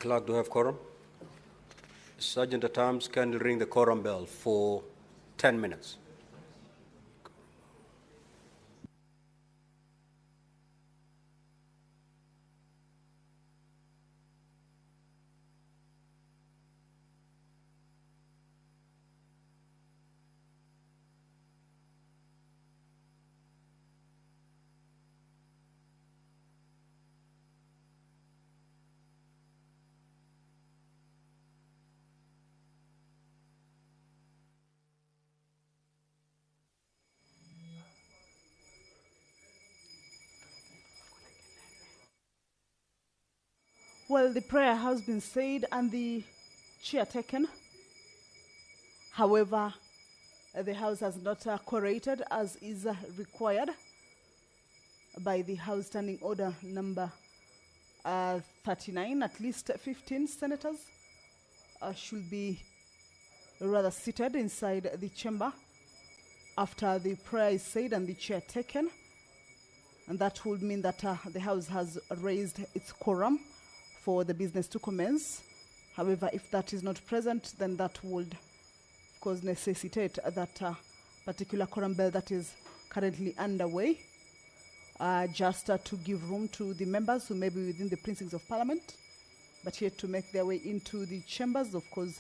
Clerk, do you have quorum? Sergeant at Arms, kindly ring the quorum bell for 10 minutes. Well, the prayer has been said and the chair taken. However, the House has not quorated as is required by the House Standing Order number 39. At least 15 senators should be rather seated inside the chamber after the prayer is said and the chair taken. And that would mean that the House has raised its quorum for the business to commence. However, if that is not present, then that would, of course, necessitate that particular quorum bell that is currently underway, just to give room to the members who may be within the precincts of Parliament, but yet to make their way into the chambers, of course,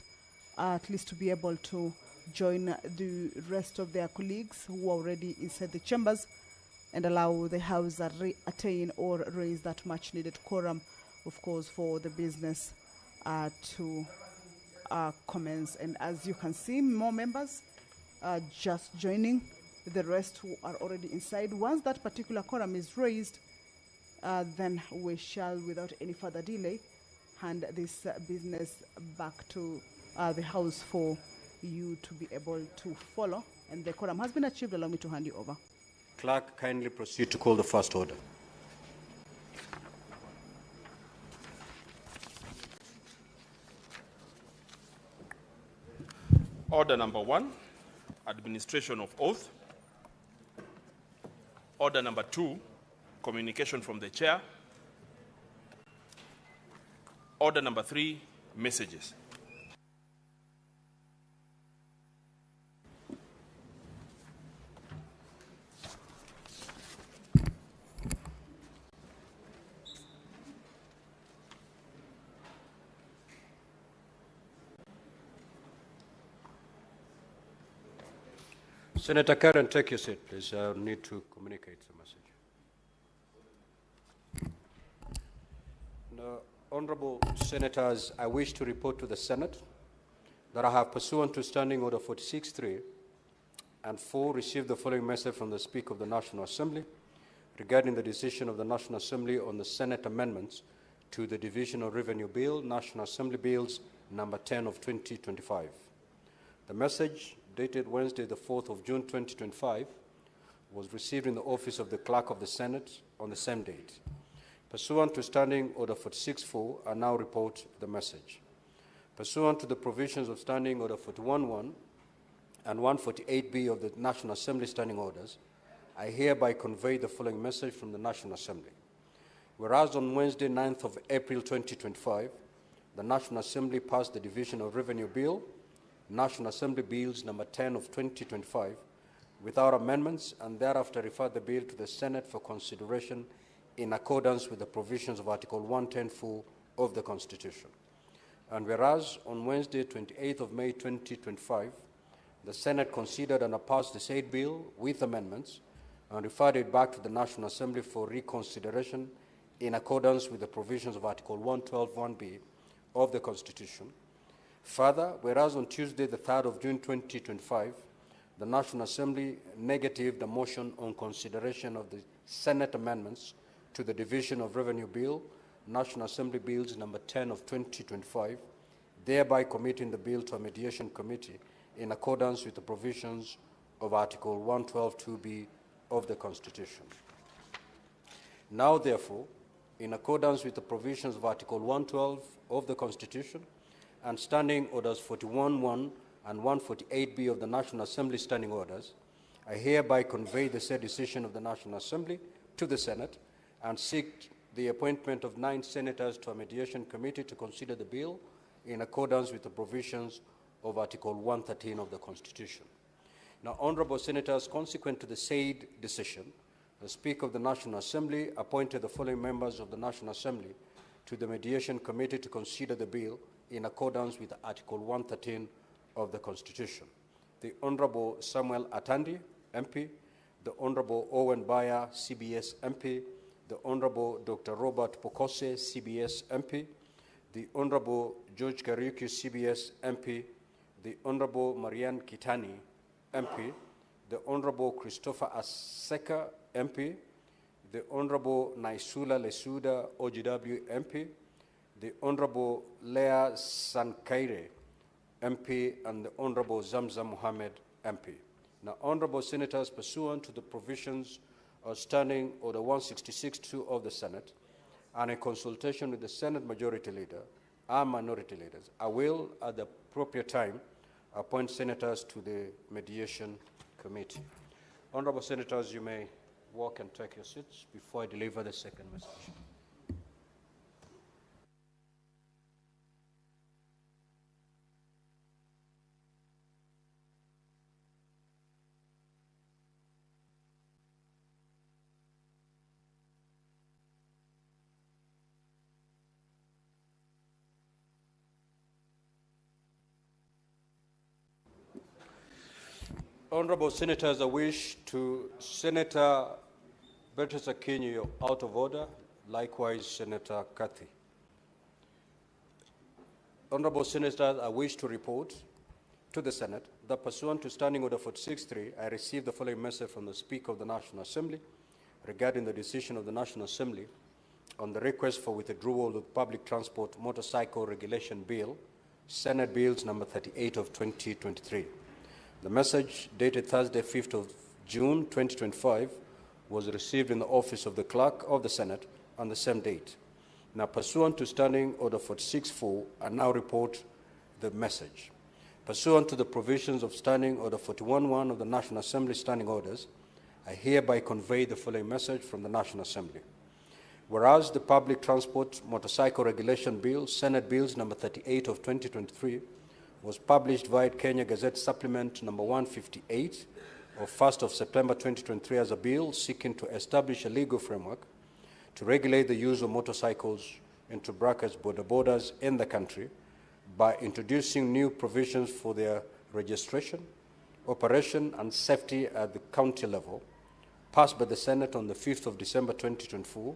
at least to be able to join the rest of their colleagues who are already inside the chambers and allow the House to attain or raise that much needed quorum, of course, for the business to commence. And as you can see, more members are just joining the rest who are already inside. Once that particular quorum is raised, then we shall, without any further delay, hand this business back to the House for you to be able to follow. And the quorum has been achieved. Allow me to hand you over. Clerk, kindly proceed to call the first order. Order number 1, administration of oath. Order number 2, communication from the chair. Order number 3, messages. Senator Karen, take your seat, please. I need to communicate the message. Now, honorable senators, I wish to report to the Senate that I have, pursuant to Standing Order 46.3 and 4, received the following message from the Speaker of the National Assembly regarding the decision of the National Assembly on the Senate amendments to the Division of Revenue Bill, National Assembly Bills number 10 of 2025. The message, dated Wednesday, the 4th of June 2025, was received in the office of the Clerk of the Senate on the same date. Pursuant to Standing Order 46.4, I now report the message. Pursuant to the provisions of Standing Order 41.1 and 148B of the National Assembly Standing Orders, I hereby convey the following message from the National Assembly. Whereas on Wednesday, 9th of April 2025, the National Assembly passed the Division of Revenue Bill, National Assembly Bills number 10 of 2025, without amendments, and thereafter referred the bill to the Senate for consideration in accordance with the provisions of Article 110(4) of the Constitution. And whereas on Wednesday, 28th of May 2025, the Senate considered and passed the said bill with amendments and referred it back to the National Assembly for reconsideration in accordance with the provisions of Article 112(1)(b) of the Constitution. Further, whereas on Tuesday, the 3rd of June 2025, the National Assembly negatived a motion on consideration of the Senate amendments to the Division of Revenue Bill, National Assembly Bills number 10 of 2025, thereby committing the bill to a mediation committee in accordance with the provisions of Article 112(2)(b) of the Constitution. Now, therefore, in accordance with the provisions of Article 112 of the Constitution, and Standing Orders 41.1 and 148B of the National Assembly Standing Orders, I hereby convey the said decision of the National Assembly to the Senate and seek the appointment of 9 senators to a mediation committee to consider the bill in accordance with the provisions of Article 113 of the Constitution. Now, honorable senators, consequent to the said decision, the Speaker of the National Assembly appointed the following members of the National Assembly to the mediation committee to consider the bill in accordance with Article 113 of the Constitution. The Honorable Samuel Atandi, MP, the Honorable Owen Baya, CBS MP, the Honorable Dr. Robert Pokose, CBS MP, the Honorable George Kariuki, CBS MP, the Honorable Marianne Kitani, MP, the Honorable Christopher Aseka, MP, the Honorable Naisula Lesuda, OGW MP, the Honorable Leah Sankaire, MP, and the Honorable Zamzam Mohammed, MP. Now, honorable senators, pursuant to the provisions of Standing Order 166-2 of the Senate, and in consultation with the Senate Majority Leader and Minority Leaders, I will, at the appropriate time, appoint senators to the mediation committee. Honorable senators, you may walk and take your seats before I deliver the second message. Honorable senators, I wish to Senator Bertus Akinyi, you're out of order. Likewise, Senator Kathy. Honorable senators, I wish to report to the Senate that pursuant to Standing Order 46.3, I received the following message from the Speaker of the National Assembly regarding the decision of the National Assembly on the request for withdrawal of the Public Transport Motorcycle Regulation Bill, Senate Bills number 38 of 2023. The message, dated Thursday, 5th of June 2025, was received in the office of the Clerk of the Senate on the same date. Now, pursuant to Standing Order 46.4, I now report the message. Pursuant to the provisions of Standing Order 41.1 of the National Assembly Standing Orders, I hereby convey the following message from the National Assembly. Whereas the Public Transport Motorcycle Regulation Bill, Senate Bills number 38 of 2023, was published via Kenya Gazette Supplement number 158 of 1st of September 2023 as a bill seeking to establish a legal framework to regulate the use of motorcycles, into brackets, border borders in the country by introducing new provisions for their registration, operation, and safety at the county level, passed by the Senate on the 5th of December 2024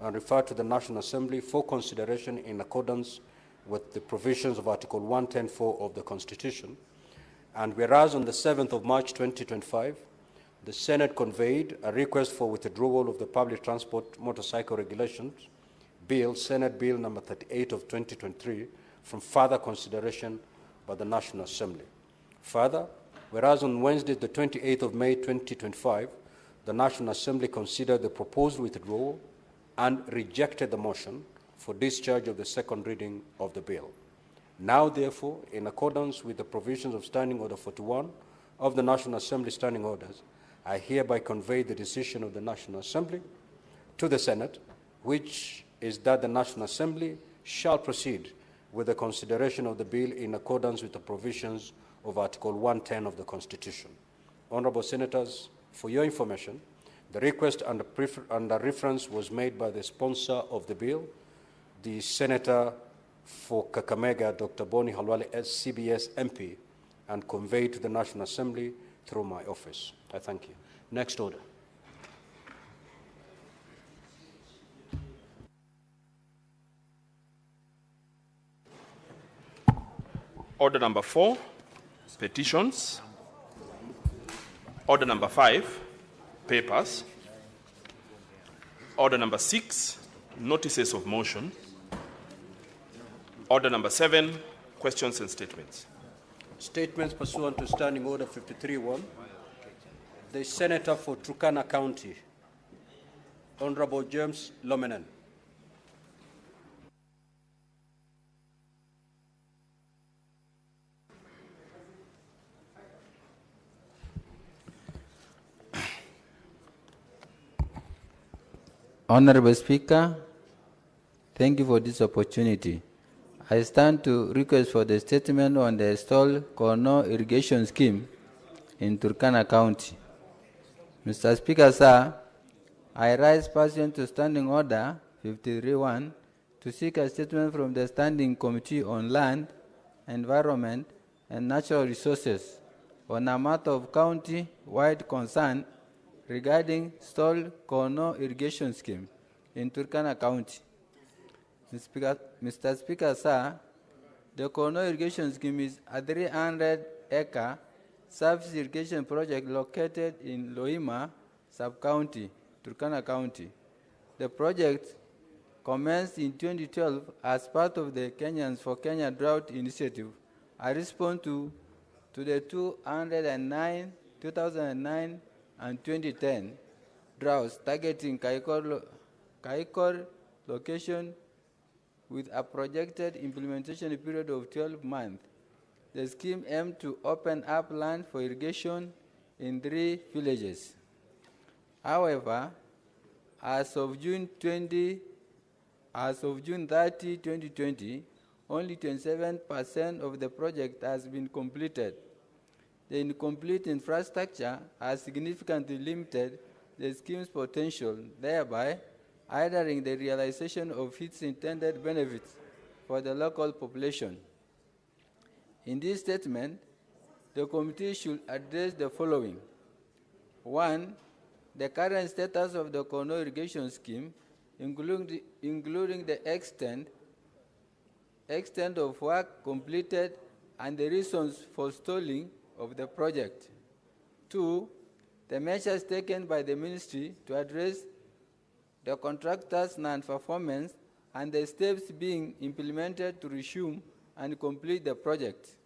and referred to the National Assembly for consideration in accordance with the provisions of Article 110.4 of the Constitution. And whereas on the 7th of March 2025, the Senate conveyed a request for withdrawal of the Public Transport Motorcycle Regulations Bill, Senate Bill number 38 of 2023, from further consideration by the National Assembly. Further, whereas on Wednesday, the 28th of May 2025, the National Assembly considered the proposed withdrawal and rejected the motion for discharge of the second reading of the bill. Now, therefore, in accordance with the provisions of Standing Order 41 of the National Assembly Standing Orders, I hereby convey the decision of the National Assembly to the Senate, which is that the National Assembly shall proceed with the consideration of the bill in accordance with the provisions of Article 110 of the Constitution. Honorable Senators, for your information, the request under reference was made by the sponsor of the bill, the Senator for Kakamega, Dr. Boni Halwale, CBS MP, and conveyed to the National Assembly through my office. I thank you. Next order. Order number 4, petitions. Order number 5, papers. Order number 6, notices of motion. Order number 7, questions and statements. Statements pursuant to Standing Order 53.1. The Senator for Turkana County, Honorable James Lomenen. Honorable Speaker, Thank you for this opportunity. I stand to request for the statement on the stalled corner irrigation scheme in Turkana County. Mr. Speaker, sir, I rise pursuant to Standing Order 53-1 to seek a statement from the Standing Committee on Land, Environment, and Natural Resources on a matter of county-wide concern regarding stalled corner irrigation scheme in Turkana County. Mr. Speaker, sir, the corner irrigation scheme is a 300-acre surface irrigation project located in Loima sub-county, Turkana County. The project commenced in 2012 as part of the Kenyans for Kenya Drought Initiative, a response to the 2009 and 2010 droughts targeting Kaikor location with a projected implementation period of 12 months. The scheme aimed to open up land for irrigation in 3 villages. However, as of June 30, 2020, only 27% of the project has been completed. The incomplete infrastructure has significantly limited the scheme's potential, thereby hindering the realization of its intended benefits for the local population. In this statement, the committee should address the following. 1. The current status of the corner irrigation scheme, including the extent of work completed and the reasons for stalling of the project. 2. The measures taken by the ministry to address the contractor's non-performance and the steps being implemented to resume and complete the project.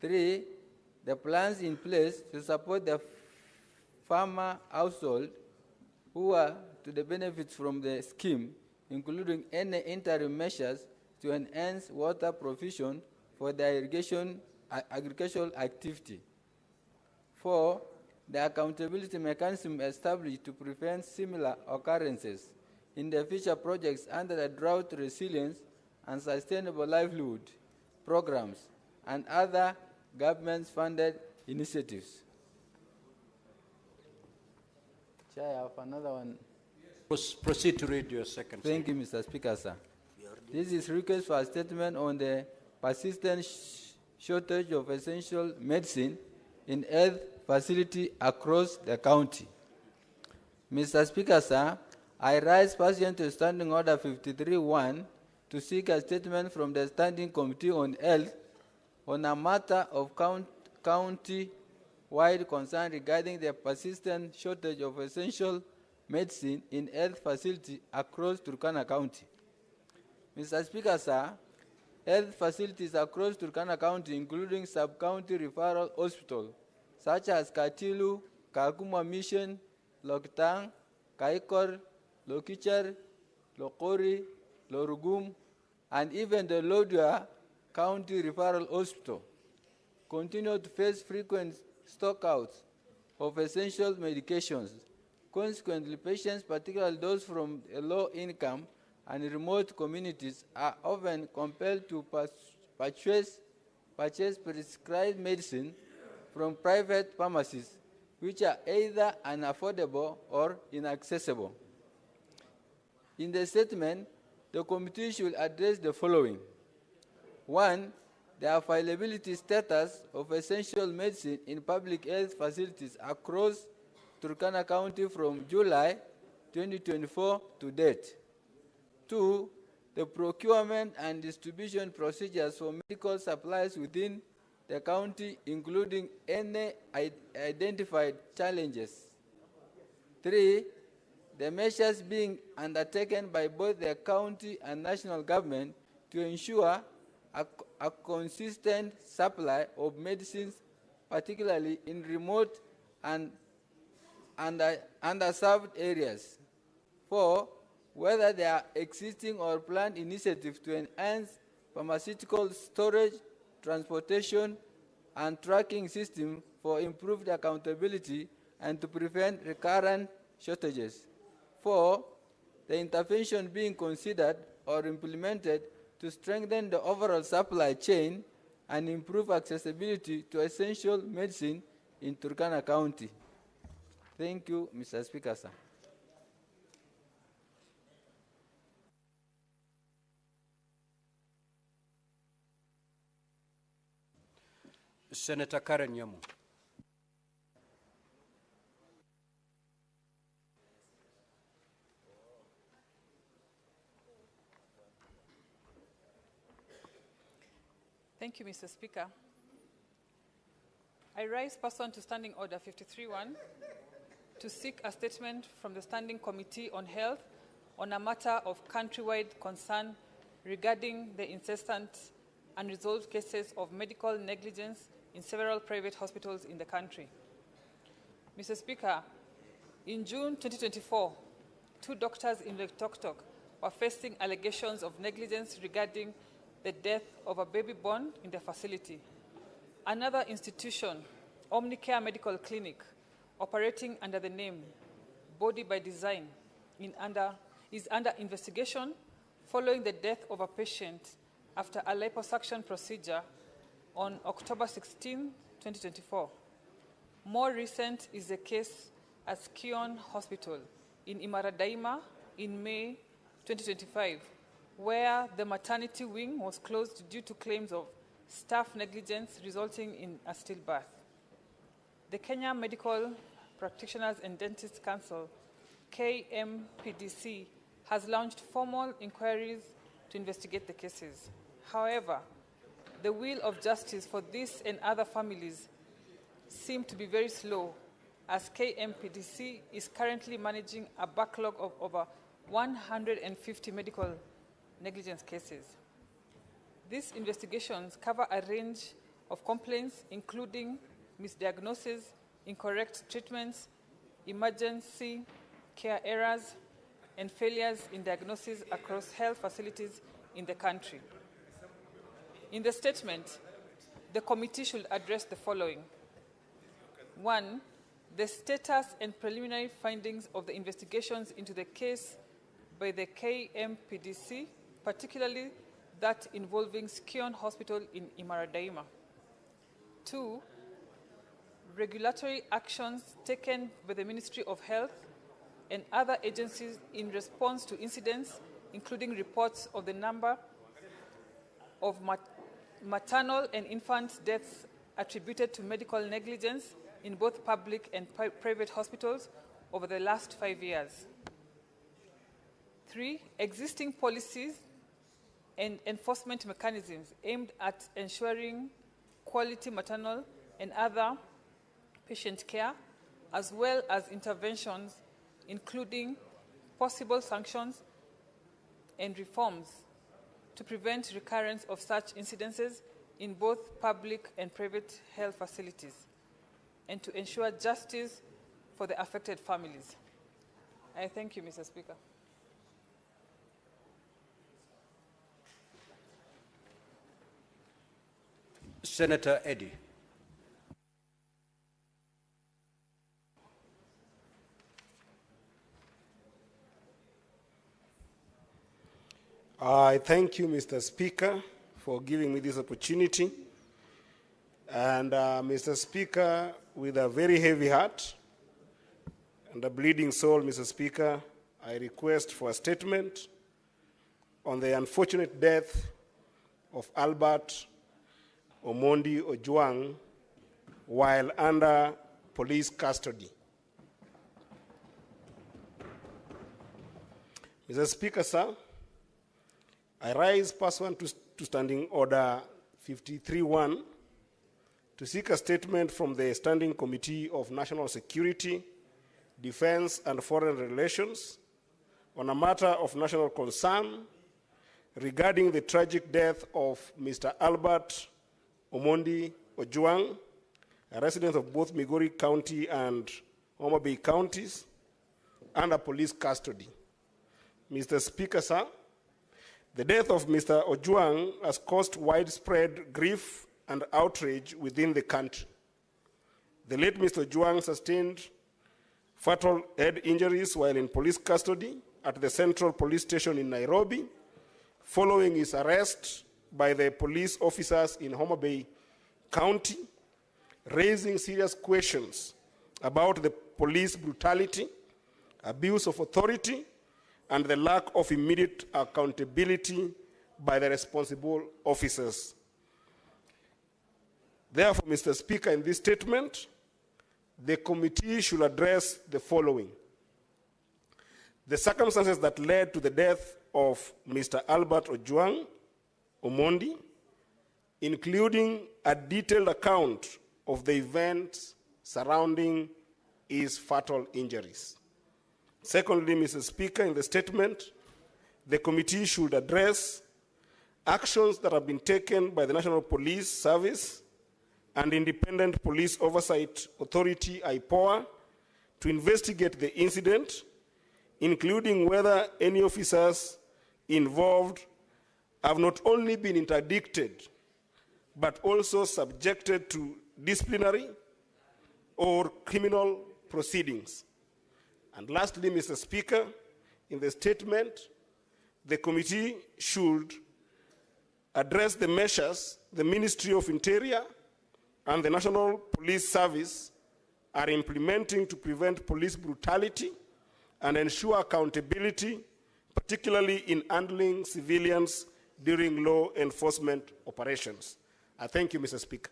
3. The plans in place to support the farmer household who are to the benefits from the scheme, including any interim measures to enhance water provision for the agricultural activity. 4. The accountability mechanism established to prevent similar occurrences in the future projects under the drought resilience and sustainable livelihood programs and other government-funded initiatives. Chair, I have another one. Proceed to read your second. Thank you, Mr. Speaker, sir. This is request for a statement on the persistent shortage of essential medicine in health facility across the county. Mr. Speaker, sir, I rise pursuant to Standing Order 53-1 to seek a statement from the Standing Committee on Health on a matter of county-wide concern regarding the persistent shortage of essential medicine in health facilities across Turkana County. Mr. Speaker, sir, health facilities across Turkana County, including sub-county referral hospitals, such as Katilu, Kakuma Mission, Loktang, Kaikor, Lokichar, Lokori, Lorugum, and even the Lodwar County Referral Hospital, continue to face frequent stockouts of essential medications. Consequently, patients, particularly those from a low income and remote communities, are often compelled to purchase prescribed medicine from private pharmacies, which are either unaffordable or inaccessible. In the statement, the committee should address the following. 1. The availability status of essential medicine in public health facilities across Turkana County from July 2024 to date. 2. The procurement and distribution procedures for medical supplies within the county, including any identified challenges. 3. The measures being undertaken by both the county and national government to ensure a consistent supply of medicines, particularly in remote and underserved areas. 4. Whether there are existing or planned initiatives to enhance pharmaceutical storage, transportation, and tracking systems for improved accountability and to prevent recurrent shortages. 4. The intervention being considered or implemented to strengthen the overall supply chain and improve accessibility to essential medicine in Turkana County. Thank you, Mr. Speaker, sir. Senator Karen Nyamu. Thank you, Mr. Speaker. I rise pursuant to Standing Order 53-1 to seek a statement from the Standing Committee on Health on a matter of countrywide concern regarding the incessant unresolved cases of medical negligence in several private hospitals in the country. Mr. Speaker, in June 2024, 2 doctors in Loitoktok were facing allegations of negligence regarding the death of a baby born in the facility. Another institution, Omnicare Medical Clinic, operating under the name Body by Design, is under investigation following the death of a patient after a liposuction procedure on October 16, 2024. More recent is the case at Skion Hospital in Imaradaima in May 2025, where the maternity wing was closed due to claims of staff negligence resulting in a stillbirth. The Kenya Medical Practitioners and Dentists Council, KMPDC, has launched formal inquiries to investigate the cases. However, the wheel of justice for this and other families seem to be very slow, as KMPDC is currently managing a backlog of over 150 medical negligence cases. These investigations cover a range of complaints, including misdiagnosis, incorrect treatments, emergency care errors, and failures in diagnosis across health facilities in the country. In the statement, the committee should address the following. 1, the status and preliminary findings of the investigations into the case by the KMPDC, particularly that involving Skion Hospital in Imaradaima. 2, regulatory actions taken by the Ministry of Health and other agencies in response to incidents, including reports of the number of maternal and infant deaths attributed to medical negligence in both public and private hospitals over the last 5 years. 3, existing policies and enforcement mechanisms aimed at ensuring quality maternal and other patient care, as well as interventions, including possible sanctions and reforms to prevent recurrence of such incidences in both public and private health facilities, and to ensure justice for the affected families. I thank you, Mr. Speaker. Senator Eddy. I thank you, Mr. Speaker, for giving me this opportunity. And Mr. Speaker, with a very heavy heart and a bleeding soul, Mr. Speaker, I request for a statement on the unfortunate death of Albert Omondi Ojwang while under police custody. Mr. Speaker, sir, I rise pursuant to Standing Order 53-1 to seek a statement from the Standing Committee of National Security, Defense and Foreign Relations on a matter of national concern regarding the tragic death of Mr. Albert Omondi Ojwang, a resident of both Migori County and Homa Bay counties, under police custody. Mr. Speaker, sir, the death of Mr. Ojwang has caused widespread grief and outrage within the country. The late Mr. Ojwang sustained fatal head injuries while in police custody at the Central Police Station in Nairobi following his arrest by the police officers in Homa Bay County, raising serious questions about the police brutality, abuse of authority, and the lack of immediate accountability by the responsible officers. Therefore, Mr. Speaker, in this statement, the committee should address the following: the circumstances that led to the death of Mr. Albert Ojwang Omondi, including a detailed account of the events surrounding his fatal injuries. Secondly, Mr. Speaker, in the statement, the committee should address actions that have been taken by the National Police Service and Independent Police Oversight Authority, IPOA, to investigate the incident, including whether any officers involved have not only been interdicted, but also subjected to disciplinary or criminal proceedings. And lastly, Mr. Speaker, in the statement, the committee should address the measures the Ministry of Interior and the National Police Service are implementing to prevent police brutality and ensure accountability, particularly in handling civilians during law enforcement operations. I thank you, Mr. Speaker.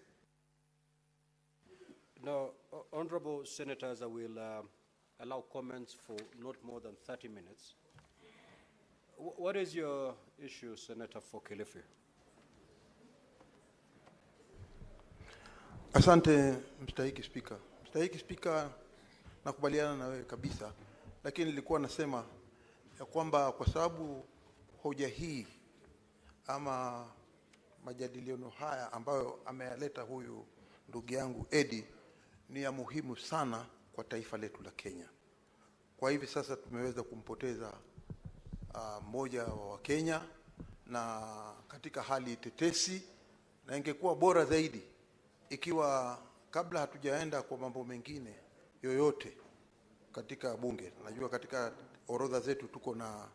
Now, honorable senators, I will allow comments for not more than 30 minutes. What is your issue, Senator for Kilifi? Asante mstahiki Spika. Mstahiki Spika, nakubaliana na wewe kabisa, lakini nilikuwa nasema ya kwamba kwa sababu hoja hii ama majadiliano haya ambayo ameyaleta huyu ndugu yangu Eddie ni ya muhimu sana kwa taifa letu la Kenya. Kwa hivi sasa tumeweza kumpoteza mmoja wa Kenya na katika hali tetesi, na ingekuwa bora zaidi ikiwa kabla hatujaenda kwa mambo mengine yoyote katika bunge. Najua katika orodha zetu tuko na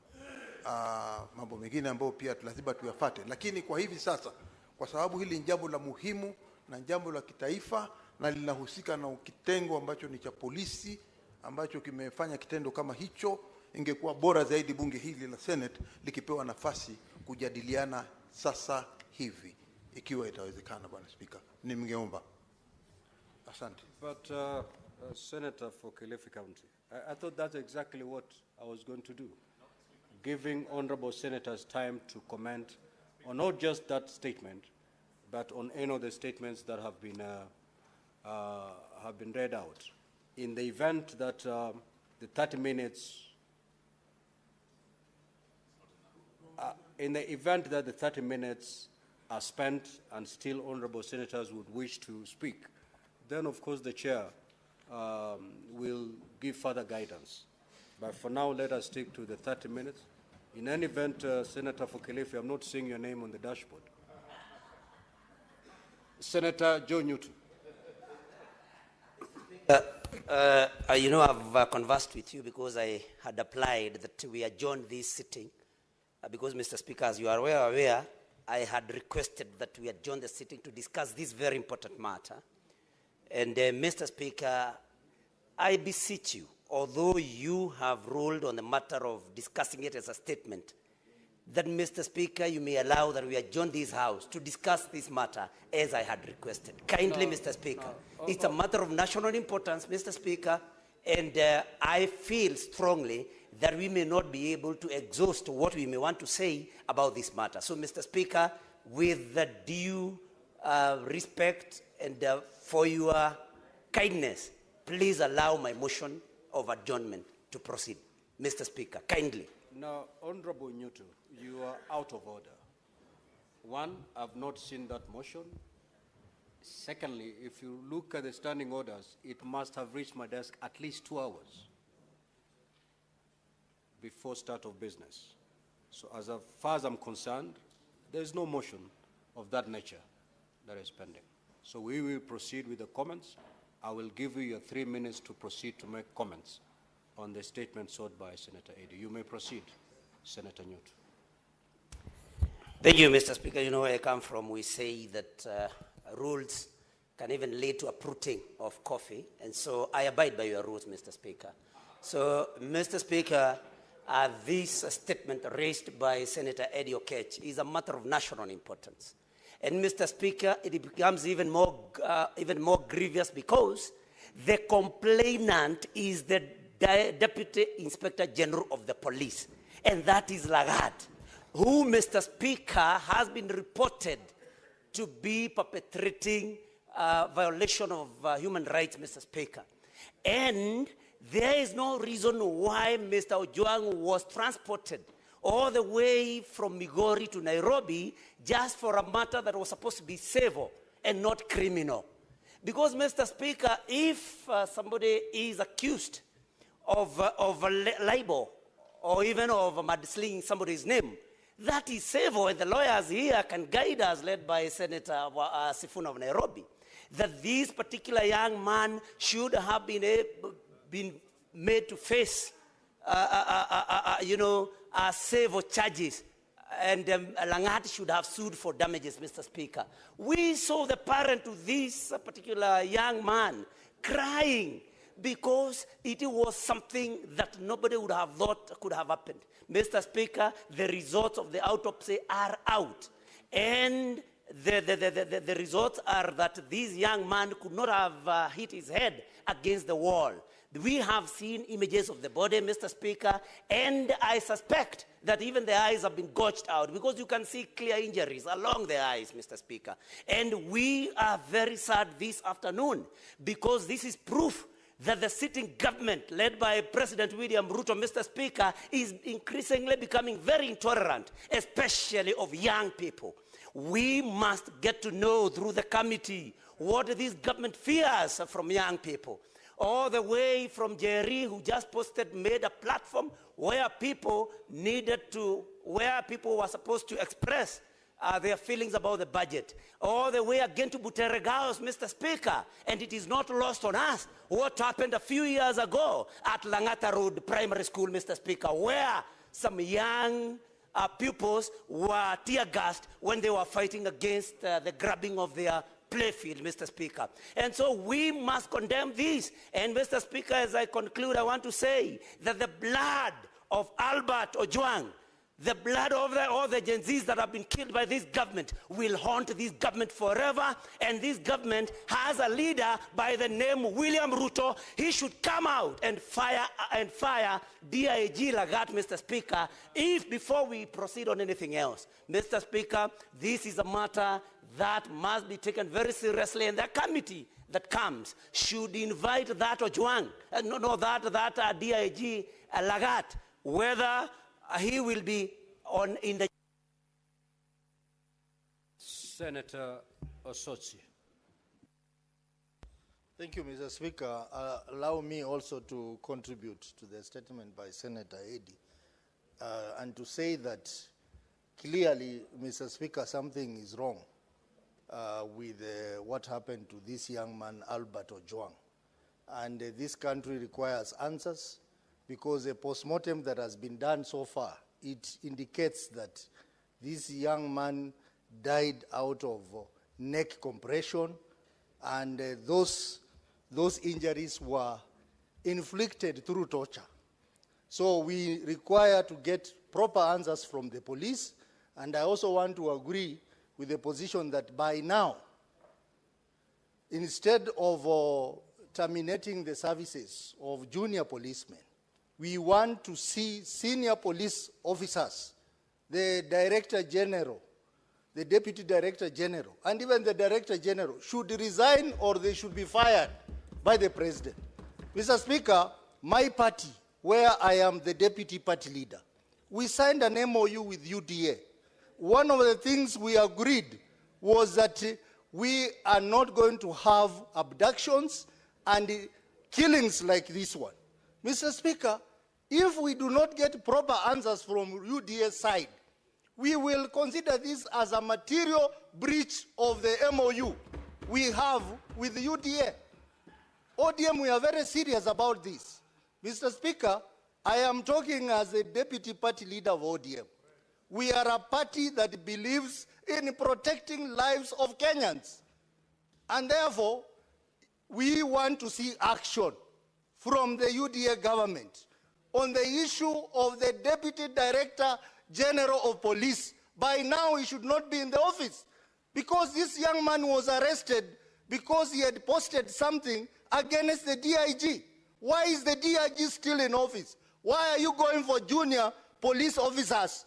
mambo mengine ambayo pia lazima tuyafuate, lakini kwa hivi sasa, kwa sababu hili ni jambo la muhimu na jambo la kitaifa na linahusika na kitengo ambacho ni cha polisi ambacho kimefanya kitendo kama hicho, ingekuwa bora zaidi bunge hili la Senate likipewa nafasi kujadiliana sasa hivi ikiwa itawezekana, Bwana Speaker. Ningeomba. Asante. But Senator for Kilifi County, I thought that's exactly what I was going to do, giving honorable senators time to comment on not just that statement, but on any of the statements that have been read out. In the event that the 30 minutes, are spent and still honorable senators would wish to speak, then of course the chair will give further guidance. But for now, let us stick to the 30 minutes. In any event, Senator for Kilifi, I'm not seeing your name on the dashboard. Senator Joe Newton. You know, I've conversed with you because I had applied that we adjourn this sitting. Because, Mr. Speaker, as you are aware, I had requested that we adjourn the sitting to discuss this very important matter. And, Mr. Speaker, I beseech you, although you have ruled on the matter of discussing it as a statement, that, Mr. Speaker, you may allow that we adjourn this House to discuss this matter as I had requested. Kindly, Mr. Speaker. It's a matter of national importance, Mr. Speaker, and I feel strongly that we may not be able to exhaust what we may want to say about this matter. So, Mr. Speaker, with the due respect and for your kindness, please allow my motion of adjournment to proceed. Mr. Speaker, kindly. Now, Honorable Newton, you are out of order. One, I've not seen that motion. Secondly, if you look at the standing orders, it must have reached my desk at least 2 hours before start of business. So as far as I'm concerned, there is no motion of that nature that is pending. So we will proceed with the comments. I will give you your 3 minutes to proceed to make comments on the statement sought by Senator Eddy. You may proceed, Senator Newt. Thank you, Mr. Speaker. You know where I come from, we say that rules can even lead to uprooting of coffee, and so I abide by your rules, Mr. Speaker. So, Mr. Speaker, this statement raised by Senator Eddie Okech is a matter of national importance. And Mr. Speaker, it becomes even more grievous because the complainant is the Deputy Inspector General of the Police, and that is Lagarde, who, Mr. Speaker, has been reported to be perpetrating violation of human rights, Mr. Speaker. And there is no reason why Mr. Ojwang was transported all the way from Migori to Nairobi just for a matter that was supposed to be civil and not criminal. Because, Mr. Speaker, if somebody is accused of a libel or even of mudslinging somebody's name, that is civil, and the lawyers here can guide us, led by Senator Sifuna of Nairobi, that this particular young man should have been made to face, civil charges, and Lagarde should have sued for damages, Mr. Speaker. We saw the parent to this particular young man crying because it was something that nobody would have thought could have happened. Mr. Speaker, the results of the autopsy are out, and the results are that this young man could not have hit his head against the wall. We have seen images of the body, Mr. Speaker, and I suspect that even the eyes have been gouged out because you can see clear injuries along the eyes, Mr. Speaker. And we are very sad this afternoon because this is proof that the sitting government, led by President William Ruto, Mr. Speaker, is increasingly becoming very intolerant, especially of young people. We must get to know through the committee what this government fears from young people. All the way from Jerry, who just made a platform where people were supposed to express their feelings about the budget. All the way again to Buteregaos, Mr. Speaker, and it is not lost on us what happened a few years ago at Langata Road Primary School, Mr. Speaker, where some young pupils were tear-gassed when they were fighting against the grabbing of their playfield, Mr. Speaker. And so we must condemn this. And Mr. Speaker, as I conclude, I want to say that the blood of Albert Ojwang, the blood of all the Gen Zs that have been killed by this government will haunt this government forever. And this government has a leader by the name William Ruto. He should come out and fire DIG Lagarde, Mr. Speaker, before we proceed on anything else. Mr. Speaker, this is a matter that must be taken very seriously, and the committee that comes should invite that Ojwang, that DIG Lagarde, whether he will be in the... Senator Osotsi. Thank you, Mr. Speaker. Allow me also to contribute to the statement by Senator Eddy and to say that clearly, Mr. Speaker, something is wrong with what happened to this young man, Albert Ojwang. And this country requires answers, because a postmortem that has been done so far, it indicates that this young man died out of neck compression, and those injuries were inflicted through torture. So we require to get proper answers from the police, and I also want to agree with the position that by now, instead of terminating the services of junior policemen, we want to see senior police officers, the Director General, the Deputy Director General, and even the Director General should resign or they should be fired by the President. Mr. Speaker, my party, where I am the Deputy Party Leader, we signed an MOU with UDA. One of the things we agreed was that we are not going to have abductions and killings like this one. Mr. Speaker, if we do not get proper answers from UDA's side, we will consider this as a material breach of the MOU we have with the UDA. ODM, we are very serious about this. Mr. Speaker, I am talking as a deputy party leader of ODM. We are a party that believes in protecting lives of Kenyans. And therefore, we want to see action from the UDA government on the issue of the Deputy Director General of Police. By now, he should not be in the office because this young man was arrested because he had posted something against the DIG. Why is the DIG still in office? Why are you going for junior police officers,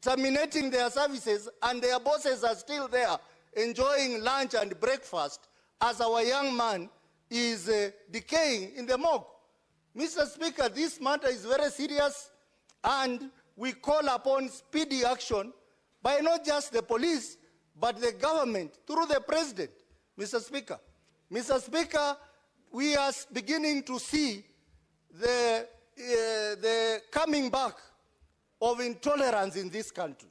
terminating their services, and their bosses are still there enjoying lunch and breakfast as our young man is decaying in the morgue? Mr. Speaker, this matter is very serious, and we call upon speedy action by not just the police, but the government through the president. Mr. Speaker, we are beginning to see the coming back of intolerance in this country.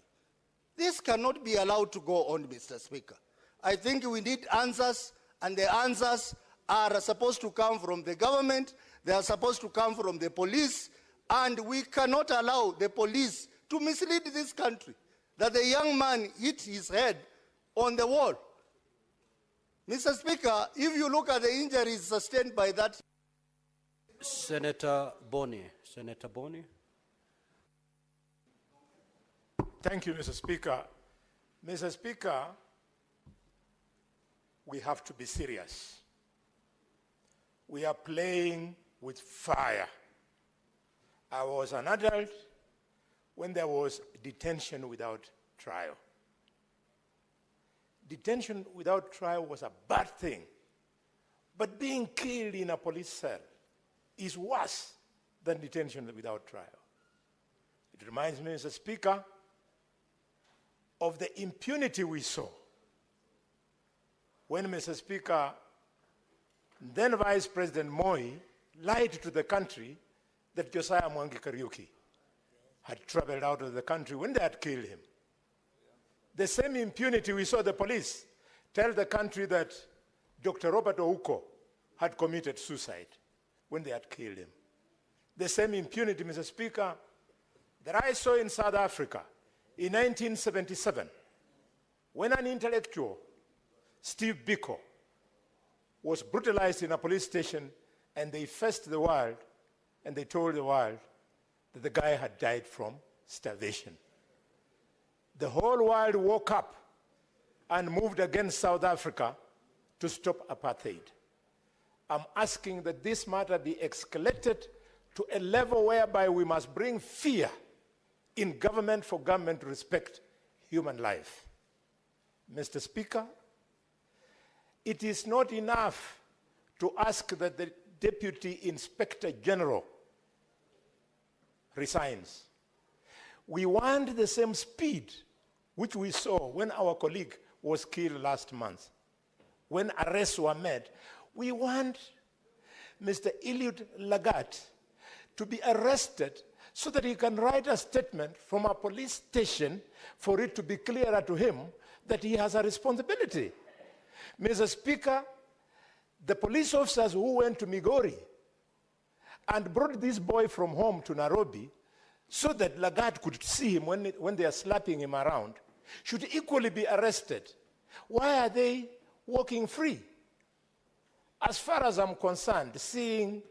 This cannot be allowed to go on, Mr. Speaker. I think we need answers, and the answers are supposed to come from the government, they are supposed to come from the police, and we cannot allow the police to mislead this country, that the young man hit his head on the wall. Mr. Speaker, if you look at the injuries sustained by that. Senator Boni. Senator Boni. Thank you, Mr. Speaker. Mr. Speaker, we have to be serious. We are playing with fire. I was an adult when there was detention without trial. Detention without trial was a bad thing, but being killed in a police cell is worse than detention without trial. It reminds me, Mr. Speaker, of the impunity we saw when, Mr. Speaker, then Vice President Moi lied to the country that Josiah Mwangi Kariuki had traveled out of the country when they had killed him. The same impunity we saw the police tell the country that Dr. Robert Ouko had committed suicide when they had killed him. The same impunity, Mr. Speaker, that I saw in South Africa in 1977 when an intellectual, Steve Biko, was brutalized in a police station, and they faced the world and they told the world that the guy had died from starvation. The whole world woke up and moved against South Africa to stop apartheid. I'm asking that this matter be escalated to a level whereby we must bring fear in government for government to respect human life. Mr. Speaker, it is not enough to ask that the Deputy Inspector General resigns. We want the same speed which we saw when our colleague was killed last month. When arrests were made, we want Mr. Eliud Lagat to be arrested so that he can write a statement from a police station for it to be clearer to him that he has a responsibility. Mr. Speaker, the police officers who went to Migori and brought this boy from home to Nairobi so that Lagat could see him when they are slapping him around should equally be arrested. Why are they walking free? As far as I'm concerned, seeing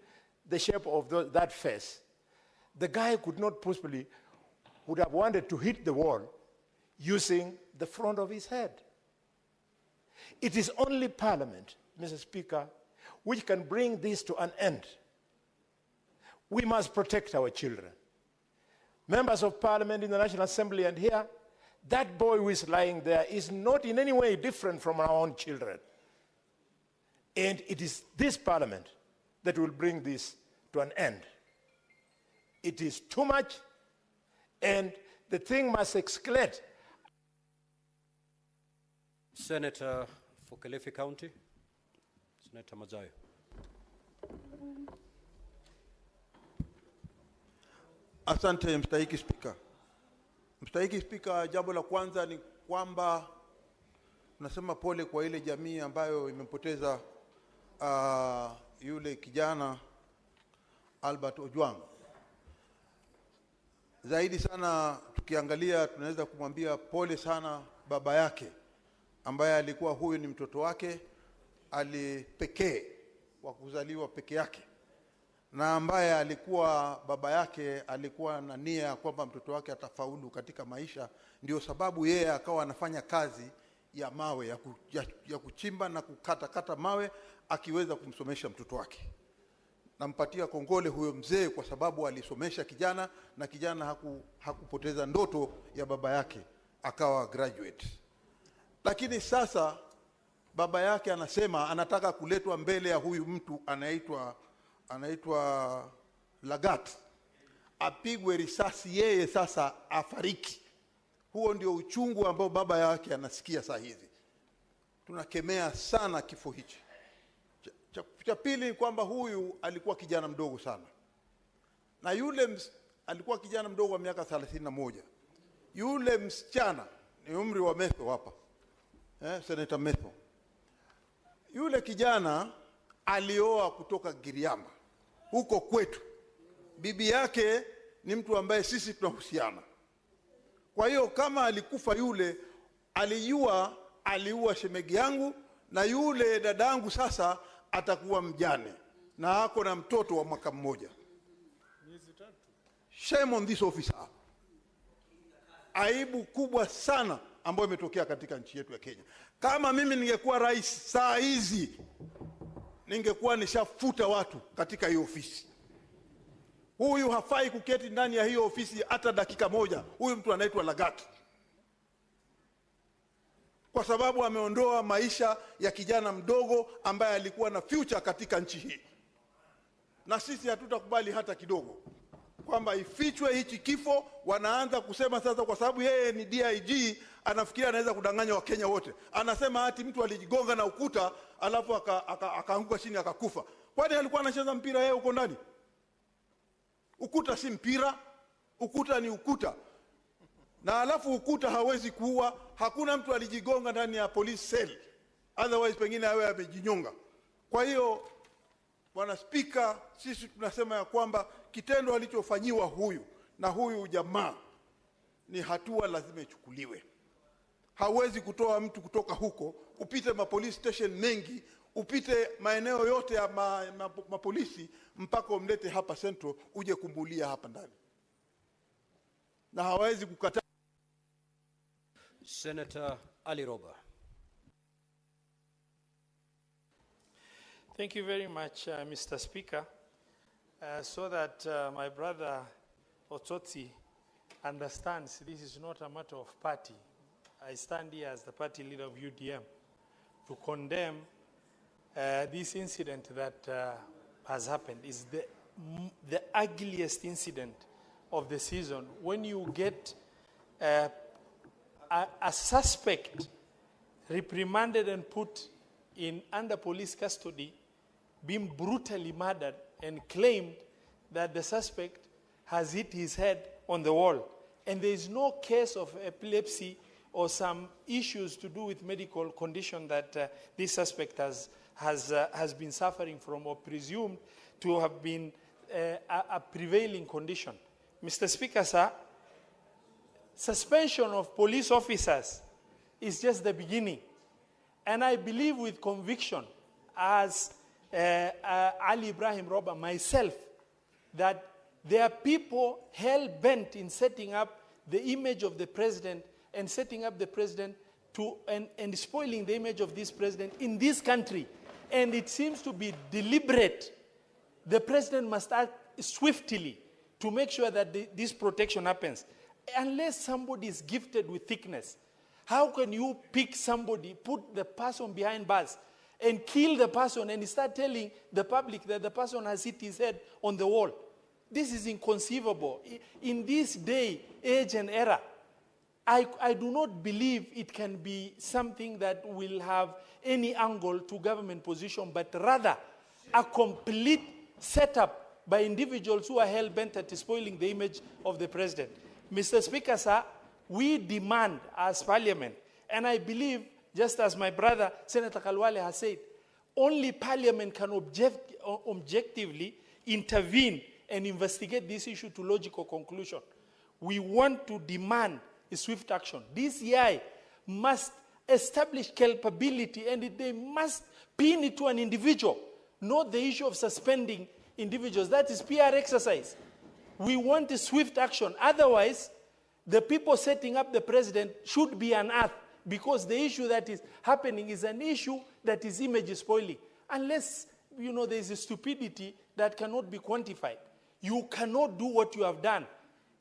the shape of that face, the guy could not possibly, would have wanted to hit the wall using the front of his head. It is only Parliament, Mr. Speaker, which can bring this to an end. We must protect our children. Members of Parliament in the National Assembly and here, that boy who is lying there is not in any way different from our own children. And it is this Parliament that will bring this to an end. It is too much, and the thing must escalate. Senator for Kilifi County, Senator Mazayo. Asante mstahiki Spika. Mstahiki Spika, jambo la kwanza ni kwamba nasema pole kwa ile jamii ambayo imempoteza yule kijana Albert Ojwang. Zaidi sana tukiangalia, tunaweza kumwambia pole sana baba yake ambaye alikuwa huyu ni mtoto wake alipekee wa kuzaliwa peke yake, na ambaye alikuwa baba yake alikuwa na nia kwamba mtoto wake atafaulu katika maisha. Ndio sababu yeye akawa anafanya kazi ya mawe ya kuchimba na kukata mawe akiweza kumsomesha mtoto wake. Nampatia kongole huyo mzee kwa sababu alisomesha kijana, na kijana hakupoteza ndoto ya baba yake, akawa graduate. Lakini sasa baba yake anasema anataka kuletwa mbele ya huyu mtu anaitwa Lagat, apigwe risasi yeye sasa afariki. Huo ndio uchungu ambao baba yake anasikia saa hizi. Tunakemea sana kifo hichi. Cha pili ni kwamba huyu alikuwa kijana mdogo sana, na yule alikuwa kijana mdogo wa miaka 31. Yule msichana ni umri wa Metho hapa, Senator Metho. Yule kijana alioa kutoka Giriama huko kwetu. Bibi yake ni mtu ambaye sisi tunahusiana. Kwa hiyo kama alikufa yule, aliua shemegi yangu, na yule dadangu sasa atakuwa mjane na ako na mtoto wa mwaka mmoja. Shame on this officer. Aibu kubwa sana ambayo imetokea katika nchi yetu ya Kenya. Kama mimi ningekuwa rais saa hizi, ningekuwa nishafuta watu katika hiyo ofisi. Huyu hafai kuketi ndani ya hiyo ofisi hata dakika moja. Huyu mtu anaitwa Lagat, kwa sababu ameondoa maisha ya kijana mdogo ambaye alikuwa na future katika nchi hii. Na sisi hatutakubali hata kidogo kwamba ifichwe hichi kifo. Wanaanza kusema sasa kwa sababu yeye ni DIG, anafikiria anaweza kudanganya Wakenya wote. Anasema ati mtu alijigonga na ukuta alafu akaanguka chini akakufa. Kwani alikuwa anacheza mpira yeye huko ndani? Ukuta si mpira, ukuta ni ukuta. Na alafu ukuta hawezi kuua. Hakuna mtu alijigonga ndani ya police cell, otherwise pengine awe amejinyonga. Kwa hiyo Bwana Spika, sisi tunasema ya kwamba kitendo alichofanyiwa huyu jamaa ni hatua lazima ichukuliwe. Hawezi kutoa mtu kutoka huko, upite police station mengi, upite maeneo yote ya mapolisi mpaka umlete hapa Central uje kumbulia hapa ndani. Na hawezi kukataa. Senator Ali Roba. Thank you very much, Mr. Speaker. So that my brother Ototi understands this is not a matter of party. I stand here as the party leader of UDM to condemn this incident that has happened. It's the ugliest incident of the season. When you get a suspect reprimanded and put under police custody, being brutally murdered, and claimed that the suspect has hit his head on the wall, and there is no case of epilepsy or some issues to do with medical condition that this suspect has been suffering from or presumed to have been a prevailing condition. Mr. Speaker, sir, suspension of police officers is just the beginning. And I believe with conviction, as Ali Ibrahim Roba, myself, that there are people hell-bent in setting up the image of the president and setting up the president and spoiling the image of this president in this country. And it seems to be deliberate. The president must act swiftly to make sure that this protection happens. Unless somebody is gifted with thickness, how can you pick somebody, put the person behind bars, and kill the person and start telling the public that the person has hit his head on the wall? This is inconceivable. In this day, age, and era, I do not believe it can be something that will have any angle to government position, but rather a complete setup by individuals who are hell-bent at spoiling the image of the president. Mr. Speaker, sir, we demand as Parliament, and I believe, just as my brother Senator Kalwale has said, only Parliament can objectively intervene and investigate this issue to logical conclusion. we want to demand a swift action. DCI must establish culpability, and they must pin it to an individual, not the issue of suspending individuals. That is PR exercise. We want a swift action. Otherwise, the people setting up the president should be unearthed, because the issue that is happening is an issue that is image spoiling. Unless, there is a stupidity that cannot be quantified. You cannot do what you have done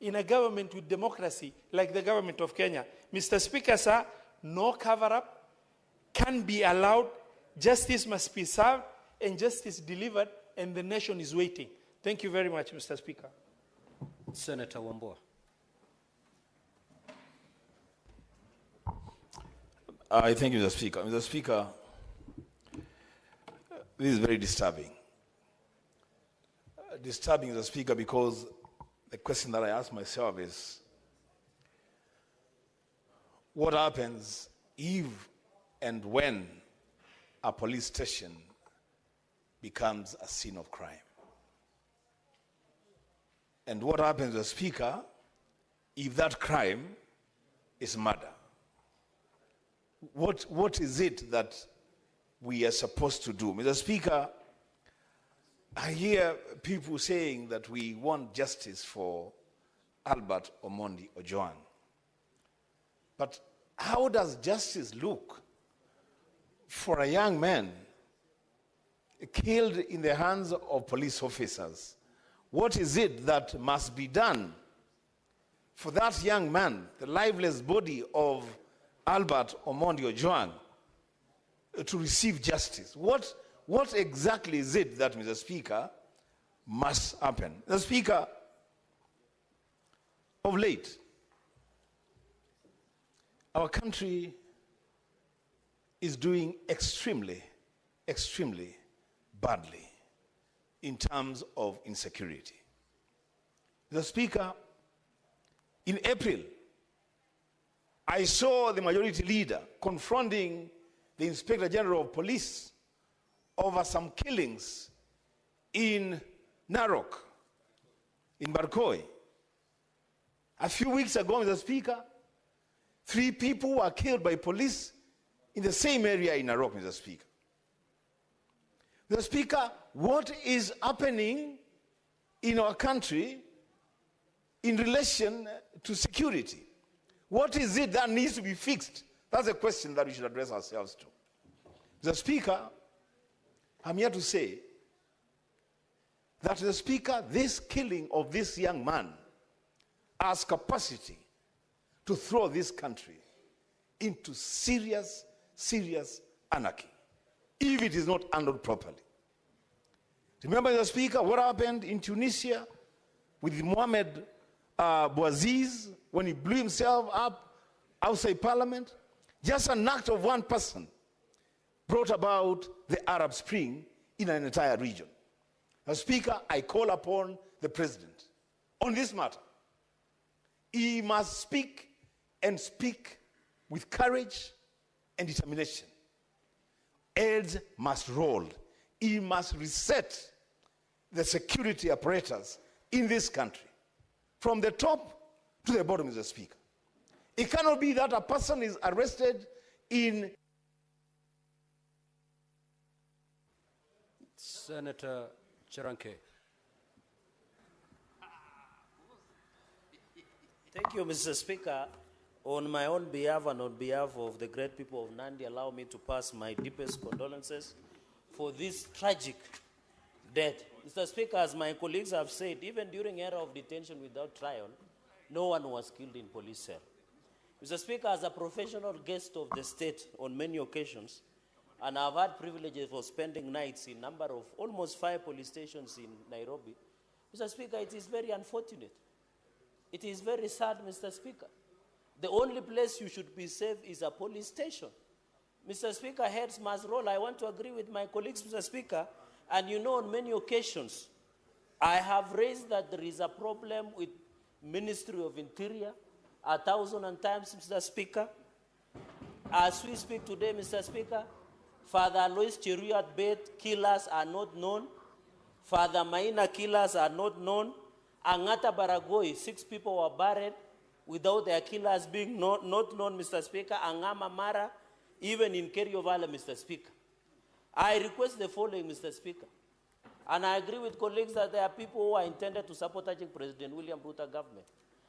in a government with democracy like the government of Kenya. Mr. Speaker, sir, no cover-up can be allowed. Justice must be served and justice delivered, and the nation is waiting. Thank you very much, Mr. Speaker. Senator Wambua. I thank you, Mr. Speaker. Mr. Speaker, this is very disturbing. Disturbing, Mr. Speaker, because the question that I ask myself is, what happens if and when a police station becomes a scene of crime? And what happens, Mr. Speaker, if that crime is murder? What is it that we are supposed to do? Mr. Speaker, I hear people saying that we want justice for Albert Omondi Ojwang. But how does justice look for a young man killed in the hands of police officers? What is it that must be done for that young man, the lifeless body of Albert Omondi Ojwang, to receive justice? What exactly is it that, Mr. Speaker, must happen? Mr. Speaker, of late, our country is doing extremely, extremely badly in terms of insecurity. Mr. Speaker, in April, I saw the majority leader confronting the Inspector General of Police over some killings in Narok, in Barkoi. A few weeks ago, Mr. Speaker, 3 people were killed by police in the same area in Narok, Mr. Speaker. Mr. Speaker, what is happening in our country in relation to security? What is it that needs to be fixed? That's a question that we should address ourselves to. Mr. Speaker, I'm here to say that, Mr. Speaker, this killing of this young man has capacity to throw this country into serious, serious anarchy if it is not handled properly. Remember, Mr. Speaker, what happened in Tunisia with Mohamed Bouaziz when he blew himself up outside Parliament? Just an act of one person brought about the Arab Spring in an entire region. Mr. Speaker, I call upon the President on this matter. He must speak and speak with courage and determination. Heads must roll. He must reset the security apparatus in this country from the top to the bottom, Mr. Speaker. It cannot be that a person is arrested in... Senator Chiranke. Thank you, Mr. Speaker. On my own behalf and on behalf of the great people of Nandi, allow me to pass my deepest condolences for this tragic death. Mr. Speaker, as my colleagues have said, even during era of detention without trial, no one was killed in police cell. Mr. Speaker, as a professional guest of the state on many occasions, and I've had privileges for spending nights in number of almost 5 police stations in Nairobi, Mr. Speaker, it is very unfortunate. It is very sad, Mr. Speaker. The only place you should be safe is a police station. Mr. Speaker, heads must roll. I want to agree with my colleagues, Mr. Speaker, and you know on many occasions, I have raised that there is a problem with Ministry of Interior 1,000 times, Mr. Speaker. As we speak today, Mr. Speaker, Father Alois Cheruiyot Bett killers are not known. Father Maina killers are not known. Angata Baragoi, 6 people were buried without their killers being not known, Mr. Speaker. Angama Mara, even in Kerio Valley, Mr. Speaker. I request the following, Mr. Speaker. And I agree with colleagues that there are people who are intended to sabotage President William Ruto government.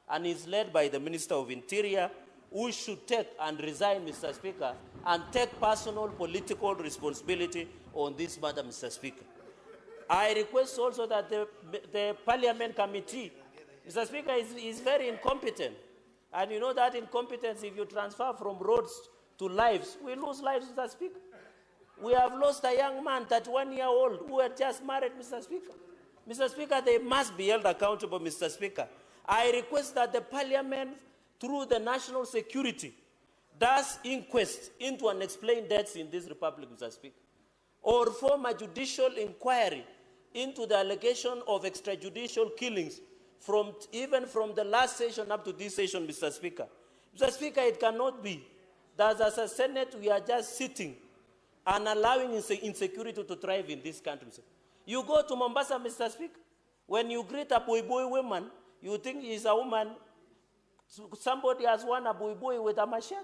And is led by the Minister of Interior, who should take and resign, Mr. Speaker, and take personal political responsibility on this matter, Mr. Speaker. I request also that the Parliament Committee, Mr. Speaker, is very incompetent. And you know that incompetence, if you transfer from roads to lives, we lose lives, Mr. Speaker. We have lost a young man, 31-year-old, who had just married, Mr. Speaker. Mr. Speaker, they must be held accountable, Mr. Speaker. I request that the Parliament, through the national security, does inquest into unexplained deaths in this republic, Mr. Speaker, or form a judicial inquiry into the allegation of extrajudicial killings even from the last session up to this session, Mr. Speaker. Mr. Speaker, it cannot be that as a Senate we are just sitting and allowing insecurity to thrive in this country. You go to Mombasa, Mr. Speaker, when you greet a boy woman, you think she's a woman. Somebody has won a boy with a machete.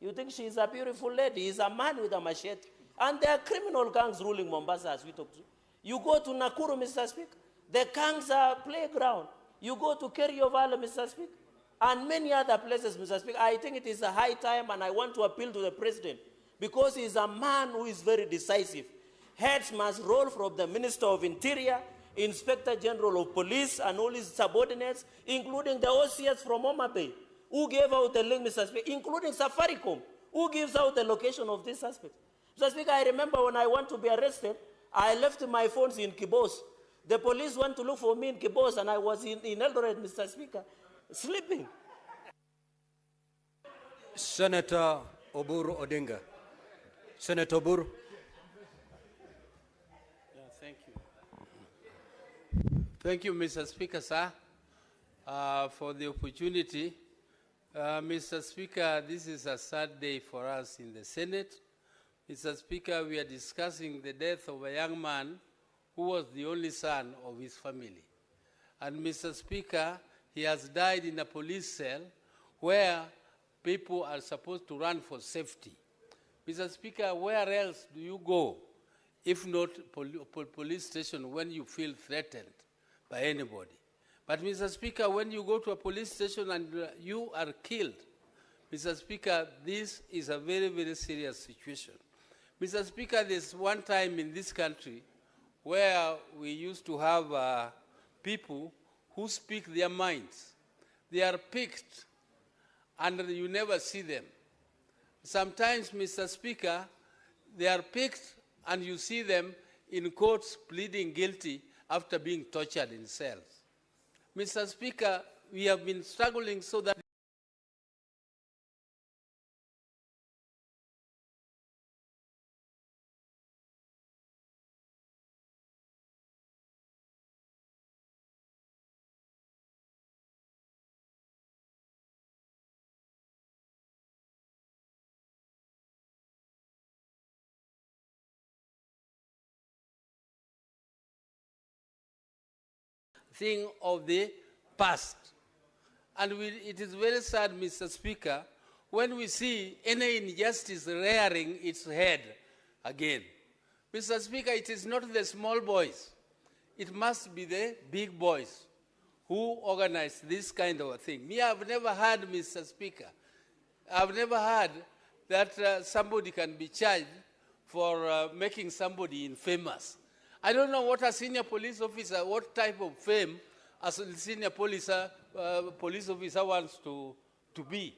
You think she's a beautiful lady. He's a man with a machete. And there are criminal gangs ruling Mombasa as we talk to. You go to Nakuru, Mr. Speaker, the gangs are playground. You go to Kerio Valley, Mr. Speaker, and many other places, Mr. Speaker. I think it is a high time, and I want to appeal to the President, because he is a man who is very decisive. Heads must roll from the Minister of Interior, Inspector General of Police, and all his subordinates, including the OCS from Homa Bay, who gave out the link, Mr. Speaker, including Safaricom, who gives out the location of this suspect. Mr. Speaker, I remember when I want to be arrested, I left my phones in Kibos. The police went to look for me in Kibos, and I was in Eldoret, Mr. Speaker, sleeping. Senator Oburu Odinga. Senator Oburu. Thank you. Thank you, Mr. Speaker, sir, for the opportunity. Mr. Speaker, this is a sad day for us in the Senate. Mr. Speaker, we are discussing the death of a young man who was the only son of his family. And Mr. Speaker, he has died in a police cell where people are supposed to run for safety. Mr. Speaker, where else do you go if not police station when you feel threatened by anybody? But Mr. Speaker, when you go to a police station and you are killed, Mr. Speaker, this is a very, very serious situation. Mr. Speaker, there's one time in this country where we used to have people who speak their minds. They are picked and you never see them. Sometimes, Mr. Speaker, they are picked and you see them in courts pleading guilty after being tortured in cells. Mr. Speaker, we have been struggling so that thing of the past. And it is very sad, Mr. Speaker, when we see any injustice rearing its head again. Mr. Speaker, it is not the small boys. It must be the big boys who organize this kind of a thing. Me, I've never heard, Mr. Speaker, I've never heard that somebody can be charged for making somebody infamous. I don't know what a senior police officer, what type of fame a senior police officer wants to be.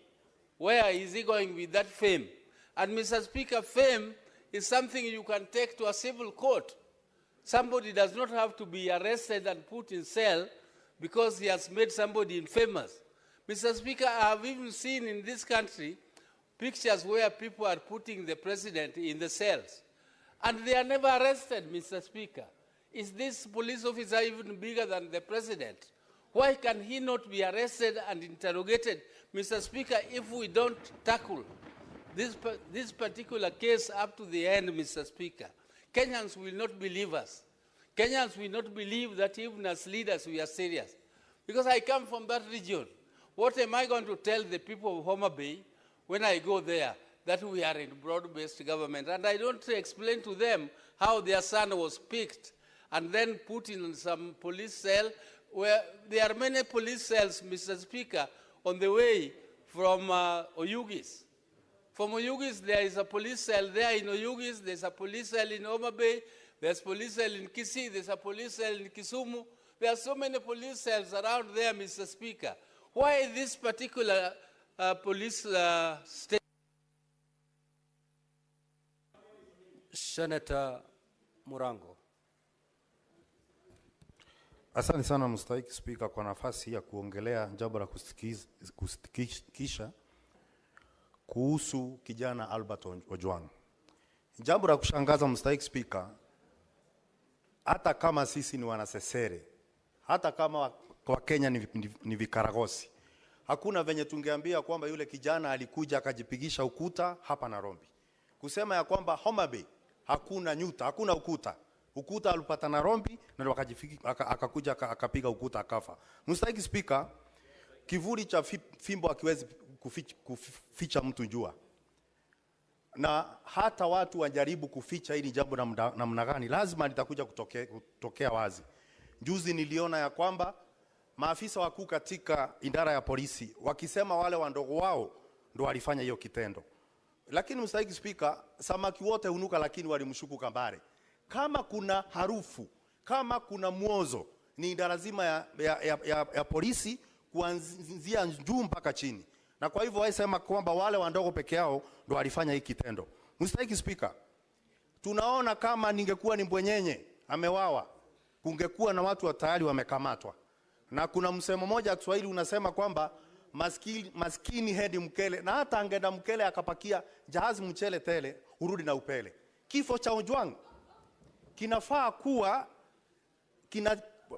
Where is he going with that fame? And Mr. Speaker, fame is something you can take to a civil court. Somebody does not have to be arrested and put in cell because he has made somebody infamous. Mr. Speaker, I have even seen in this country pictures where people are putting the president in the cells. And they are never arrested, Mr. Speaker. Is this police officer even bigger than the president? Why can he not be arrested and interrogated, Mr. Speaker, if we don't tackle this particular case up to the end, Mr. Speaker? Kenyans will not believe us. Kenyans will not believe that even as leaders we are serious. Because I come from that region. What am I going to tell the people of Homa Bay when I go there? That we are in broad-based government. And I don't explain to them how their son was picked and then put in some police cell, where there are many police cells, Mr. Speaker, on the way from Ojwang'S. From Ojwang'S, there is a police cell there in Ojwang'S, there's a police cell in Homa Bay, there's a police cell in Kisii, there's a police cell in Kisumu. There are so many police cells around there, Mr. Speaker. Why this particular police state? Senator Murango. Asante sana mstahiki Spika kwa nafasi ya kuongelea jambo la kusitikisha kuhusu kijana Albert Ojwang'. Jambo la kushangaza mstahiki Spika, hata kama sisi ni wanasesere, hata kama kwa Kenya ni vikaragosi, hakuna venye tungeambia kwamba yule kijana alikuja akajipigisha ukuta hapa Nairobi. Kusema ya kwamba Homa Bay hakuna nyuta, hakuna ukuta. Ukuta alipata Nairobi na akakuja akapiga ukuta akafa. Mstahiki Spika, kivuli cha fimbo hakiwezi kuficha mtu jua. Na hata watu wajaribu kuficha hili jambo namna gani, lazima litakuja kutokea wazi. Juzi niliona ya kwamba maafisa wakuu katika idara ya polisi wakisema wale wandogo wao ndo walifanya hiyo kitendo. Lakini mstahiki Spika, samaki wote hunuka lakini walimshuku kambare. Kama kuna harufu, kama kuna mwozo, ni idara zima ya polisi kuanzia juu mpaka chini. Na kwa hivyo waisema kwamba wale wandogo peke yao ndo walifanya hii kitendo. Mstahiki Spika, tunaona kama ningekuwa ni mbwenyenye amewawa, kungekuwa na watu wa tayari wamekamatwa. Na kuna msemo moja wa Kiswahili unasema kwamba maskini hedi mkele, na hata angenda mkele akapakia jahazi mchele tele, urudi na upele. Kifo cha Ojwang' kinafaa kuwa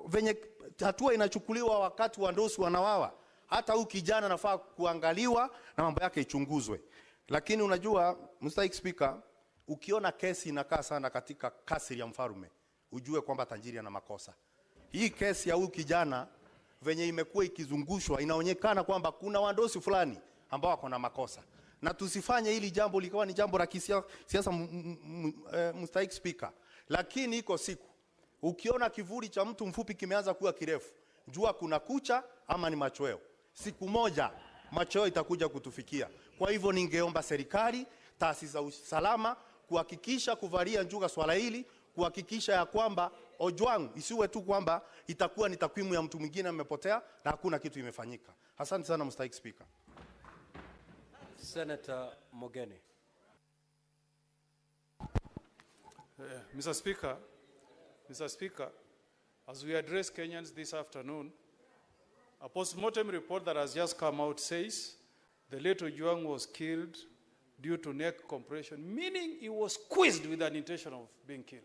venye hatua inachukuliwa wakati wandosi wanawawa. Hata huyu kijana nafaa kuangaliwa na mambo yake ichunguzwe. Lakini unajua mstahiki Spika, ukiona kesi inakaa sana katika kasri ya mfarume, ujue kwamba tajiri ana makosa. Hii kesi ya huyu kijana venye imekuwa ikizungushwa, inaonekana kwamba kuna wandosi fulani ambao wako na makosa. Na tusifanye hili jambo likawa ni jambo la kisiasa mstahiki Spika. Lakini iko siku ukiona kivuli cha mtu mfupi kimeanza kuwa kirefu, jua kuna kucha ama ni machweo. Siku moja machweo itakuja kutufikia. Kwa hivyo ningeomba serikali, taasisi za usalama kuhakikisha kuvalia njuga swala hili, kuhakikisha ya kwamba Ojwang' isiwe tu kwamba itakuwa ni takwimu ya mtu mwingine amepotea na hakuna kitu imefanyika. Asante sana mstahiki Spika. Senator Mogeni. Mr. Speaker, as we address Kenyans this afternoon, a post-mortem report that has just come out says the late Ojwang' was killed due to neck compression, meaning he was squeezed with an intention of being killed.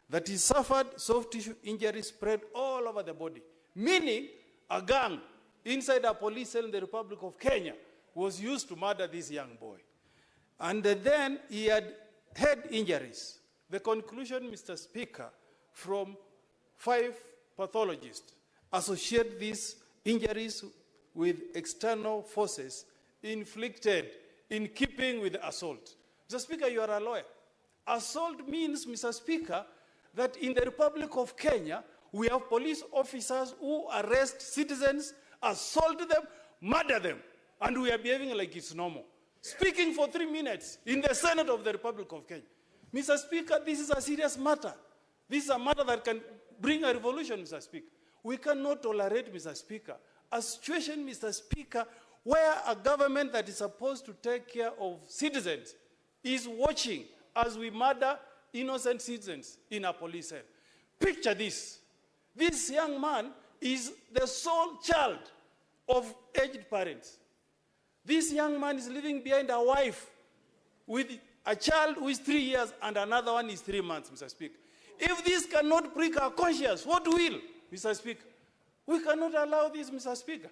That he suffered soft tissue injuries spread all over the body, meaning a gang inside a police cell in the Republic of Kenya was used to murder this young boy. And then he had head injuries. The conclusion, Mr. Speaker, from 5 pathologists associate these injuries with external forces inflicted in keeping with assault. Mr. Speaker, you are a lawyer. Assault means, Mr. Speaker, that in the Republic of Kenya, we have police officers who arrest citizens, assault them, murder them, and we are behaving like it's normal. Speaking for 3 minutes in the Senate of the Republic of Kenya. Mr. Speaker, this is a serious matter. This is a matter that can bring a revolution, Mr. Speaker. We cannot tolerate, Mr. Speaker, a situation, Mr. Speaker, where a government that is supposed to take care of citizens is watching as we murder innocent citizens in a police cell. Picture this. This young man is the sole child of aged parents. This young man is living behind a wife with a child who is 3 years and another one is 3 months, Mr. Speaker. If this cannot prick our conscience, what will, Mr. Speaker? We cannot allow this, Mr. Speaker.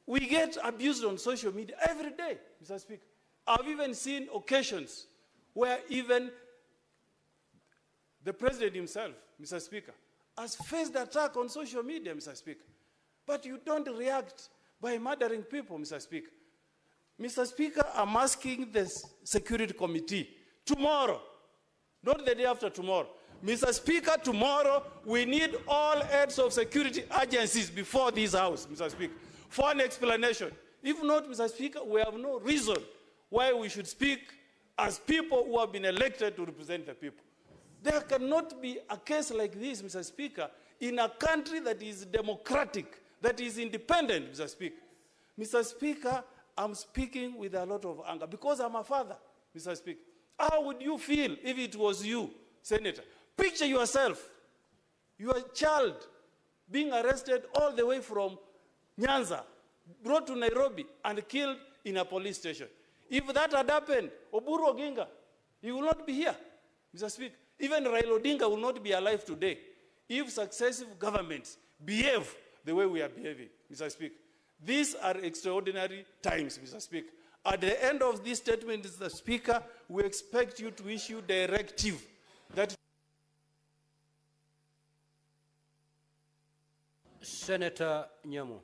We get abused on social media every day, Mr. Speaker. I've even seen occasions where even the president himself, Mr. Speaker, has faced attack on social media, Mr. Speaker. But you don't react by murdering people, Mr. Speaker. Mr. Speaker, I'm asking the Security Committee tomorrow, not the day after tomorrow. Mr. Speaker, tomorrow we need all heads of security agencies before this House, Mr. Speaker, for an explanation. If not, Mr. Speaker, we have no reason why we should speak as people who have been elected to represent the people. There cannot be a case like this, Mr. Speaker, in a country that is democratic, that is independent, Mr. Speaker. Mr. Speaker, I'm speaking with a lot of anger because I'm a father, Mr. Speaker. How would you feel if it was you, Senator? Picture yourself, your child being arrested all the way from Nyanza, brought to Nairobi and killed in a police station. If that had happened, Oburu Oginga, he will not be here, Mr. Speaker. Even Raila Odinga will not be alive today if successive governments behave the way we are behaving, Mr. Speaker. These are extraordinary times, Mr. Speaker. At the end of this statement, Mr. Speaker, we expect you to issue directive that Senator Nyamu.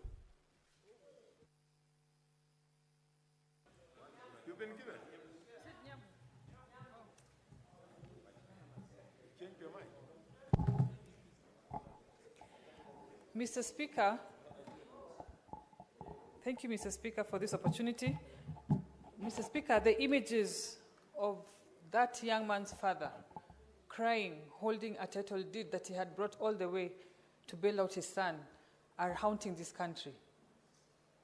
You've been given. Change your mind. Mr. Speaker, thank you, Mr. Speaker, for this opportunity. Mr. Speaker, the images of that young man's father crying, holding a title deed that he had brought all the way to bail out his son are haunting this country.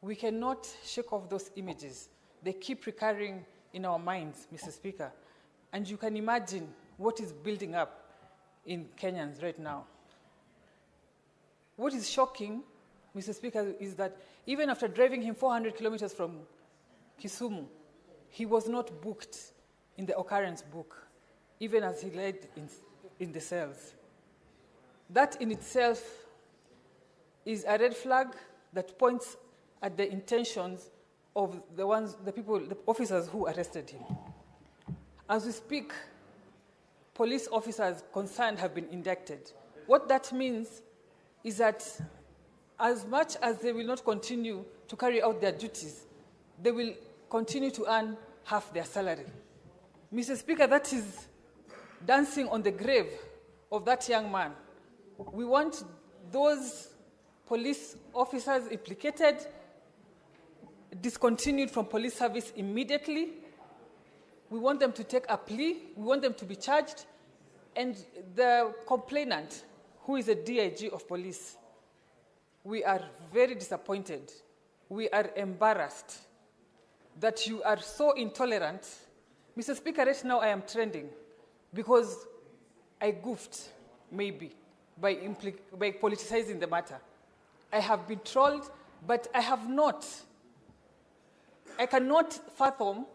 We cannot shake off those images. They keep recurring in our minds, Mr. Speaker. And you can imagine what is building up in Kenyans right now. What is shocking, Mr. Speaker, is that even after driving him 400 kilometers from Kisumu, he was not booked in the occurrence book, even as he lay in the cells. That in itself is a red flag that points at the intentions of the officers who arrested him. As we speak, police officers concerned have been indicted. What that means is that as much as they will not continue to carry out their duties, they will continue to earn half their salary. Mr. Speaker, that is dancing on the grave of that young man. We want those police officers implicated discontinued from police service immediately. We want them to take a plea. We want them to be charged. And the complainant, who is a DIG of police, we are very disappointed. We are embarrassed that you are so intolerant. Mr. Speaker, right now I am trending because I goofed, maybe, by politicizing the matter. I have been trolled, but I have not. I cannot fathom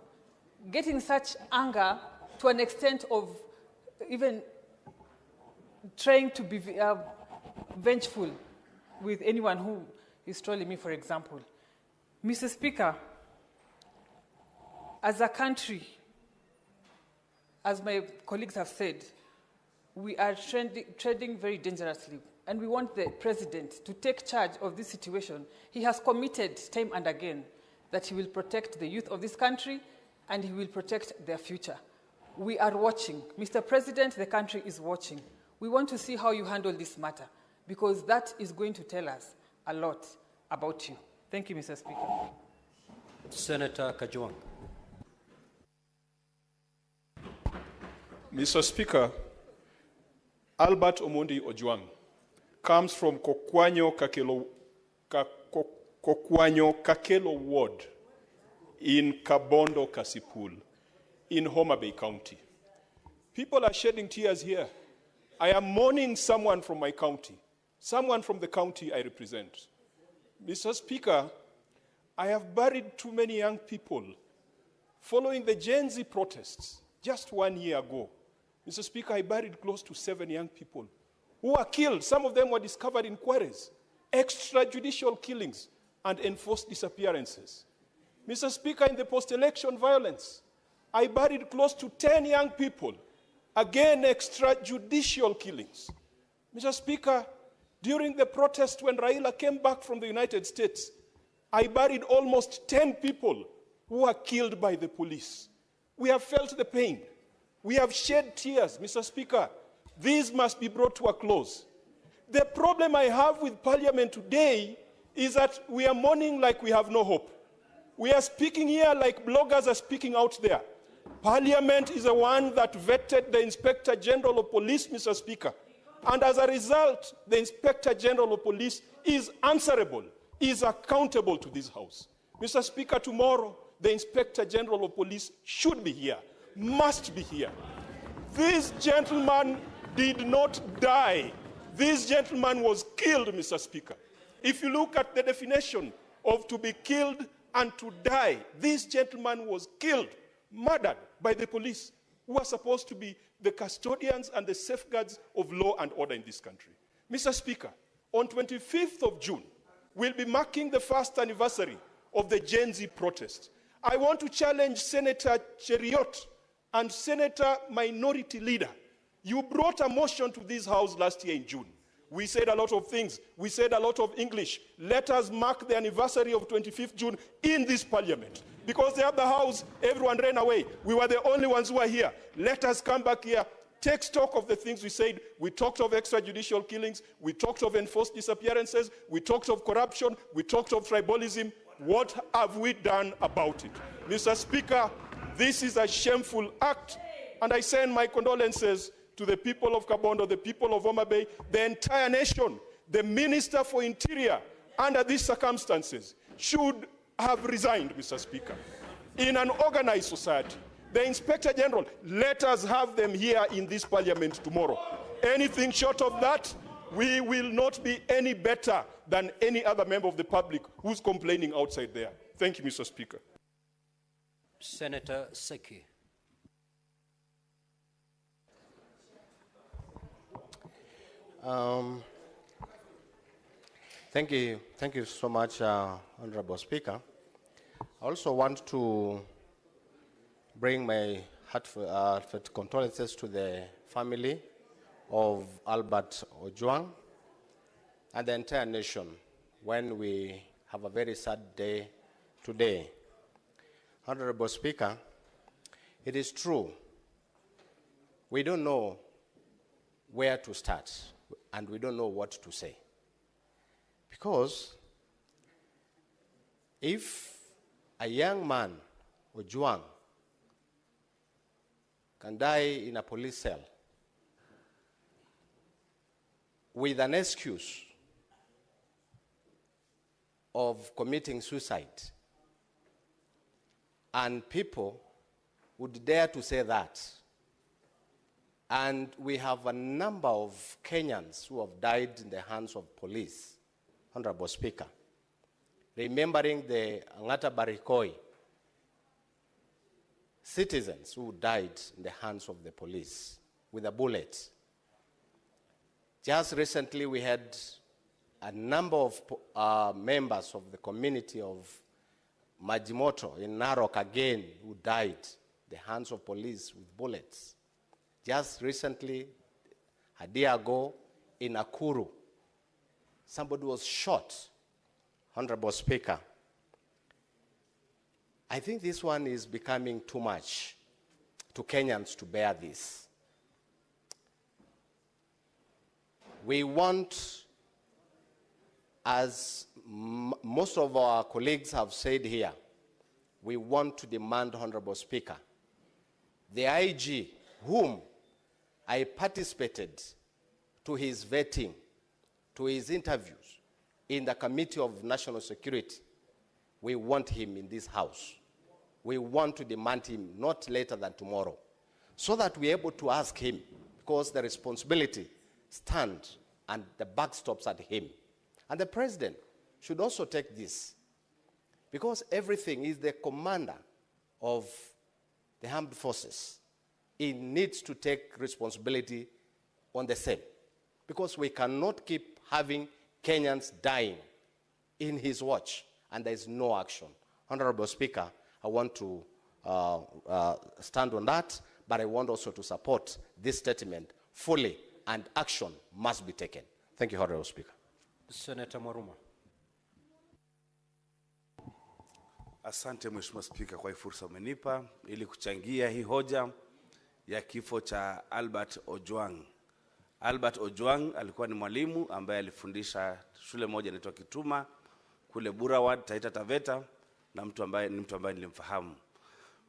getting such anger to an extent of even trying to be vengeful with anyone who is trolling me, for example. Mr. Speaker, as a country, as my colleagues have said, we are treading very dangerously, and we want the president to take charge of this situation. He has committed time and again that he will protect the youth of this country and he will protect their future. We are watching. Mr. President, the country is watching. We want to see how you handle this matter because that is going to tell us a lot about you. Thank you, Mr. Speaker. Senator Ojwang'. Mr. Speaker, Albert Omondi Ojwang' comes from Kokwanyo Kakelo Ward in Kabondo Kasipul in Homa Bay County. People are shedding tears here. I am mourning someone from my county, someone from the county I represent. Mr. Speaker, I have buried too many young people following the Gen Z protests just 1 year ago. Mr. Speaker, I buried close to 7 young people who were killed. Some of them were discovered in quarries, extrajudicial killings, and enforced disappearances. Mr. Speaker, in the post-election violence, I buried close to 10 young people, again extrajudicial killings. Mr. Speaker, During the protest when Raila came back from the United States, I buried almost 10 people who were killed by the police. We have felt the pain. We have shed tears, Mr. Speaker. These must be brought to a close. The problem I have with Parliament today is that we are mourning like we have no hope. We are speaking here like bloggers are speaking out there. Parliament is the one that vetted the Inspector General of Police, Mr. Speaker. And as a result, the Inspector General of Police is answerable, is accountable to this House. Mr. Speaker, tomorrow, the Inspector General of Police should be here, must be here. This gentleman did not die. This gentleman was killed, Mr. Speaker. If you look at the definition of to be killed and to die, this gentleman was killed, murdered by the police, who are supposed to be the custodians and the safeguards of law and order in this country. Mr. Speaker, on 25th of June, we'll be marking the first anniversary of the Gen Z protest. I want to challenge Senator Cheriot and Senator Minority Leader. You brought a motion to this House last year in June. We said a lot of things. We said a lot of English. Let us mark the anniversary of 25th June in this Parliament. Because the other House, everyone ran away. We were the only ones who were here. Let us come back here, take stock of the things we said. We talked of extrajudicial killings. We talked of enforced disappearances. We talked of corruption. We talked of tribalism. What have we done about it? Mr. Speaker, this is a shameful act, and I send my condolences to the people of Kabondo, the people of Homa Bay, the entire nation. The Minister for Interior, under these circumstances, should have resigned, Mr. Speaker. In an organized society, the Inspector General, let us have them here in this Parliament tomorrow. Anything short of that, we will not be any better than any other member of the public who's complaining outside there. Thank you, Mr. Speaker. Senator Seki. Thank you so much, Honorable Speaker. I also want to bring my heartfelt condolences to the family of Albert Ojwang and the entire nation when we have a very sad day today. Honorable Speaker, it is true, we don't know where to start and we don't know what to say. Because if a young man, Ojwang, can die in a police cell with an excuse of committing suicide, and people would dare to say that, and we have a number of Kenyans who have died in the hands of police, Honorable Speaker, remembering the Angata Barikoi citizens who died in the hands of the police with a bullet. Just recently we had a number of members of the community of Majimoto in Narok again who died in the hands of police with bullets. Just recently, a day ago, in Nakuru, somebody was shot. Honorable Speaker, I think this one is becoming too much to Kenyans to bear this. We want, as most of our colleagues have said here, we want to demand, Honorable Speaker, the IG, whom I participated to his vetting, to his interviews in the Committee of National Security, we want him in this House. We want to demand him not later than tomorrow, so that we're able to ask him, because the responsibility stands and the buck stops at him. And the President should also take this, because everything is the commander of the armed forces. He needs to take responsibility on the same, because we cannot keep having Kenyans dying in his watch and there is no action. Honorable Speaker, I want to stand on that, but I want also to support this statement fully, and action must be taken. Thank you, Honorable Speaker. Senator Mwaruma. Asante Mheshimiwa Spika kwa hii fursa umenipa ili kuchangia hii hoja ya kifo cha Albert Ojwang'. Albert Ojwang' alikuwa ni mwalimu ambaye alifundisha shule moja inaitwa Kituma kule Burawad, Taita Taveta, na mtu ambaye nilimfahamu.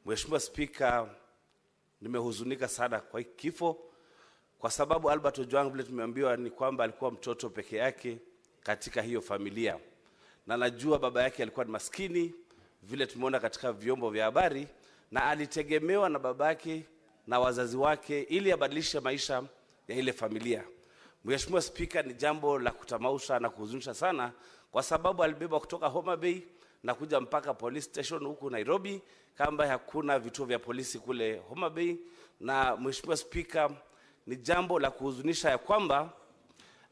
Mheshimiwa Spika, nimehuzunika sana kwa hii kifo kwa sababu Albert Ojwang' vile tumeambiwa ni kwamba alikuwa mtoto peke yake katika hiyo familia. Na najua baba yake alikuwa ni maskini vile tumeona katika vyombo vya habari, na alitegemewa na babake na wazazi wake ili abadilishe maisha ya ile familia. Mheshimiwa Spika, ni jambo la kutamausha na kuhuzunisha sana kwa sababu alibeba kutoka Homa Bay na kuja mpaka police station huku Nairobi, kama hakuna vituo vya polisi kule Homa Bay. Na Mheshimiwa Spika, ni jambo la kuhuzunisha ya kwamba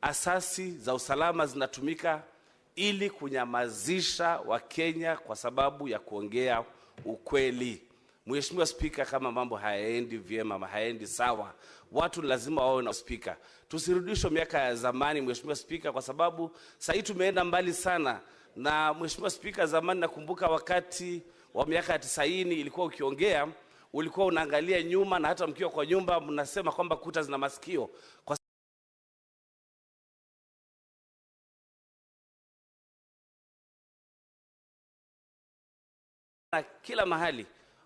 asasi za usalama zinatumika ili kunyamazisha Wakenya kwa sababu ya kuongea ukweli. Mheshimiwa Spika, kama mambo hayaendi vyema, hayaendi sawa, watu lazima wawe na Spika. Tusirudishwe miaka ya zamani Mheshimiwa Spika, kwa sababu sasa tumeenda mbali sana. Na Mheshimiwa Spika, zamani nakumbuka wakati wa miaka ya 90 ilikuwa ukiongea ulikuwa unaangalia nyuma, na hata mkiwa kwa nyumba mnasema kwamba kuta zina masikio. Kwa kila mahali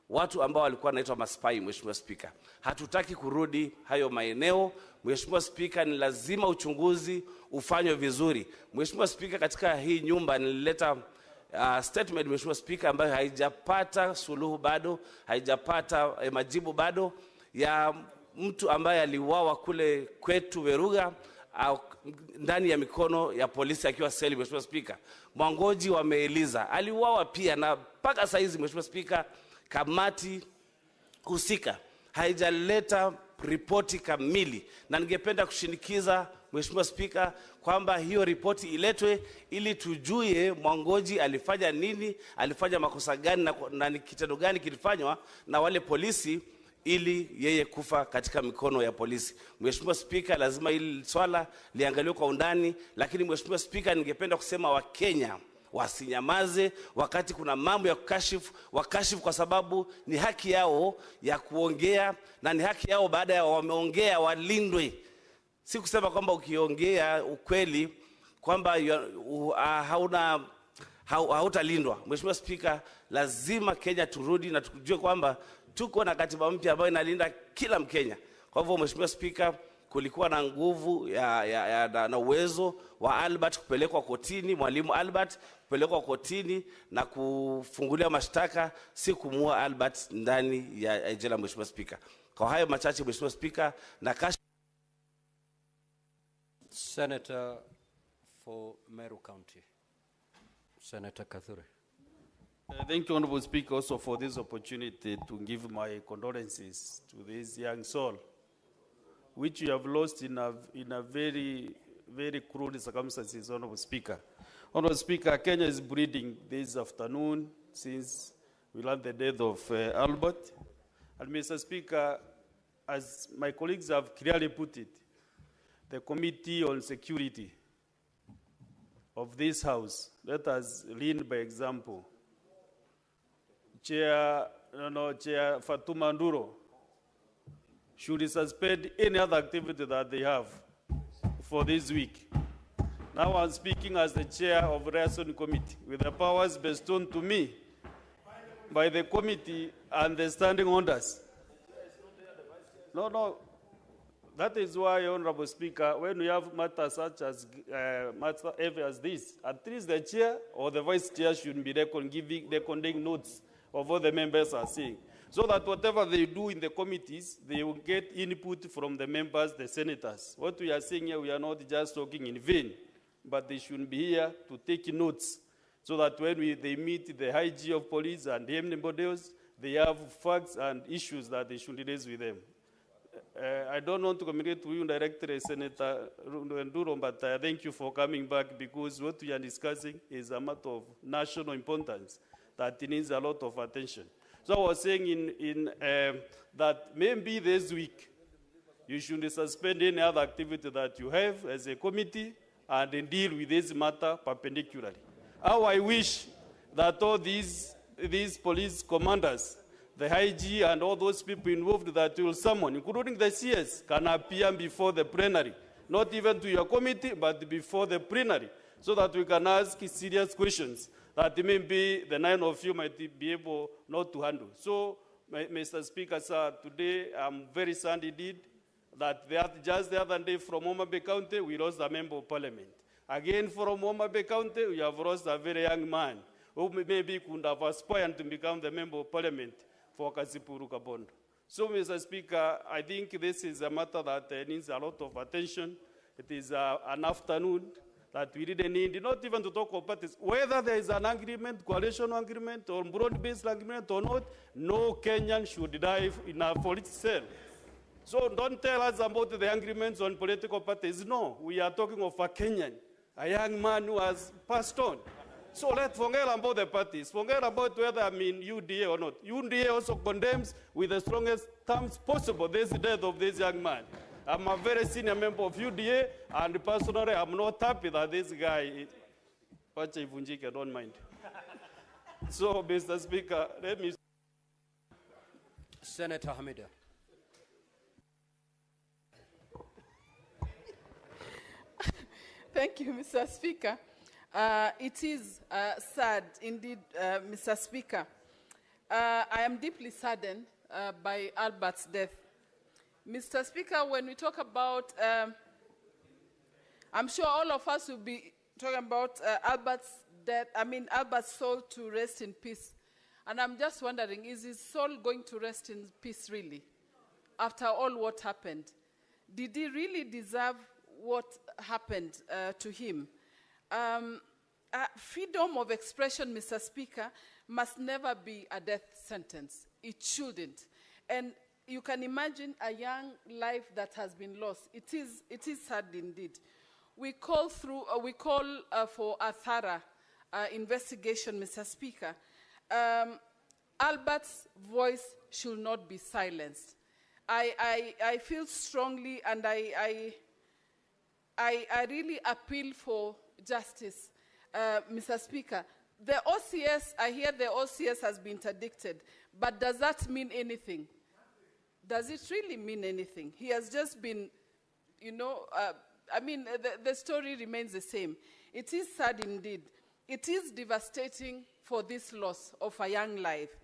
watu ambao walikuwa wanaitwa maspai. Mheshimiwa Spika, hatutaki kurudi hayo maeneo. Mheshimiwa Spika, ni lazima uchunguzi ufanywe vizuri. Mheshimiwa Spika, katika hii nyumba nilileta statement Mheshimiwa Spika ambayo haijapata suluhu bado, haijapata majibu bado, ya mtu ambaye aliuawa kule kwetu Veruga ndani ya mikono ya polisi akiwa seli. Mheshimiwa Spika, Mwangoji wameeleza aliuawa pia, na mpaka saa hizi Mheshimiwa Spika, kamati husika haijaleta ripoti kamili, na ningependa kushinikiza Mheshimiwa Spika kwamba hiyo ripoti iletwe ili tujue Mwangoji alifanya nini, alifanya makosa gani, na ni kitendo gani kilifanywa na wale polisi ili yeye kufa katika mikono ya polisi. Mheshimiwa Spika, lazima hili swala liangaliwe kwa undani, lakini Mheshimiwa Spika, ningependa kusema Wakenya wasinyamaze wakati kuna mambo ya wakashifu, kwa sababu ni haki yao ya kuongea, na ni haki yao baada ya wameongea walindwe. Si kusema kwamba ukiongea ukweli kwamba hautalindwa. Mheshimiwa Spika, lazima Kenya turudi na tujue kwamba tuko na katiba mpya ambayo inalinda kila Mkenya. Kwa hivyo Mheshimiwa Spika, kulikuwa na nguvu na uwezo wa Albert kupelekwa kotini, mwalimu Albert kupelekwa kotini na kufungulia mashtaka, si kumua Albert ndani ya jela. Mheshimiwa Spika, kwa hayo machache Mheshimiwa Spika, na Senator for Meru County, Senator Kathure. Thank you, Honorable Speaker, also for this opportunity to give my condolences to this young soul, which you have lost in a very, very cruel circumstances, Honorable Speaker. Honorable Speaker, Kenya is bleeding this afternoon since we learned the death of Albert. And Mr. Speaker, as my colleagues have clearly put it, the Committee on Security of this House, let us lead by example. Chair Fatuma Nduro should suspend any other activity that they have for this week. Now I'm speaking as the chair of the Liaison Committee with the powers bestowed to me by the committee and the standing orders. No. That is why, Honorable Speaker, when we have matters such as matter heavy as this, at least the chair or the vice chair should be recording notes of what the members are saying, so that whatever they do in the committees, they will get input from the members, the senators. What we are saying here, we are not just talking in vain, but they should be here to take notes, so that when they meet the IG of police and anybody else, they have facts and issues that they should raise with them. I don't want to communicate to you directly, Senator Nduro, but thank you for coming back, because what we are discussing is a matter of national importance that needs a lot of attention. So I was saying that maybe this week you should suspend any other activity that you have as a committee and then deal with this matter perpendicularly. How I wish that all these police commanders, the IG and all those people involved that will summon, including the CS, can appear before the plenary, not even to your committee, but before the plenary, so that we can ask serious questions that maybe the 9 of you might be able not to handle. So, Mr. Speaker, sir, today I'm very sad indeed that just the other day from Homa Bay County, we lost a member of parliament. Again, from Homa Bay County, we have lost a very young man who maybe could have aspired to become the member of parliament for Kasipuru Kabondo. So, Mr. Speaker, I think this is a matter that needs a lot of attention. It is an afternoon that we didn't need, not even to talk about parties. Whether there is an agreement, coalition agreement, or broad-based agreement or not, no Kenyan should die in a political cell. So don't tell us about the agreements on political parties. No, we are talking of a Kenyan, a young man who has passed on. So let's forget about the parties. Forget about whether I'm in UDA or not. UDA also condemns with the strongest terms possible this death of this young man. I'm a very senior member of UDA, and personally, I'm not happy that this guy, Pacha Ivunjike, don't mind. So, Mr. Speaker, let me... Senator Hamida. Thank you, Mr. Speaker. It is sad, indeed, Mr. Speaker. I am deeply saddened by Albert's death. Mr. Speaker, when we talk about, I'm sure all of us will be talking about Albert's death, Albert's soul to rest in peace. And I'm just wondering, is his soul going to rest in peace really? After all what happened? Did he really deserve what happened to him? Freedom of expression, Mr. Speaker, must never be a death sentence. It shouldn't. And you can imagine a young life that has been lost. It is sad indeed. We call for a thorough investigation, Mr. Speaker. Albert's voice should not be silenced. I feel strongly, and I really appeal for justice, Mr. Speaker. The OCS, I hear the OCS has been interdicted, but does that mean anything? Does it really mean anything? He has just been, the story remains the same. It is sad indeed. It is devastating for this loss of a young life.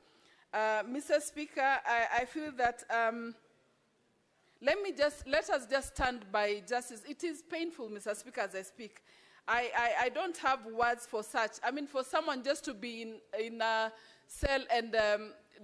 Mr. Speaker, I feel that let us just stand by justice. It is painful, Mr. Speaker, as I speak. I don't have words for such. For someone just to be in a cell and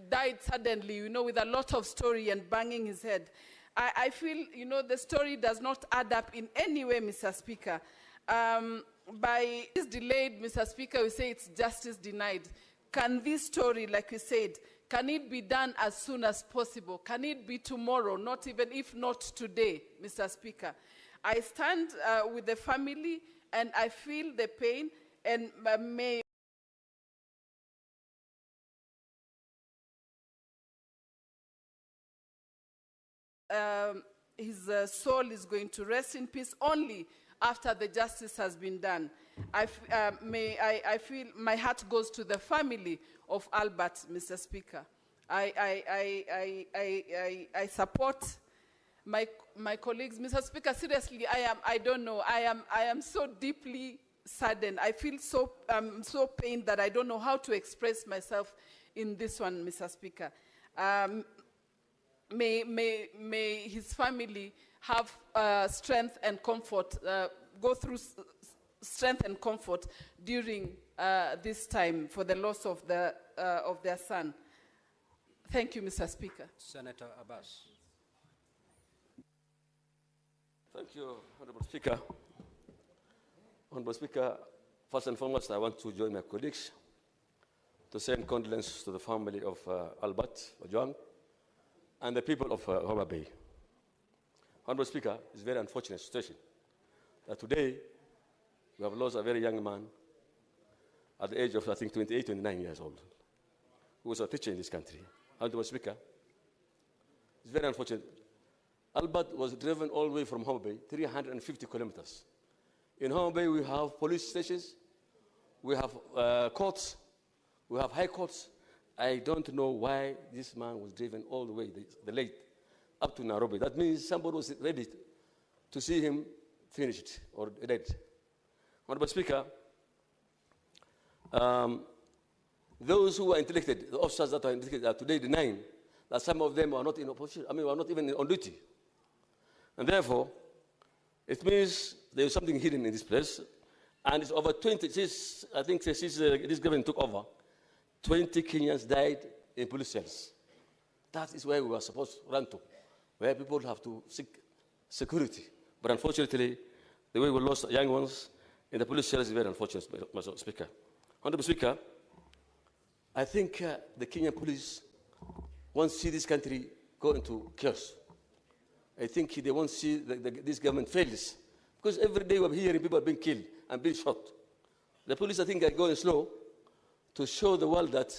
died suddenly, with a lot of story and banging his head. I feel, the story does not add up in any way, Mr. Speaker. By this delayed, Mr. Speaker, we say it's justice denied. Can this story, like you said, can it be done as soon as possible? Can it be tomorrow, not even if not today, Mr. Speaker? I stand with the family, and I feel the pain, and may his soul is going to rest in peace only after the justice has been done. I feel my heart goes to the family of Albert, Mr. Speaker. I support my colleagues. Mr. Speaker, seriously, I don't know. I am so deeply saddened. I feel so pained that I don't know how to express myself in this one, Mr. Speaker. May his family have strength and comfort, go through strength and comfort during this time for the loss of their son. Thank you, Mr. Speaker. Senator Abbas. Thank you, Honorable Speaker. Honorable Speaker, first and foremost, I want to join my colleagues to send condolences to the family of Albert Ojwang and the people of Homa Bay. Honorable Speaker, it's a very unfortunate situation that today we have lost a very young man at the age of, I think, 28, 29 years old, who was a teacher in this country. Honorable Speaker, it's very unfortunate. Albert was driven all the way from Homa Bay, 350 kilometers. In Homa Bay, we have police stations, we have courts, we have high courts. I don't know why this man was driven all the way, the late, up to Nairobi. That means somebody was ready to see him finished or dead. Honorable Speaker, those who are interdicted, the officers that are interdicted, are today denying that some of them are not in opposition, are not even on duty. And therefore, it means there is something hidden in this place. And it's over 20, since this government took over, 20 Kenyans died in police cells. That is where we were supposed to run to, where people have to seek security. But unfortunately, the way we lost young ones in the police cells is very unfortunate, Mr. Speaker. Honorable Speaker, I think the Kenyan police won't see this country go into chaos. I think they won't see this government fails. Because every day we're hearing people being killed and being shot. The police, I think, are going slow to show the world that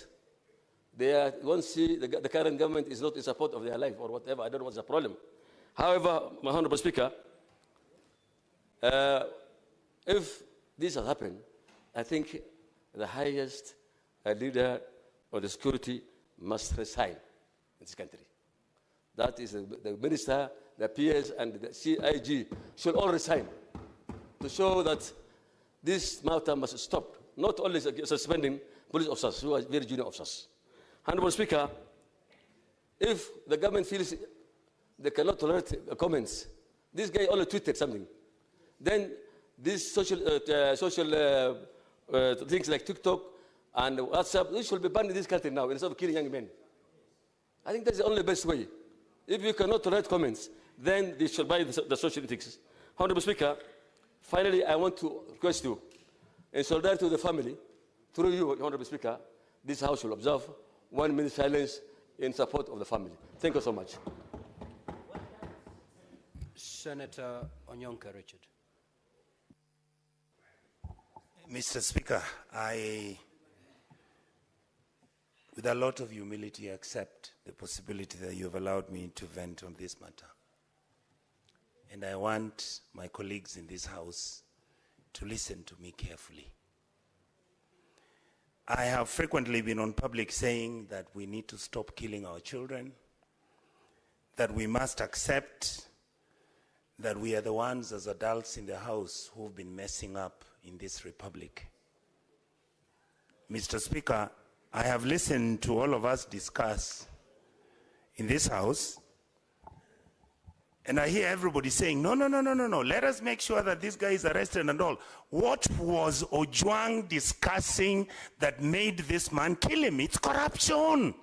they won't see the current government is not in support of their life or whatever. I don't know what's the problem. However, my Honorable Speaker, if this has happened, I think the highest leader of the security must resign in this country. That is the minister, the PS, and the CIG should all resign to show that this matter must stop. Not only suspending police officers who are very junior officers. Honorable Speaker, if the government feels they cannot tolerate comments, this guy only tweeted something, then these social things like TikTok and WhatsApp, this should be banned in this country now instead of killing young men. I think that's the only best way. If you cannot tolerate comments, then they should buy the social things. Honorable Speaker, finally, I want to request you, in solidarity with the family, through you, Honorable Speaker, this House will observe 1 minute silence in support of the family. Thank you so much. Senator Onyonka Richard. Mr. Speaker, I, with a lot of humility, accept the possibility that you have allowed me to vent on this matter. And I want my colleagues in this House to listen to me carefully. I have frequently been on public saying that we need to stop killing our children, that we must accept that we are the ones as adults in the House who've been messing up in this republic. Mr. Speaker, I have listened to all of us discuss in this House, and I hear everybody saying, no, let us make sure that this guy is arrested and all. What was Ojwang discussing that made this man kill him? It's corruption.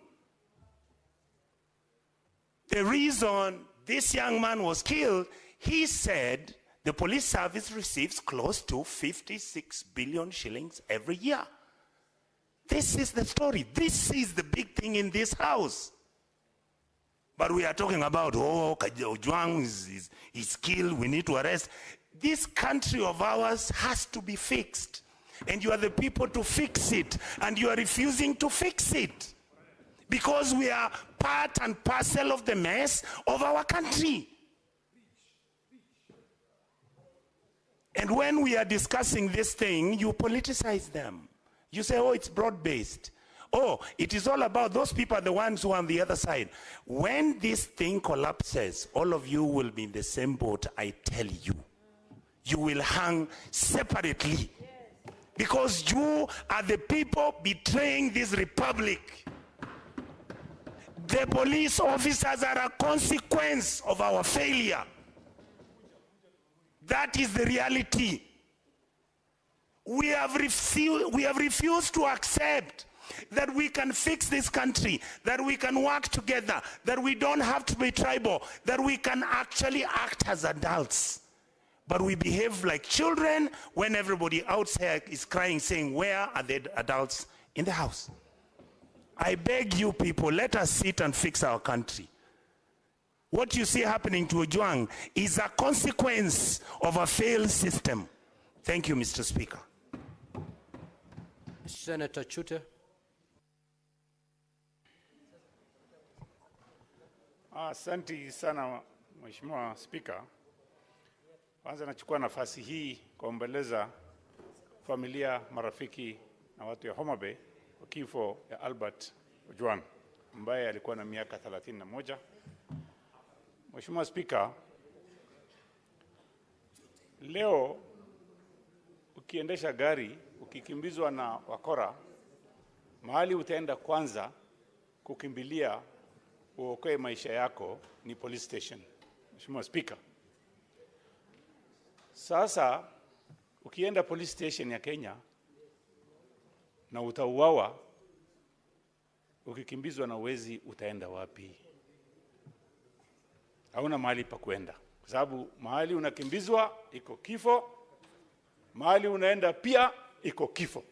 The reason this young man was killed, he said the police service receives close to 56 billion shillings every year. This is the story. This is the big thing in this House. But we are talking about, Ojwang is killed, we need to arrest. This country of ours has to be fixed. And you are the people to fix it. And you are refusing to fix it. Because we are part and parcel of the mess of our country. And when we are discussing this thing, you politicize them. You say, it's broad-based. It is all about those people are the ones who are on the other side. When this thing collapses, all of you will be in the same boat, I tell you. You will hang separately. Because you are the people betraying this republic. The police officers are a consequence of our failure. That is the reality. We have refused to accept that we can fix this country, that we can work together, that we don't have to be tribal, that we can actually act as adults. But we behave like children when everybody outside is crying, saying, where are the adults in the House? I beg you people, let us sit and fix our country. What you see happening to Ojwang is a consequence of a failed system. Thank you, Mr. Speaker. Senator Chute. Asante sana Mheshimiwa Spika, kwanza nachukua nafasi hii kuomboleza familia, marafiki na watu ya Homa Bay kwa kifo ya Albert Ojwang ambaye alikuwa na miaka 31. Mheshimiwa Spika, leo ukiendesha gari ukikimbizwa na wakora, mahali utaenda kwanza kukimbilia uokoe maisha yako ni police station. Mheshimiwa Spika, sasa ukienda police station ya Kenya na utauawa, ukikimbizwa na wezi utaenda wapi? Hauna mahali pa kwenda, kwa sababu mahali unakimbizwa iko kifo, mahali unaenda pia iko kifo.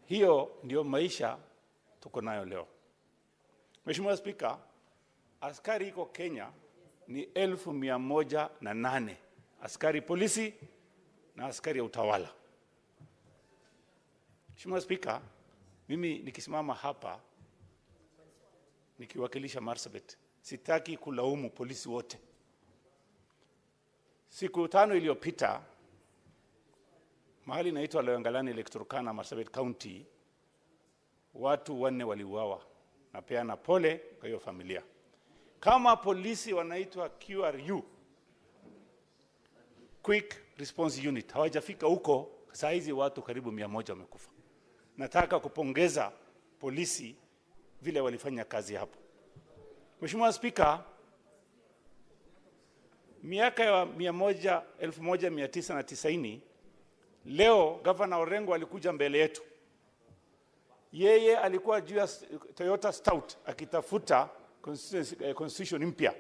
Hiyo ndio maisha tuko nayo leo. Mheshimiwa Spika, askari iko Kenya ni 1,108 askari polisi na askari ya utawala. Mheshimiwa Spika, mimi nikisimama hapa nikiwakilisha Marsabit, sitaki kulaumu polisi wote. Siku 5 iliyopita, mahali inaitwa Loyangalani, Lake Turkana, Marsabit County, watu 4 waliuawa. Napeana pole kwa hiyo familia. Kama polisi wanaitwa QRU, Quick Response Unit, hawajafika huko, saa hizi watu karibu 100 wamekufa. Nataka kupongeza polisi vile walifanya kazi hapo. Mheshimiwa Spika, miaka ya 1990, leo Governor Orengo alikuja mbele yetu. Yeye alikuwa juu ya Toyota Stout akitafuta constitution mpya.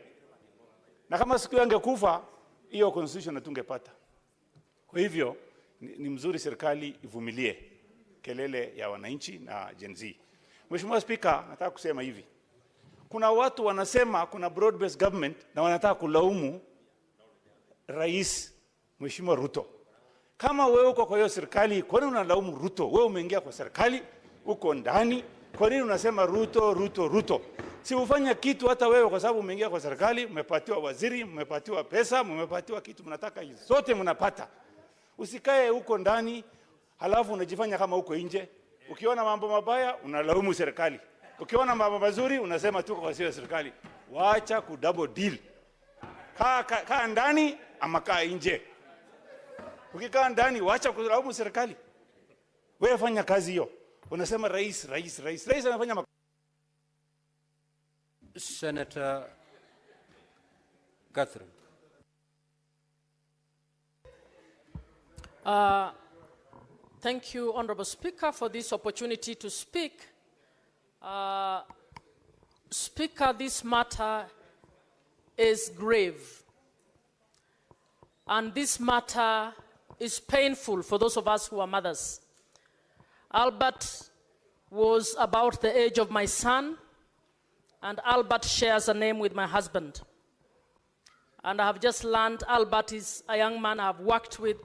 Na kama siku angekufa, hiyo constitution hatungepata. Kwa hivyo ni mzuri serikali ivumilie kelele ya wananchi na Gen Z. Mheshimiwa Spika, nataka kusema hivi. Kuna watu wanasema kuna broad based government na wanataka kulaumu Rais Mheshimiwa Ruto. Kama wewe uko kwa hiyo serikali, kwa nini unalaumu Ruto? Wewe umeingia kwa serikali, uko ndani, kwa nini unasema Ruto, Ruto, Ruto? Si ufanya kitu hata wewe, kwa sababu umeingia kwa serikali, umepatiwa waziri, umepatiwa pesa, umepatiwa kitu mnataka zote mnapata. Usikae huko ndani halafu unajifanya kama uko nje. Ukiona mambo mabaya unalaumu serikali. Ukiona mambo mazuri unasema tuko kwa serikali. Waacha ku double deal. Kaa ndani ama kaa nje. Ukikaa ndani waacha kulaumu serikali. Wewe fanya kazi hiyo. Unasema rais anafanya Senator Catherine. Thank you, Honorable Speaker, for this opportunity to speak. Speaker, this matter is grave. And this matter is painful for those of us who are mothers. Albert was about the age of my son, and Albert shares a name with my husband. And I have just learned Albert is a young man I have worked with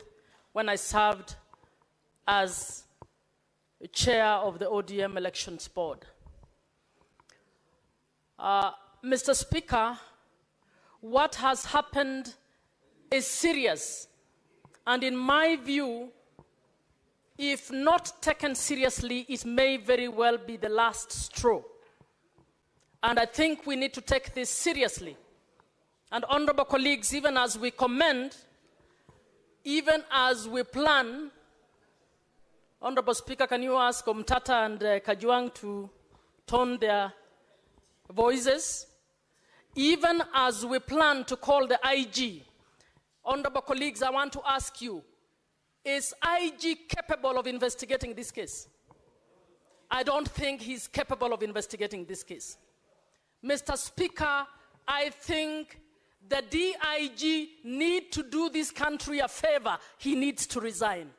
when I served as chair of the ODM Elections Board. Mr. Speaker, what has happened is serious. And in my view, if not taken seriously, it may very well be the last straw. And I think we need to take this seriously. And honorable colleagues, even as we commend, even as we plan, Honorable Speaker, can you ask Omtata and Kajwang to tone their voices? Even as we plan to call the IG, honorable colleagues, I want to ask you, is IG capable of investigating this case? I don't think he's capable of investigating this case. Mr. Speaker, I think the DIG need to do this country a favor. He needs to resign.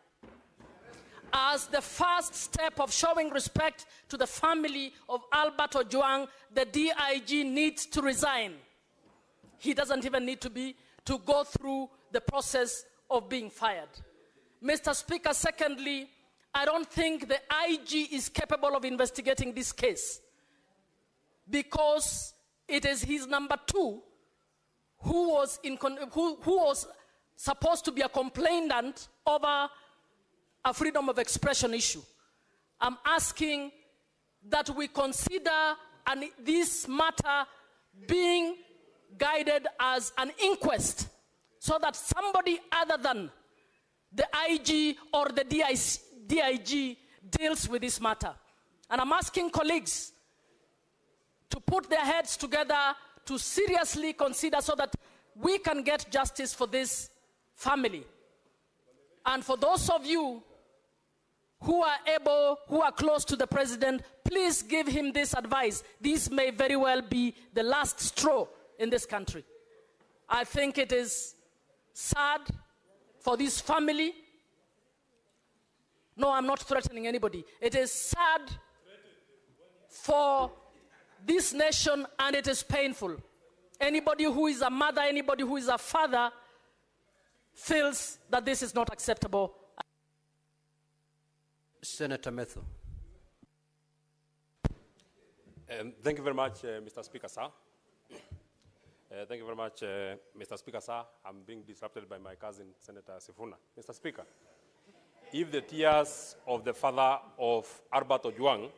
As the first step of showing respect to the family of Albert Ojwang, the DIG needs to resign. He doesn't even need to go through the process of being fired. Mr. Speaker, secondly, I don't think the IG is capable of investigating this case. because it is his number 2 who was supposed to be a complainant over a freedom of expression issue. I'm asking that we consider this matter being guided as an inquest, so that somebody other than the IG or the DIG deals with this matter. And I'm asking colleagues to put their heads together to seriously consider, so that we can get justice for this family. And for those of you who are close to the president, please give him this advice. This may very well be the last straw in this country. I think it is sad for this family. No, I'm not threatening anybody. It is sad for this nation, and it is painful. Anybody who is a mother, anybody who is a father, feels that this is not acceptable. Senator Methu. Thank you very much, Mr. Speaker, sir. Thank you very much, Mr. Speaker, sir. I'm being disrupted by my cousin, Senator Sifuna. Mr. Speaker, if the tears of the father of Albert Ojwang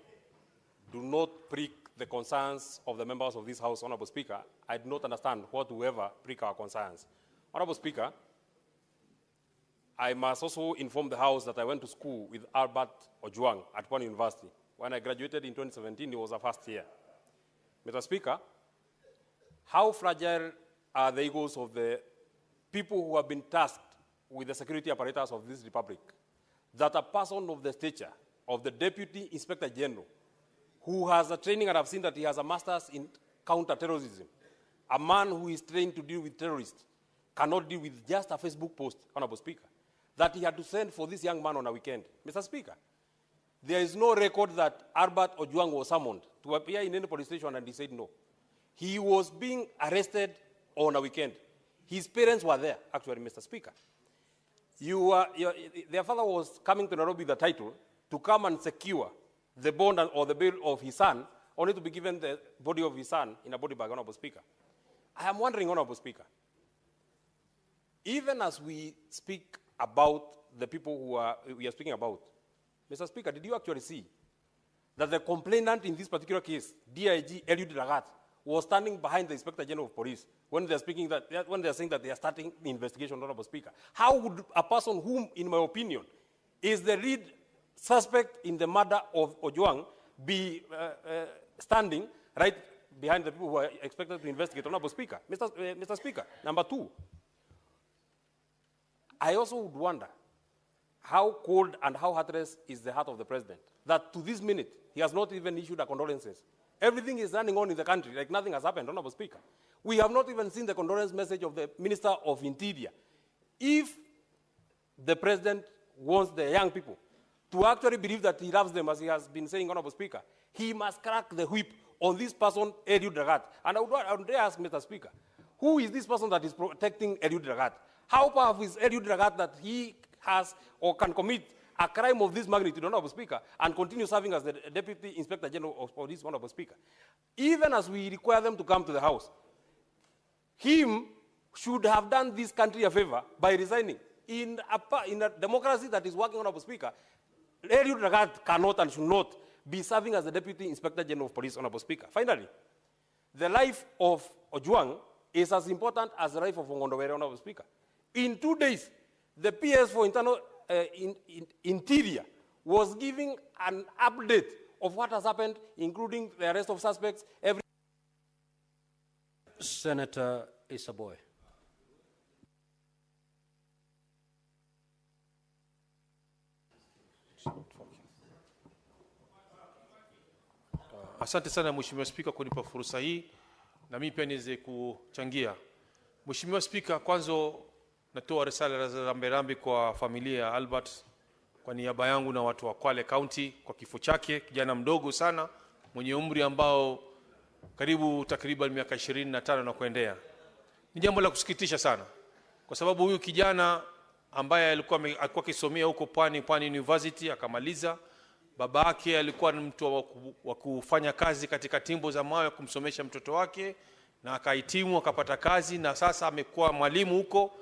do not prick the concerns of the members of this House, Honorable Speaker, I do not understand what will ever prick our concerns. Honorable Speaker, I must also inform the House that I went to school with Albert Ojwang at one university. When I graduated in 2017, he was a first year. Mr. Speaker, how fragile are the egos of the people who have been tasked with the security apparatus of this republic, that a person of the stature of the Deputy Inspector General, who has a training, and I've seen that he has a master's in counter-terrorism, a man who is trained to deal with terrorists, cannot deal with just a Facebook post, Honorable Speaker, that he had to send for this young man on a weekend. Mr. Speaker, there is no record that Albert Ojwang was summoned to appear in any police station and he said no. He was being arrested on a weekend. His parents were there, actually, Mr. Speaker. Their father was coming to Nairobi with the title to come and secure the bond or the bail of his son, only to be given the body of his son in a body bag, Honorable Speaker. I am wondering, Honorable Speaker, even as we speak about the people we are speaking about, Mr. Speaker, did you actually see that the complainant in this particular case, DIG Eliud Lagat, was standing behind the Inspector General of Police when they are saying that they are starting the investigation, Honorable Speaker? How would a person whom, in my opinion, is the lead suspect in the murder of Ojwang be standing right behind the people who are expected to investigate, Honorable Speaker? Mr. Speaker, number 2, I also would wonder how cold and how heartless is the heart of the president, that to this minute, he has not even issued a condolences. Everything is running on in the country like nothing has happened, Honorable Speaker. We have not even seen the condolence message of the Minister of Interior. If the president wants the young people to actually believe that he loves them, as he has been saying, Honorable Speaker, he must crack the whip on this person, Eliud Lagat. And I would ask, Mr. Speaker, who is this person that is protecting Eliud Lagat? How powerful is Eliud Lagat that he has or can commit a crime of this magnitude, Honorable Speaker, and continue serving as the Deputy Inspector General of Police, Honorable Speaker? Even as we require them to come to the House, him should have done this country a favor by resigning. In a democracy that is working, Honorable Speaker, Eliud Lagat cannot and should not be serving as the Deputy Inspector General of Police, Honorable Speaker. Finally, the life of Ojwang is as important as the life of Ongondowere, Honorable Speaker. In 2 days, the PS for Internal Interior was giving an update of what has happened, including the arrest of suspects. Senator Isaboy. Asante sana Mheshimiwa Spika kunipa fursa hii na mimi pia niweze kuchangia. Mheshimiwa Spika, kwanza natoa risala za rambirambi kwa familia ya Albert kwa niaba yangu na watu wa Kwale County kwa kifo chake, kijana mdogo sana mwenye umri ambao takriban miaka 25 na kuendelea. Ni jambo la kusikitisha sana kwa sababu huyu kijana ambaye alikuwa akisomea huko Pwani University akamaliza babake alikuwa ni mtu wa kufanya kazi katika timbo za mawe kumsomesha mtoto wake, na akahitimu akapata kazi, na sasa amekuwa mwalimu huko.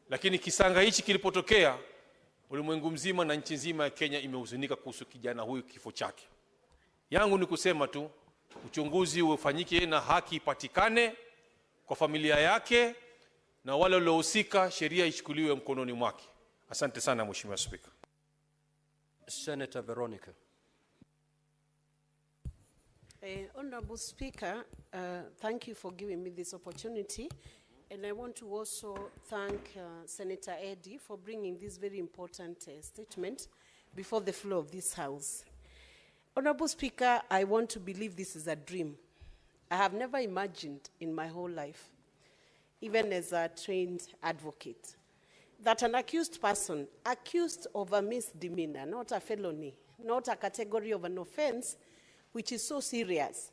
Lakini kisanga hichi kilipotokea, ulimwengu mzima na nchi nzima ya Kenya imehuzunika kuhusu kijana huyu, kifo chake. Yangu ni kusema tu uchunguzi ufanyike na haki ipatikane kwa familia yake, na wale waliohusika sheria ichukuliwe mkononi mwake. Asante sana Mheshimiwa Spika. Senator Veronica. Honorable Speaker, thank you for giving me this opportunity. And I want to also thank Senator Eddy for bringing this very important statement before the floor of this House. Honorable Speaker, I want to believe this is a dream. I have never imagined in my whole life, even as a trained advocate, that an accused person, accused of a misdemeanor, not a felony, not a category of an offense, which is so serious,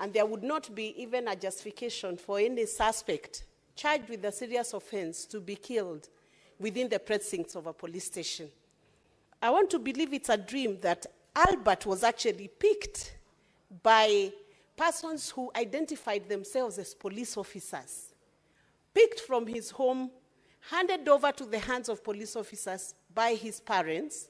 and there would not be even a justification for any suspect charged with a serious offense to be killed within the precincts of a police station. I want to believe it's a dream that Albert was actually picked by persons who identified themselves as police officers, picked from his home, handed over to the hands of police officers by his parents,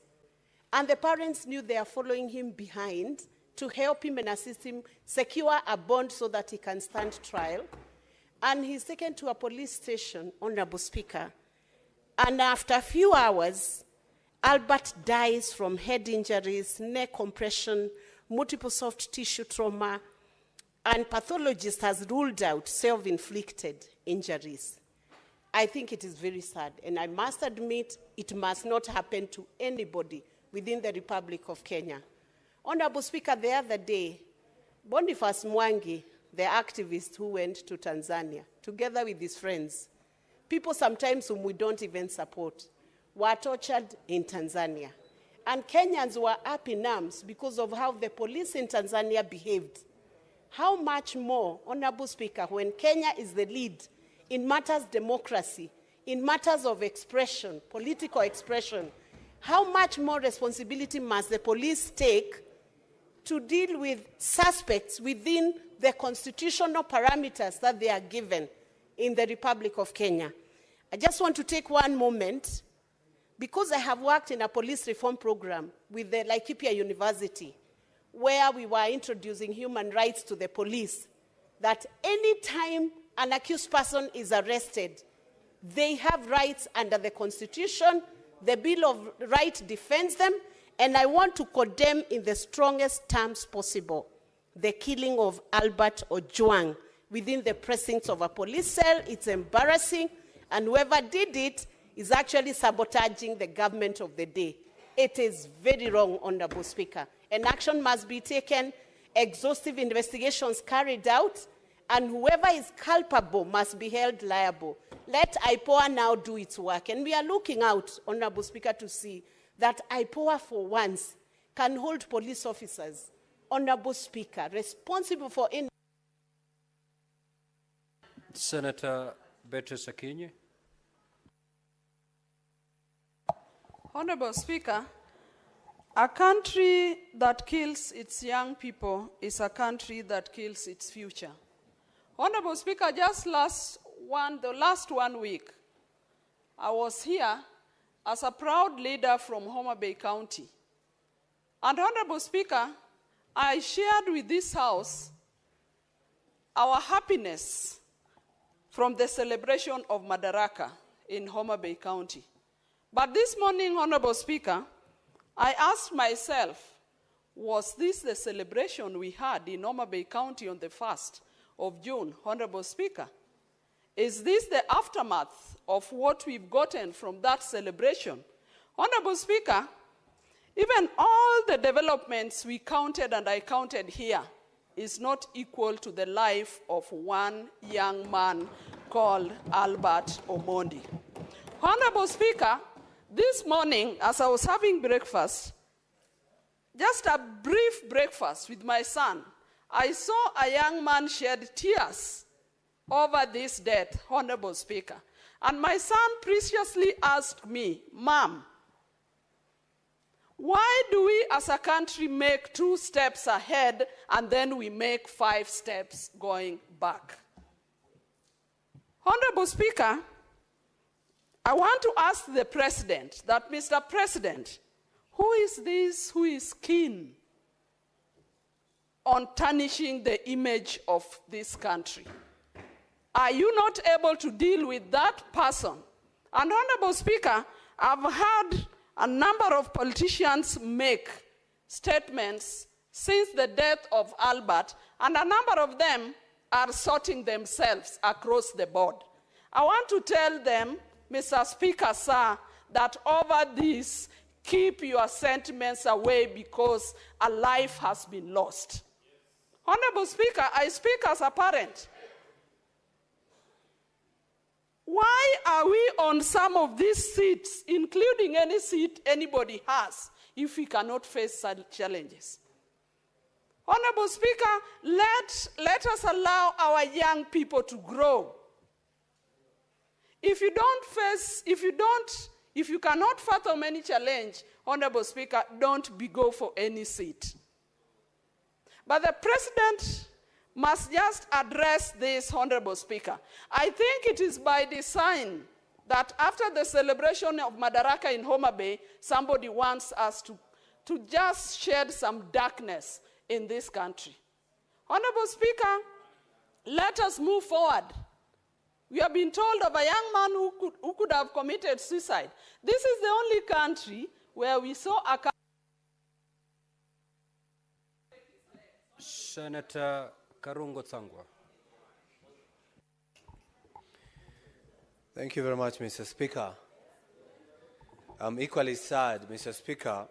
and the parents knew they are following him behind to help him and assist him secure a bond so that he can stand trial. And he's taken to a police station, Honorable Speaker, and after a few hours, Albert dies from head injuries, neck compression, multiple soft tissue trauma, and pathologist has ruled out self-inflicted injuries. I think it is very sad, and I must admit it must not happen to anybody within the Republic of Kenya. Honorable Speaker, the other day, Boniface Mwangi, the activist who went to Tanzania, together with his friends, people sometimes whom we don't even support, were tortured in Tanzania. And Kenyans were up in arms because of how the police in Tanzania behaved. How much more, Honorable Speaker, when Kenya is the lead in matters democracy, in matters of expression, political expression, how much more responsibility must the police take to deal with suspects within the constitutional parameters that they are given in the Republic of Kenya? I just want to take one moment, because I have worked in a police reform program with the Laikipia University, where we were introducing human rights to the police, that any time an accused person is arrested, they have rights under the Constitution. The Bill of Rights defends them, and I want to condemn in the strongest terms possible the killing of Albert Ojwang within the precincts of a police cell. It's embarrassing, and whoever did it is actually sabotaging the government of the day. It is very wrong, Honorable Speaker, and action must be taken, exhaustive investigations carried out, and whoever is culpable must be held liable. Let IPOA now do its work, and we are looking out, Honorable Speaker, to see that IPOA for once can hold police officers, Honorable Speaker, responsible for any... Senator Beatrice Akinyi. Honorable Speaker, a country that kills its young people is a country that kills its future. Honorable Speaker, just the last 1 week, I was here as a proud leader from Homa Bay County. And Honorable Speaker, I shared with this House our happiness from the celebration of Madaraka in Homa Bay County. But this morning, Honorable Speaker, I asked myself, was this the celebration we had in Homa Bay County on the 1st of June, Honorable Speaker? Is this the aftermath of what we've gotten from that celebration? Honorable Speaker, even all the developments we counted and I counted here is not equal to the life of one young man called Albert Omondi. Honorable Speaker, this morning, as I was having breakfast, just a brief breakfast with my son, I saw a young man shed tears over this death, Honorable Speaker. And my son preciously asked me, Mom, Why do we as a country make 2 steps ahead and then we make 5 steps going back? Honorable Speaker, I want to ask the President that, Mr. President, who is this who is keen on tarnishing the image of this country? Are you not able to deal with that person? And Honorable Speaker, I've heard a number of politicians make statements since the death of Albert, and a number of them are sorting themselves across the board. I want to tell them, Mr. Speaker, sir, that over this, keep your sentiments away because a life has been lost. Honorable Speaker, I speak as a parent. Why are we on some of these seats, including any seat anybody has, if we cannot face such challenges? Honorable Speaker, let us allow our young people to grow. If you cannot fathom any challenge, Honorable Speaker, don't go for any seat. But the President must just address this, Honorable Speaker. I think it is by design that after the celebration of Madaraka in Homa Bay, somebody wants us to just shed some darkness in this country. Honorable Speaker, let us move forward. We have been told of a young man who could have committed suicide. This is the only country where we saw a... Senator Karungo Tsangwa. Thank you very much, Mr. Speaker. I'm equally sad, Mr. Speaker,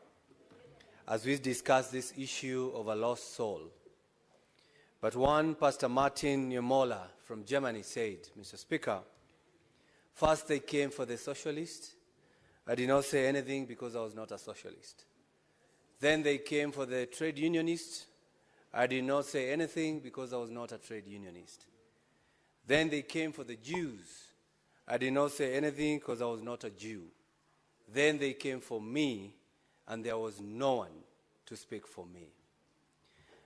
as we discuss this issue of a lost soul. But one, Pastor Martin Niemola from Germany said, Mr. Speaker, first they came for the socialist. I did not say anything because I was not a socialist. Then they came for the trade unionist. I did not say anything because I was not a trade unionist. Then they came for the Jews. I did not say anything because I was not a Jew. Then they came for me, and there was no one to speak for me.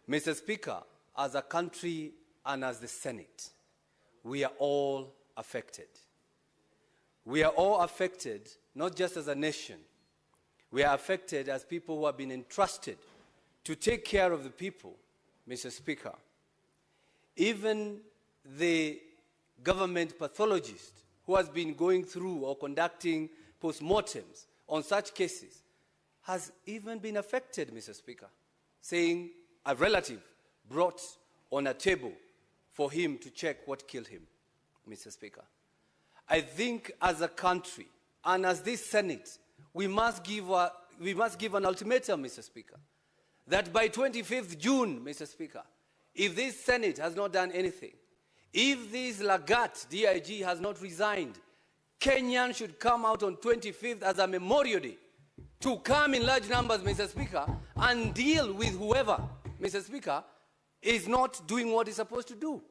Mr. Speaker, as a country and as the Senate, we are all affected. We are all affected, not just as a nation. We are affected as people who have been entrusted to take care of the people, Mr. Speaker. Even the government pathologist who has been going through or conducting postmortems on such cases has even been affected, Mr. Speaker, saying a relative brought on a table for him to check what killed him, Mr. Speaker. I think as a country and as this Senate, we must give an ultimatum, Mr. Speaker, that by 25th June, Mr. Speaker, if this Senate has not done anything, if this Lagat DIG has not resigned, Kenyans should come out on 25th as a Memorial Day to come in large numbers, Mr. Speaker, and deal with whoever, Mr. Speaker, is not doing what it's supposed to do.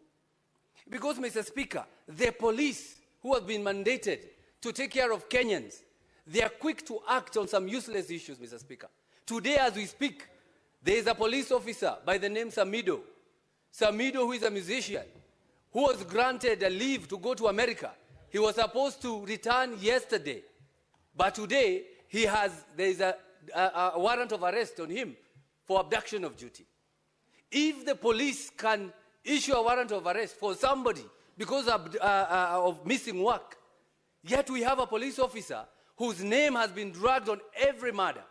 Because, Mr. Speaker, the police who have been mandated to take care of Kenyans, they are quick to act on some useless issues, Mr. Speaker. Today, as we speak, there is a police officer by the name Samido. Samido, who is a musician, who was granted a leave to go to America. He was supposed to return yesterday, but today there is a warrant of arrest on him for abduction of duty. If the police can issue a warrant of arrest for somebody because of missing work, yet we have a police officer whose name has been dragged on every murder,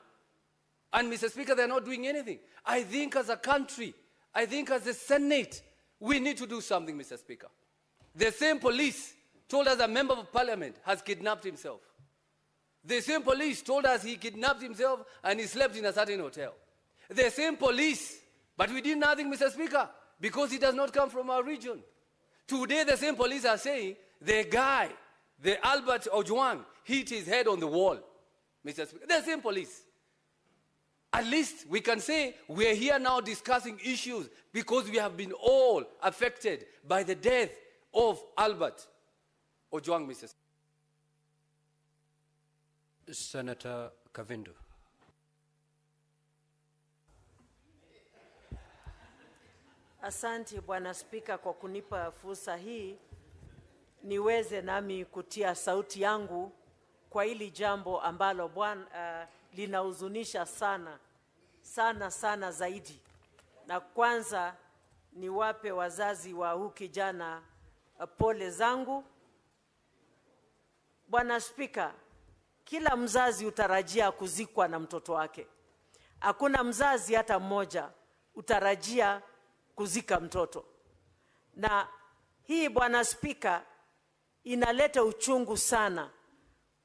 and Mr. Speaker, they're not doing anything. I think as a country, I think as a Senate, we need to do something, Mr. Speaker. The same police told us a member of parliament has kidnapped himself. The same police told us he kidnapped himself and he slept in a certain hotel. The same police, but we did nothing, Mr. Speaker, because he does not come from our region. Today, the same police are saying the guy, the Albert Ojwang, hit his head on the wall, Mr. Speaker. The same police. At least we can say we are here now discussing issues because we have been all affected by the death of Albert Ojwang, Mr. Speaker. Senator Kavindu. Asante Bwana Spika kwa kunipa fursa hii niweze nami kutia sauti yangu kwa hili jambo ambalo linahuzunisha sana zaidi. Na kwanza niwape wazazi wa huyu kijana pole zangu. Bwana Spika, kila mzazi utarajia kuzikwa na mtoto wake. Hakuna mzazi hata mmoja utarajia kuzika mtoto. Na hii Bwana Spika inaleta uchungu sana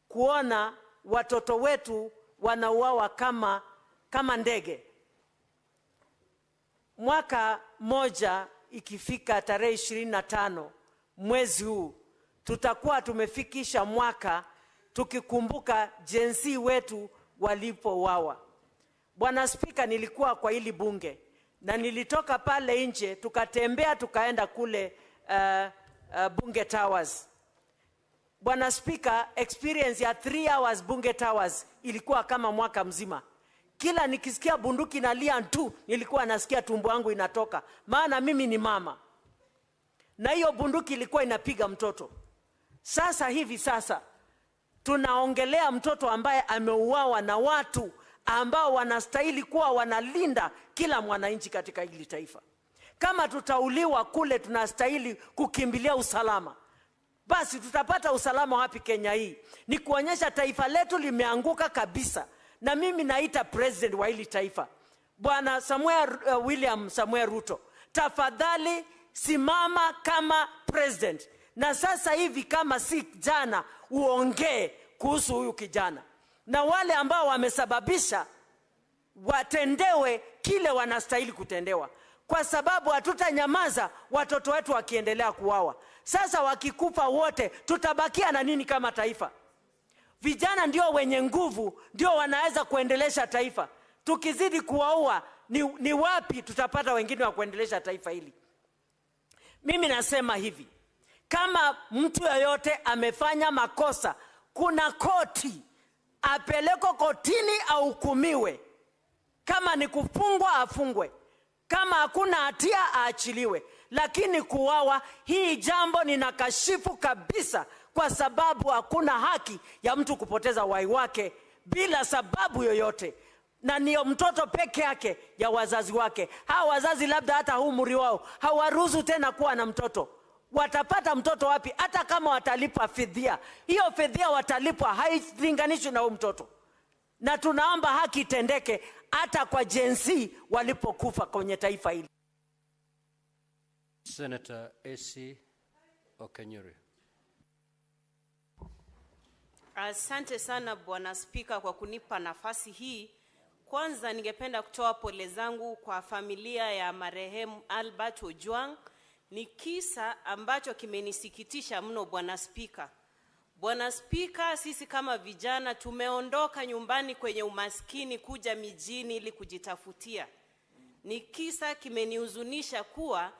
kuona watoto wetu wanauawa kama ndege. Mwaka moja ikifika tarehe 25 mwezi huu tutakuwa tumefikisha mwaka tukikumbuka jinsi wetu walipouawa. Bwana Spika, nilikuwa kwa hili bunge na nilitoka pale nje tukatembea tukaenda kule Bunge Towers. Bwana Spika, experience ya 3 hours Bunge Towers ilikuwa kama mwaka mzima. Kila nikisikia bunduki nalia tu nilikuwa nasikia tumbo yangu inatoka, maana mimi ni mama. Na hiyo bunduki ilikuwa inapiga mtoto. Sasa tunaongelea mtoto ambaye ameuawa na watu ambao wanastahili kuwa wanalinda kila mwananchi katika hili taifa. Kama tutauliwa kule tunastahili kukimbilia usalama. Basi tutapata usalama wapi Kenya hii? Ni kuonyesha taifa letu limeanguka kabisa. Na mimi naita president wa hili taifa, Bwana William Samuel Ruto, tafadhali simama kama president. Na sasa hivi kama si jana uongee kuhusu huyu kijana. Na wale ambao wamesababisha watendewe kile wanastahili kutendewa. Kwa sababu hatutanyamaza watoto wetu wakiendelea kuuawa. Sasa wakikufa wote tutabakia na nini kama taifa? Vijana ndio wenye nguvu, ndio wanaweza kuendelesha taifa. Tukizidi kuwaua ni wapi tutapata wengine wa kuendelesha taifa hili? Mimi nasema hivi, kama mtu yoyote amefanya makosa, kuna koti, apelekwe kotini au hukumiwe. Kama ni kufungwa afungwe, kama hakuna hatia aachiliwe. Lakini kuuawa, hii jambo ninakashifu kabisa, kwa sababu hakuna haki ya mtu kupoteza uhai wake bila sababu yoyote. Na ni mtoto peke yake ya wazazi wake. Hawa wazazi labda hata umri wao hawaruhusu tena kuwa na mtoto. Watapata mtoto wapi? Hata kama watalipa fidhia, hiyo fidhia watalipwa hailinganishwi na huyo mtoto. Na tunaomba haki itendeke hata kwa jinsi walipokufa kwenye taifa hili. Senator A.C. Okenyuri. Asante sana Bwana Spika kwa kunipa nafasi hii. Kwanza ningependa kutoa pole zangu kwa familia ya marehemu Albert Ojwang'. Ni kisa ambacho kimenisikitisha mno Bwana Spika. Bwana Spika, sisi kama vijana tumeondoka nyumbani kwenye umaskini kuja mijini ili kujitafutia. Ni kisa kimenihuzunisha kuwa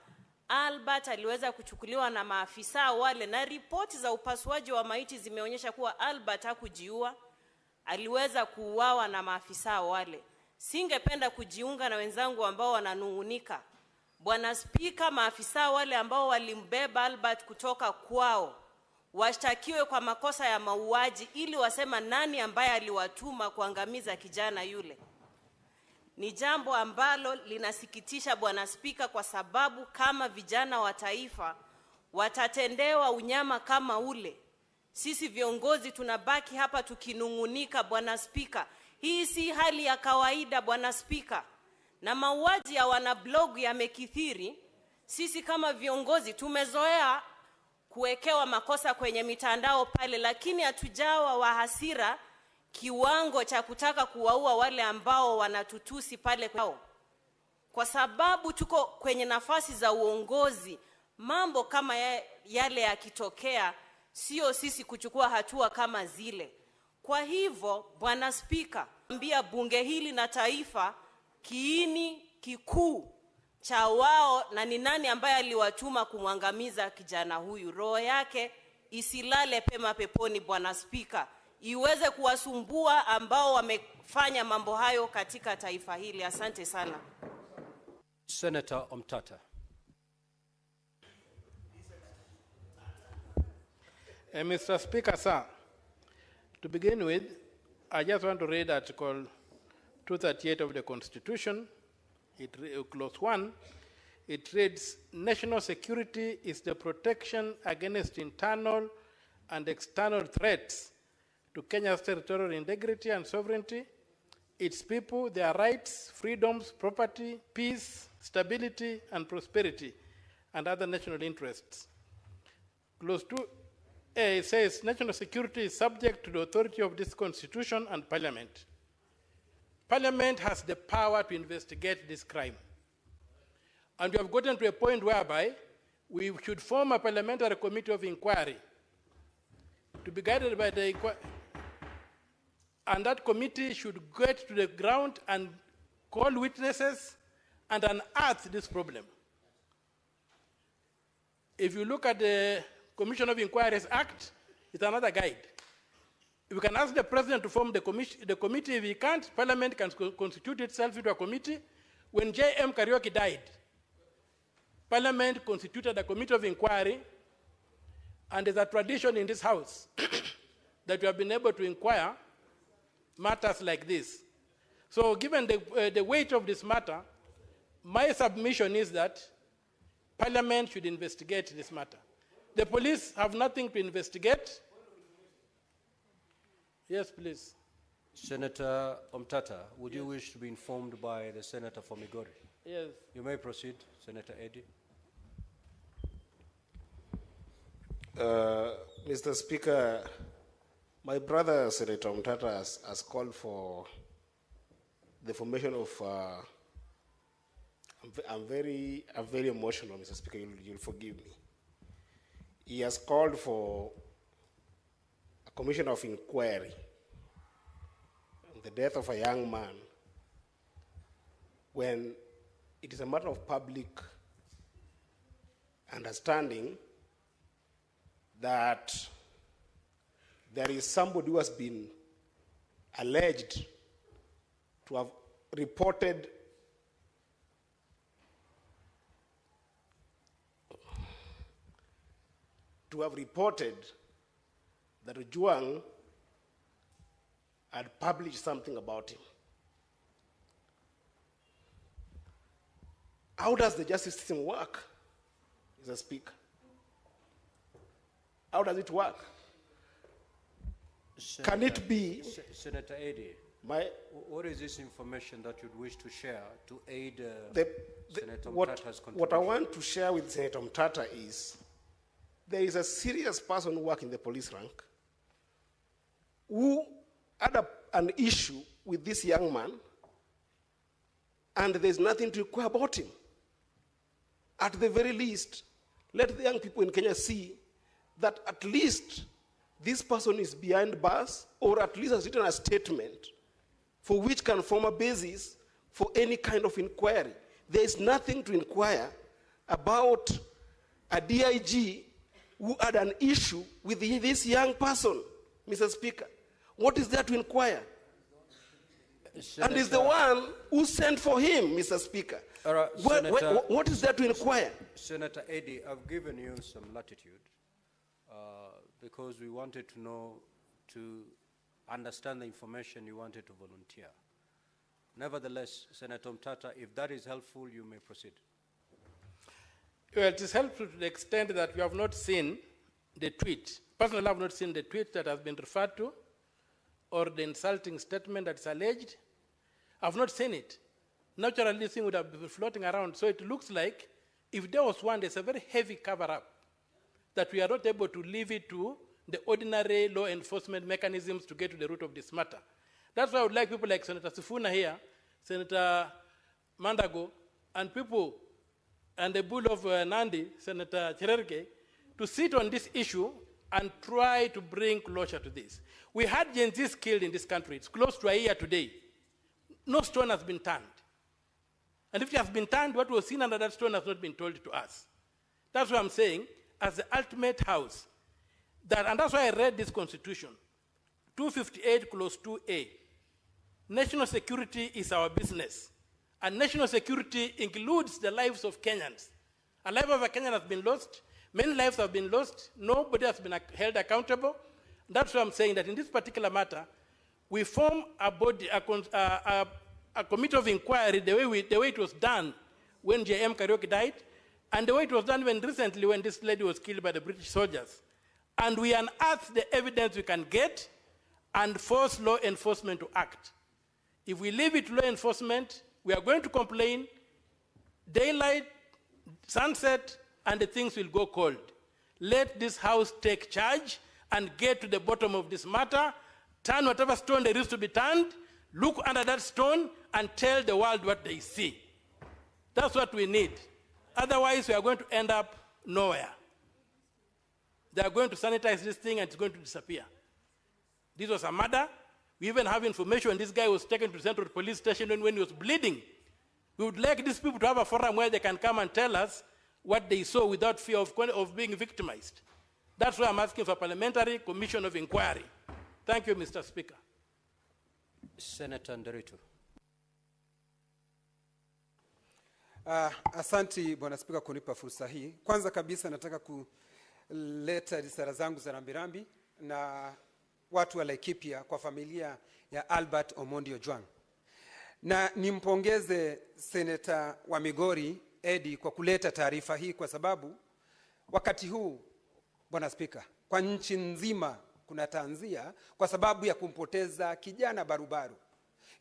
Albert aliweza kuchukuliwa na maafisa wale, na ripoti za upasuaji wa maiti zimeonyesha kuwa Albert hakujiua, aliweza kuuawa na maafisa wale. Singependa kujiunga na wenzangu ambao wananungunika. Bwana Spika, maafisa wale ambao walimbeba Albert kutoka kwao washtakiwe kwa makosa ya mauaji ili wasema nani ambaye aliwatuma kuangamiza kijana yule. Ni jambo ambalo linasikitisha Bwana Spika, kwa sababu kama vijana wa taifa watatendewa unyama kama ule, sisi viongozi tunabaki hapa tukinungunika Bwana Spika. Hii si hali ya kawaida Bwana Spika. Na mauaji ya wanablog yamekithiri. Sisi kama viongozi tumezoea kuwekewa makosa kwenye mitandao pale, lakini hatujawa wa hasira kiwango cha kutaka kuwaua wale ambao wanatutusi pale kwao. Kwa sababu tuko kwenye nafasi za uongozi, mambo kama yale yakitokea, sio sisi kuchukua hatua kama zile. Kwa hivyo Bwana Spika, ambia bunge hili na taifa kiini kikuu cha wao na ni nani ambaye aliwatuma kumwangamiza kijana huyu. Roho yake isilale pema peponi Bwana Spika, iweze kuwasumbua ambao wamefanya mambo hayo katika taifa hili. Asante sana. Senator Omtata. Mr. Speaker, sir, to begin with, I just want to read Article 238 of the Constitution, Clause 1. It reads, national security is the protection against internal and external threats to Kenya's territorial integrity and sovereignty, its people, their rights, freedoms, property, peace, stability, and prosperity, and other national interests. Clause 2A says national security is subject to the authority of this Constitution and Parliament. Parliament has the power to investigate this crime. And we have gotten to a point whereby we should form a parliamentary committee of inquiry to be guided by the inquiry. And that committee should get to the ground and call witnesses and unearth this problem. If you look at the Commission of Inquiries Act, it's another guide. If we can ask the president to form the committee, if he can't, Parliament can constitute itself into a committee. When J.M. Kariuki died, Parliament constituted a committee of inquiry, and there's a tradition in this House that we have been able to inquire matters like this. So given the weight of this matter, my submission is that Parliament should investigate this matter. The police have nothing to investigate. Yes, please. Senator Omtata, would you wish to be informed by the Senator for Migori? Yes. You may proceed, Senator Eddy. Mr. Speaker, my brother, Senator Omtata, has called for the formation of, I'm very emotional, Mr. Speaker, you'll forgive me. He has called for a commission of inquiry on the death of a young man when it is a matter of public understanding that there is somebody who has been alleged to have reported that Ojwang had published something about him. How does the justice system work, Mr. Speaker? How does it work? Senator, Can it be? Senator Eddy, what is this information that you'd wish to share to aid Senator Omtata's contribution? What I want to share with Senator Omtata is there is a serious person who works in the police rank who had an issue with this young man, and there's nothing to inquire about him. At the very least, let the young people in Kenya see that at least this person is behind bars, or at least has written a statement for which can form a basis for any kind of inquiry. There is nothing to inquire about a DIG who had an issue with this young person, Mr. Speaker. What is there to inquire? Senator, and is the one who sent for him, Mr. Speaker. What is there to inquire? Senator Eddy, I've given you some latitude because we wanted to know, to understand the information you wanted to volunteer. Nevertheless, Senator Omtata, if that is helpful, you may proceed. Well, it is helpful to the extent that we have not seen the tweet. Personally, I have not seen the tweet that has been referred to or the insulting statement that is alleged. I have not seen it. Naturally, this thing would have been floating around. So it looks like if there was one, there's a very heavy cover-up that we are not able to leave it to the ordinary law enforcement mechanisms to get to the root of this matter. That's why I would like people like Senator Sifuna here, Senator Mandago, and people, and the bull of Nandi, Senator Cherargei, to sit on this issue and try to bring closure to this. We had Gen Zs killed in this country. It's close to a year today. No stone has been turned. And if it has been turned, what was seen under that stone has not been told to us. That's what I'm saying, as the ultimate house. And that's why I read this constitution. 258 clause 2A. National security is our business. And national security includes the lives of Kenyans. A life of a Kenyan has been lost. Many lives have been lost. Nobody has been held accountable. That's why I'm saying that in this particular matter, we form a body, a committee of inquiry the way it was done when J.M. Kariuki died, and the way it was done recently when this lady was killed by the British soldiers. And we unearth the evidence we can get and force law enforcement to act. If we leave it to law enforcement, we are going to complain, daylight, sunset, and the things will go cold. Let this House take charge and get to the bottom of this matter, turn whatever stone there is to be turned, look under that stone, and tell the world what they see. That's what we need. Otherwise, we are going to end up nowhere. They are going to sanitize this thing and it's going to disappear. This was a murder. We even have information this guy was taken to Central Police Station when he was bleeding. We would like these people to have a forum where they can come and tell us what they saw without fear of being victimized. That's why I'm asking for a parliamentary commission of inquiry. Thank you, Mr. Speaker. Senator Nderitu. Asanti Bwana Spika kunipa fursa hii. Kwanza kabisa nataka kuleta risala zangu za rambirambi na watu wa Laikipia kwa familia ya Albert Omondi Ojwang. Na nimpongeze Seneta wa Migori Eddie kwa kuleta taarifa hii kwa sababu wakati huu Bwana Spika, kwa nchi nzima kuna tanzia kwa sababu ya kumpoteza kijana barubaru.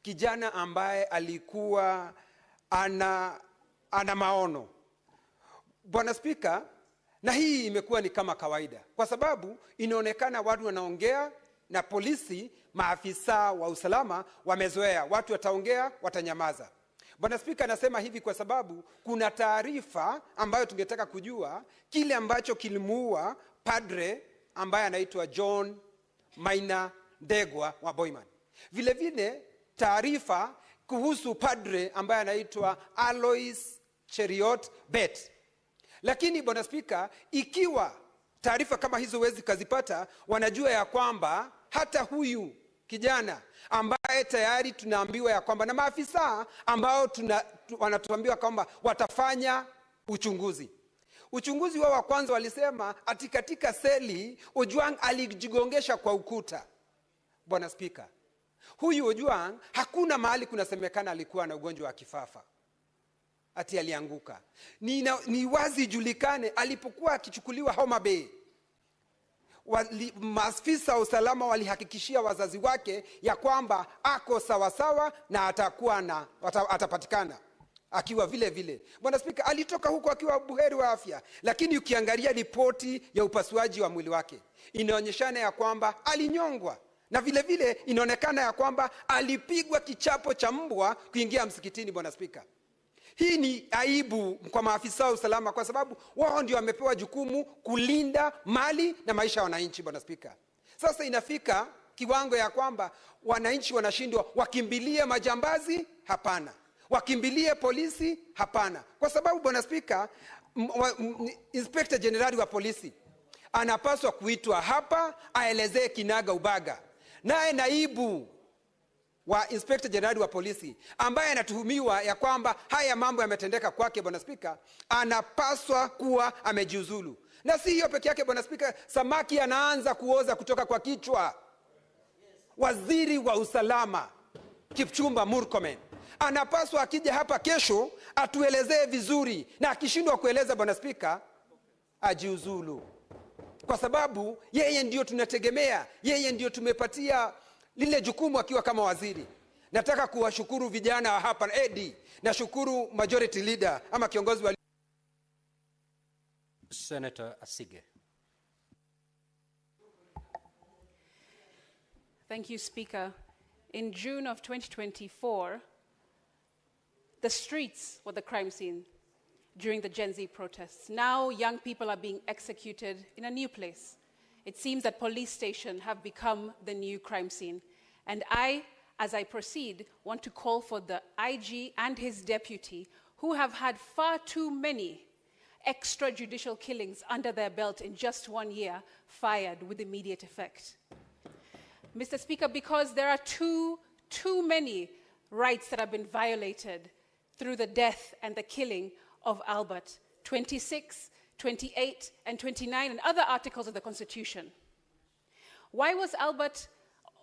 Kijana ambaye alikuwa ana maono. Bwana Spika, na hii imekuwa ni kama kawaida kwa sababu inaonekana watu wanaongea na polisi, maafisa wa usalama wamezoea. Watu wataongea, watanyamaza. Bwana Spika, nasema hivi kwa sababu kuna taarifa ambayo tungetaka kujua kile ambacho kilimuua padre ambaye anaitwa John Maina Ndegwa wa Boyman. Vile vile taarifa kuhusu padre ambaye anaitwa Alois Cheriot Bet. Lakini Bwana Spika, ikiwa taarifa kama hizo huwezi kazipata, wanajua ya kwamba hata huyu kijana ambaye tayari tunaambiwa ya kwamba na maafisa ambao wanatuambiwa kwamba watafanya uchunguzi. Uchunguzi wao wa kwanza walisema ati katika seli Ojwang alijigongesha kwa ukuta. Bwana Spika, huyu Ojwang hakuna mahali kunasemekana alikuwa na ugonjwa wa kifafa ati alianguka. Ni wazi julikane alipokuwa akichukuliwa Homa Bay, maafisa wa usalama walihakikishia wazazi wake ya kwamba ako sawasawa na atapatikana akiwa vile vile. Bwana Spika, alitoka huko akiwa buheri wa afya, lakini ukiangalia ripoti ya upasuaji wa mwili wake inaonyeshana ya kwamba alinyongwa, na vile vile inaonekana ya kwamba alipigwa kichapo cha mbwa kuingia msikitini. Bwana Spika, hii ni aibu kwa maafisa wa usalama kwa sababu wao ndio wamepewa jukumu kulinda mali na maisha ya wananchi. Bwana Spika, sasa inafika kiwango ya kwamba wananchi wanashindwa wakimbilie majambazi? Hapana. Wakimbilie polisi? Hapana. Kwa sababu Bwana Spika, Inspector General wa polisi anapaswa kuitwa hapa aelezee kinaga ubaga. Naye naibu wa Inspector General wa polisi ambaye anatuhumiwa ya kwamba haya mambo yametendeka kwake, Bwana Spika, anapaswa kuwa amejiuzulu. Na si hiyo peke yake Bwana Spika, samaki anaanza kuoza kutoka kwa kichwa. Waziri wa usalama Kipchumba Murkomen anapaswa akija hapa kesho atuelezee vizuri, na akishindwa kueleza Bwana Spika ajiuzulu, kwa sababu yeye ndio tunategemea, yeye ndio tumepatia lile jukumu akiwa kama waziri. Nataka kuwashukuru vijana wa hapa Eddie, na shukuru majority leader ama kiongozi wa Senator Asige. Thank you, Speaker. In June of 2024, the streets were the crime scene during the Gen Z protests. Now young people are being executed in a new place. It seems that police stations have become the new crime scene. And I, as I proceed, want to call for the IG and his deputy, who have had far too many extrajudicial killings under their belt in just 1 year, fired with immediate effect. Mr. Speaker, because there are too many rights that have been violated through the death and the killing of Albert. 26 28, and 29, and other articles of the Constitution. Why was Albert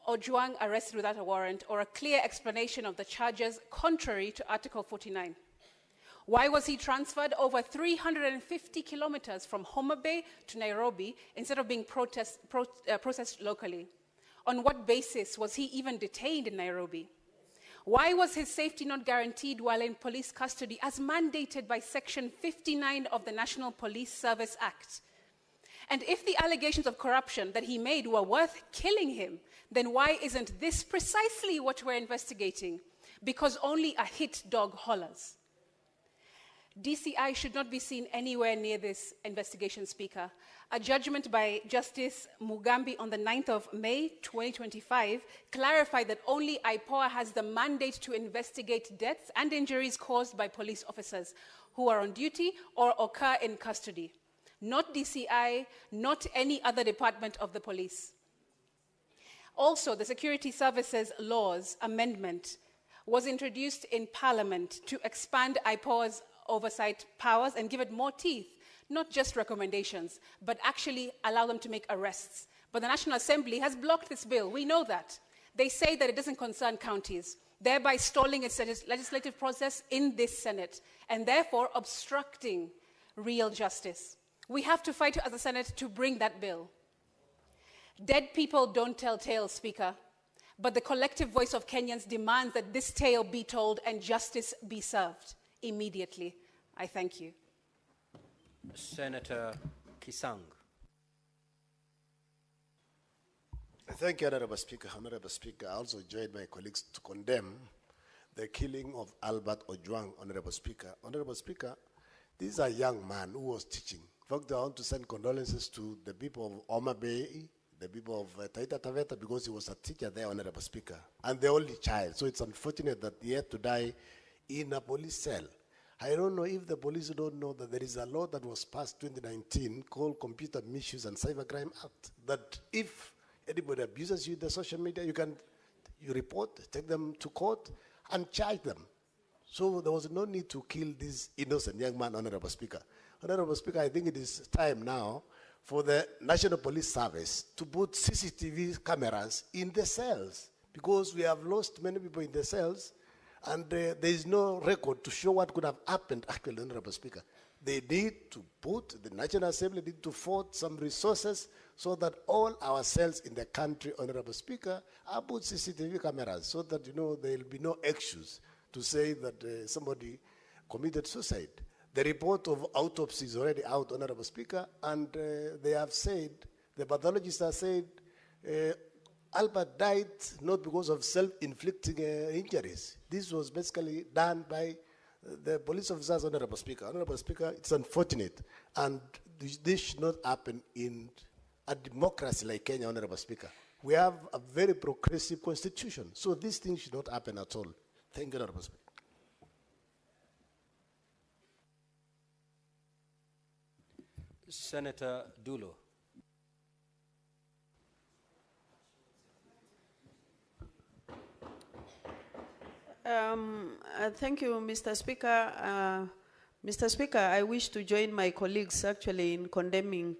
Ojwang arrested without a warrant or a clear explanation of the charges contrary to Article 49? Why was he transferred over 350 kilometers from Homa Bay to Nairobi instead of being processed locally? On what basis was he even detained in Nairobi? Why was his safety not guaranteed while in police custody as mandated by Section 59 of the National Police Service Act? And if the allegations of corruption that he made were worth killing him, then why isn't this precisely what we're investigating? Because only a hit dog hollers. DCI should not be seen anywhere near this investigation, Speaker. A judgment by Justice Mugambi on the 9th of May 2025 clarified that only IPOA has the mandate to investigate deaths and injuries caused by police officers who are on duty or occur in custody. Not DCI, not any other department of the police. Also, the Security Services Laws Amendment was introduced in Parliament to expand IPOA's oversight powers and give it more teeth, not just recommendations, but actually allow them to make arrests. But the National Assembly has blocked this bill. We know that. They say that it doesn't concern counties, thereby stalling its legislative process in this Senate, and therefore obstructing real justice. We have to fight as a Senate to bring that bill. Dead people don't tell tales, Speaker, but the collective voice of Kenyans demands that this tale be told and justice be served immediately. I thank you. Senator Kisang. Thank you, Honorable Speaker. Honorable Speaker, I also join my colleagues to condemn the killing of Albert Ojwang, Honorable Speaker. Honorable Speaker, this is a young man who was teaching. In fact, I want to send condolences to the people of Homa Bay, the people of Taita Taveta, because he was a teacher there, Honorable Speaker, and the only child. So it's unfortunate that he had to die in a police cell. I don't know if the police don't know that there is a law that was passed 2019 called Computer Misuse and Cybercrime Act, that if anybody abuses you in the social media, you report, take them to court, and charge them. So there was no need to kill this innocent young man, Honorable Speaker. Honorable Speaker, I think it is time now for the National Police Service to put CCTV cameras in the cells, because we have lost many people in the cells, and there is no record to show what could have happened, actually, Honorable Speaker. They need to put, the National Assembly need to afford some resources so that all our cells in the country, Honorable Speaker, are put CCTV cameras so that, there will be no excuse to say that somebody committed suicide. The report of autopsy is already out, Honorable Speaker, and they have said, the pathologists have said, Albert died not because of self-inflicting injuries. This was basically done by the police officers, Honorable Speaker. Honorable Speaker, it's unfortunate, and this should not happen in a democracy like Kenya, Honorable Speaker. We have a very progressive constitution, so these things should not happen at all. Thank you, Honorable Speaker. Senator Dulo. Thank you, Mr. Speaker. Mr. Speaker, I wish to join my colleagues actually in condemning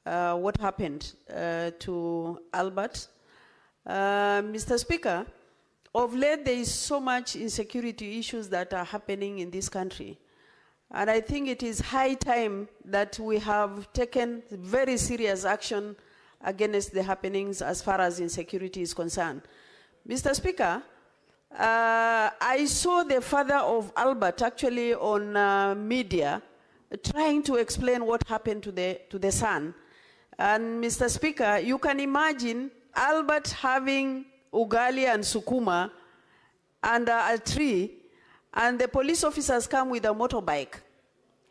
what happened to Albert. Mr. Speaker, of late there is so much insecurity issues that are happening in this country. And I think it is high time that we have taken very serious action against the happenings as far as insecurity is concerned. Mr. Speaker, I saw the father of Albert actually on media trying to explain what happened to the son. And Mr. Speaker, you can imagine Albert having ugali and sukuma under a tree, and the police officers come with a motorbike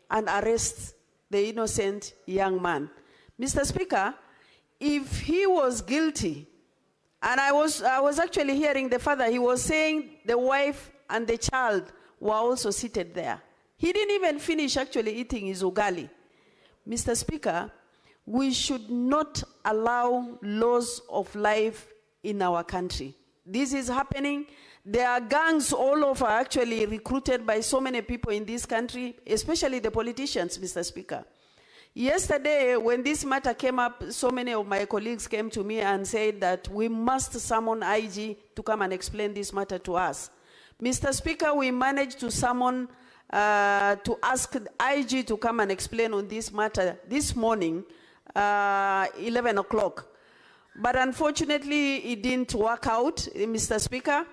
and arrest the innocent young man. Mr. Speaker, if he was guilty, and I was actually hearing the father, he was saying the wife and the child were also seated there. He didn't even finish actually eating his ugali. Mr. Speaker, we should not allow loss of life in our country. This is happening. There are gangs all over actually recruited by so many people in this country, especially the politicians, Mr. Speaker. Yesterday, when this matter came up, so many of my colleagues came to me and said that we must summon IG to come and explain this matter to us. Mr. Speaker, we managed to summon, to ask IG to come and explain on this matter this morning, 11 o'clock. But unfortunately, it didn't work out, Mr. Speaker.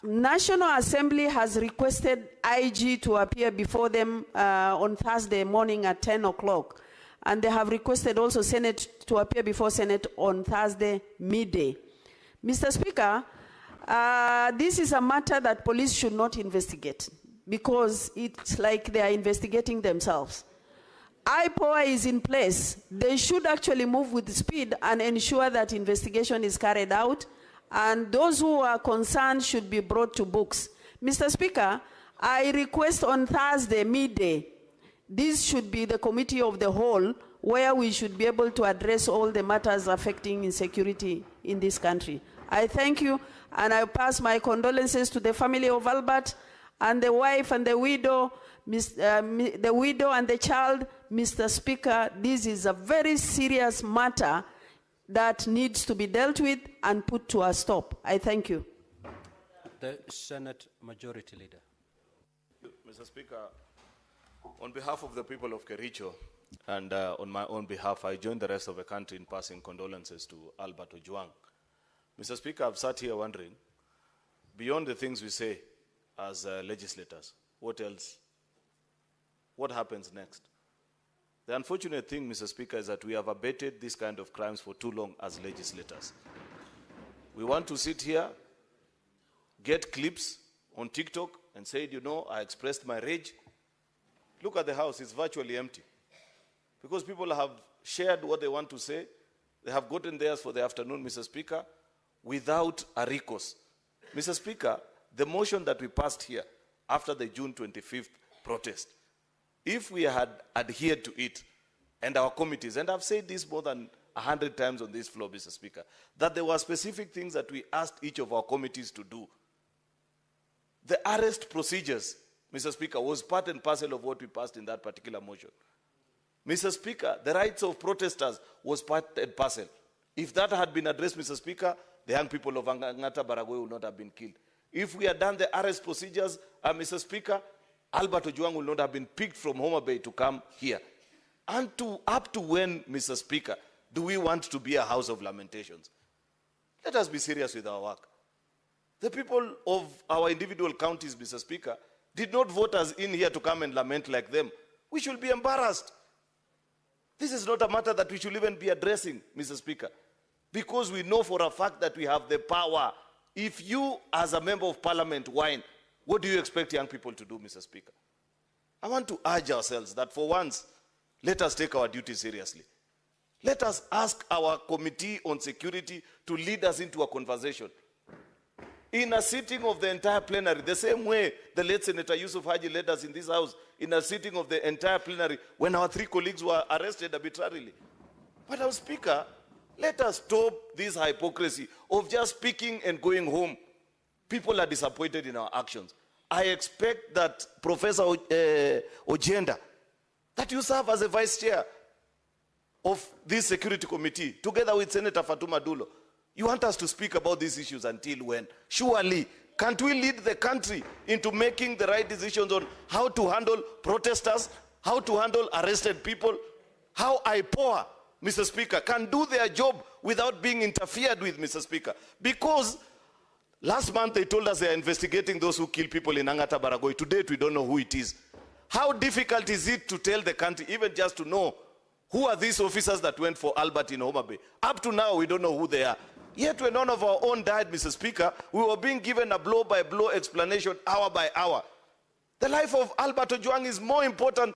National Assembly has requested IG to appear before them on Thursday morning at 10 o'clock. And they have requested also Senate to appear before Senate on Thursday midday. Mr. Speaker, this is a matter that police should not investigate because it's like they are investigating themselves. IPOA is in place. They should actually move with speed and ensure that investigation is carried out, and those who are concerned should be brought to books. Mr. Speaker, I request on Thursday midday, this should be the committee of the whole where we should be able to address all the matters affecting insecurity in this country. I thank you, and I pass my condolences to the family of Albert and the wife and the widow, the widow and the child. Mr. Speaker, this is a very serious matter that needs to be dealt with and put to a stop. I thank you. The Senate Majority Leader. Mr. Speaker, on behalf of the people of Kericho and on my own behalf, I join the rest of the country in passing condolences to Albert Ojwang. Mr. Speaker, I've sat here wondering, beyond the things we say as legislators, what else? What happens next? The unfortunate thing, Mr. Speaker, is that we have abated this kind of crimes for too long as legislators. We want to sit here, get clips on TikTok and say, you know, I expressed my rage. Look at the house, it's virtually empty. Because people have shared what they want to say. They have gotten theirs for the afternoon, Mr. Speaker, without a recourse. Mr. Speaker, the motion that we passed here after the June 25th protest, if we had adhered to it, and our committees, and I've said this more than 100 times on this floor, Mr. Speaker, that there were specific things that we asked each of our committees to do. The arrest procedures, Mr. Speaker, was part and parcel of what we passed in that particular motion. Mr. Speaker, the rights of protesters was part and parcel. If that had been addressed, Mr. Speaker, the young people of Angata Baragoi would not have been killed. If we had done the arrest procedures, Mr. Speaker, Albert Ojwang would not have been picked from Homa Bay to come here. And up to when, Mr. Speaker, do we want to be a house of lamentations? Let us be serious with our work. The people of our individual counties, Mr. Speaker, did not vote us in here to come and lament like them. We should be embarrassed. This is not a matter that we should even be addressing, Mr. Speaker, because we know for a fact that we have the power. If you, as a member of parliament, whine, what do you expect young people to do, Mr. Speaker? I want to urge ourselves that for once, let us take our duty seriously. Let us ask our committee on security to lead us into a conversation. In a sitting of the entire plenary, the same way the late Senator Yusuf Haji led us in this house, in a sitting of the entire plenary, when our 3 colleagues were arrested arbitrarily. But our Speaker, let us stop this hypocrisy of just speaking and going home. People are disappointed in our actions. I expect that Professor Ojenda, that you serve as a vice chair of this security committee, together with Senator Fatuma Dulo. You want us to speak about these issues until when? Surely, can't we lead the country into making the right decisions on how to handle protesters, how to handle arrested people, how IPOA, Mr. Speaker, can do their job without being interfered with, Mr. Speaker? Because last month they told us they are investigating those who kill people in Angata Baragoi. To date, we don't know who it is. How difficult is it to tell the country, even just to know, who are these officers that went for Albert in Homa Bay? Up to now, we don't know who they are. Yet when none of our own died, Mr. Speaker, we were being given a blow-by-blow explanation hour by hour. The life of Albert Ojwang is more important.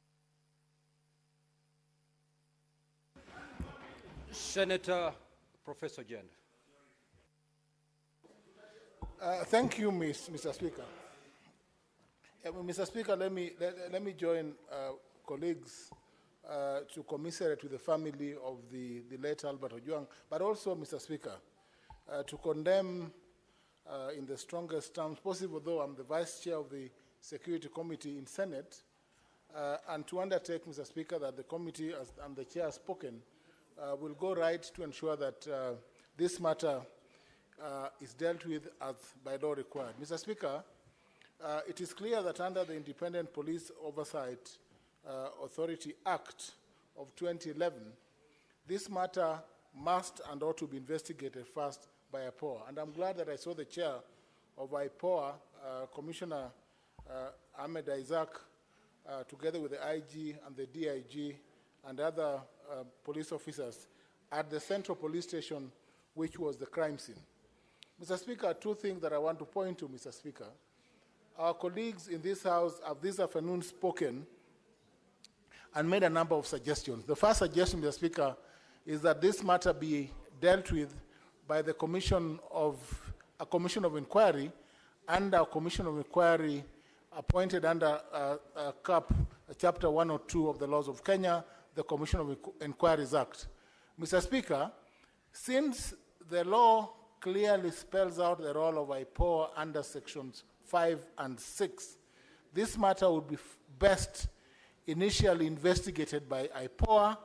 Senator Professor Jen. Thank you, Mr. Speaker. Mr. Speaker, let me join colleagues to commiserate with the family of the late Albert Ojwang, but also, Mr. Speaker, to condemn in the strongest terms possible, though I'm the vice chair of the Security Committee in Senate, and to undertake, Mr. Speaker, that the committee and the chair has spoken will go right to ensure that this matter is dealt with as by law required. Mr. Speaker, it is clear that under the Independent Police Oversight Authority Act of 2011, this matter must and ought to be investigated first by IPOA. And I'm glad that I saw the chair of IPOA, Commissioner Ahmed Isaac, together with the IG and the DIG and other police officers at the Central Police Station, which was the crime scene. Mr. Speaker, two things that I want to point to, Mr. Speaker. Our colleagues in this House have this afternoon spoken and made a number of suggestions. The first suggestion, Mr. Speaker, is that this matter be dealt with by the commission of inquiry and a commission of inquiry appointed under CAP, Chapter 102 of the Laws of Kenya, the Commission of Inquiries Act. Mr. Speaker, since the law clearly spells out the role of IPOA under Sections 5 and 6, this matter would be best initially investigated by IPOA.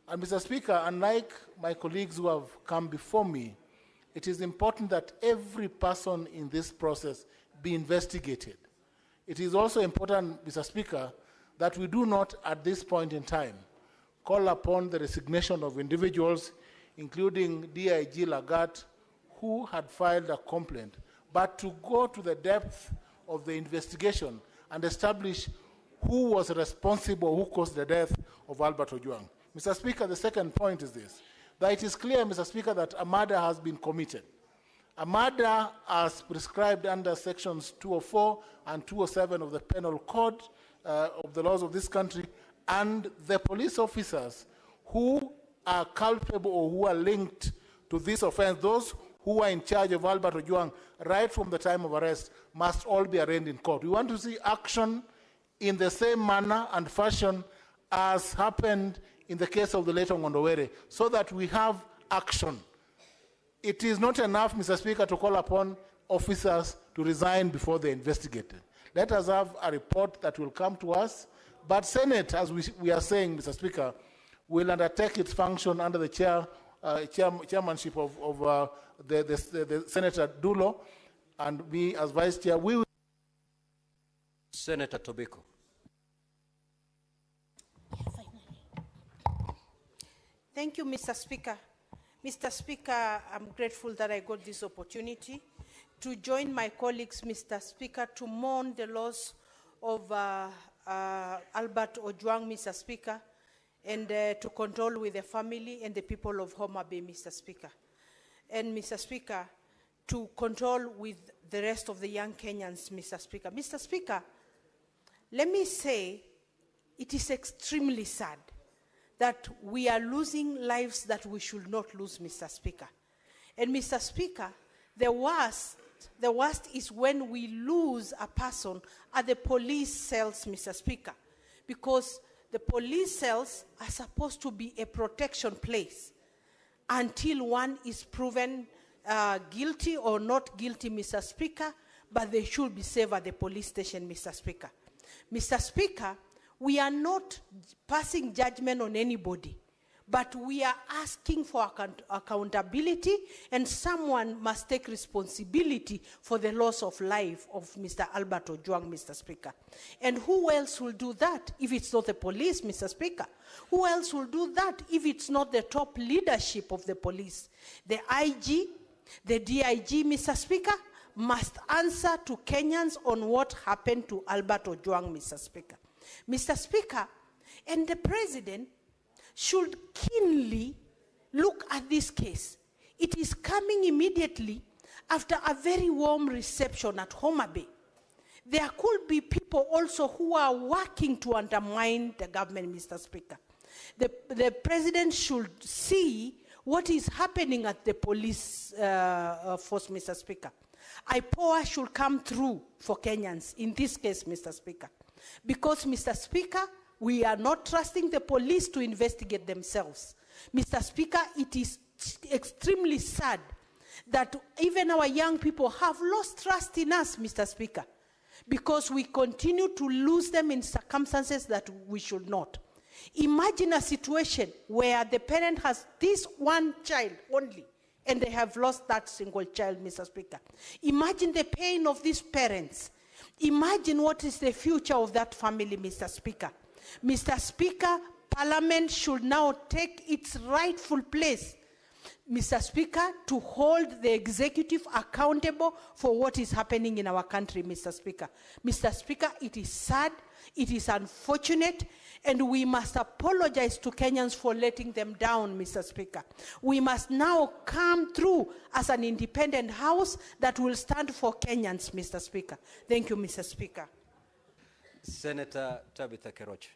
And Mr. Speaker, unlike my colleagues who have come before me, it is important that every person in this process be investigated. It is also important, Mr. Speaker, that we do not, at this point in time, call upon the resignation of individuals, including DIG Lagat, who had filed a complaint, but to go to the depth of the investigation and establish who was responsible, who caused the death of Albert Ojwang. Mr. Speaker, the second point is this, that it is clear, Mr. Speaker, that a murder has been committed. A murder as prescribed under Sections 204 and 207 of the Penal Code of the laws of this country, and the police officers who are culpable or who are linked to this offense, those who are in charge of Albert Ojwang right from the time of arrest, must all be arraigned in court. We want to see action in the same manner and fashion as happened in the case of the late Ong'ondowere, so that we have action. It is not enough, Mr. Speaker, to call upon officers to resign before they investigate. Let us have a report that will come to us, but Senate, as we are saying, Mr. Speaker, will undertake its function under the chairmanship of the Senator Dulo, and me as Vice Chair, we will. Senator Tobiko. Thank you, Mr. Speaker. Mr. Speaker, I'm grateful that I got this opportunity to join my colleagues, Mr. Speaker, to mourn the loss of Albert Ojwang, Mr. Speaker, and to condole with the family and the people of Homa Bay, Mr. Speaker. And, Mr. Speaker, to condole with the rest of the young Kenyans, Mr. Speaker. Mr. Speaker, let me say it is extremely sad that we are losing lives that we should not lose, Mr. Speaker. And, Mr. Speaker, the worst is when we lose a person at the police cells, Mr. Speaker, because the police cells are supposed to be a protection place until one is proven guilty or not guilty, Mr. Speaker, but they should be saved at the police station, Mr. Speaker. Mr. Speaker, we are not passing judgment on anybody, but we are asking for accountability, and someone must take responsibility for the loss of life of Mr. Albert Ojwang, Mr. Speaker. And who else will do that if it's not the police, Mr. Speaker? Who else will do that if it's not the top leadership of the police? The IG, the DIG, Mr. Speaker, must answer to Kenyans on what happened to Albert Ojwang, Mr. Speaker. Mr. Speaker, and the President should keenly look at this case. It is coming immediately after a very warm reception at Homa Bay. There could be people also who are working to undermine the government, Mr. Speaker. The President should see what is happening at the police force, Mr. Speaker. IPOA should come through for Kenyans in this case, Mr. Speaker. Because, Mr. Speaker, we are not trusting the police to investigate themselves. Mr. Speaker, it is extremely sad that even our young people have lost trust in us, Mr. Speaker. because we continue to lose them in circumstances that we should not. Imagine a situation where the parent has this one child only, and they have lost that single child, Mr. Speaker. Imagine the pain of these parents. Imagine what is the future of that family, Mr. Speaker. Mr. Speaker, Parliament should now take its rightful place, Mr. Speaker, to hold the executive accountable for what is happening in our country, Mr. Speaker. Mr. Speaker, it is sad, it is unfortunate, and we must apologize to Kenyans for letting them down, Mr. Speaker. We must now come through as an independent house that will stand for Kenyans, Mr. Speaker. Thank you, Mr. Speaker. Senator Tabitha Keroche.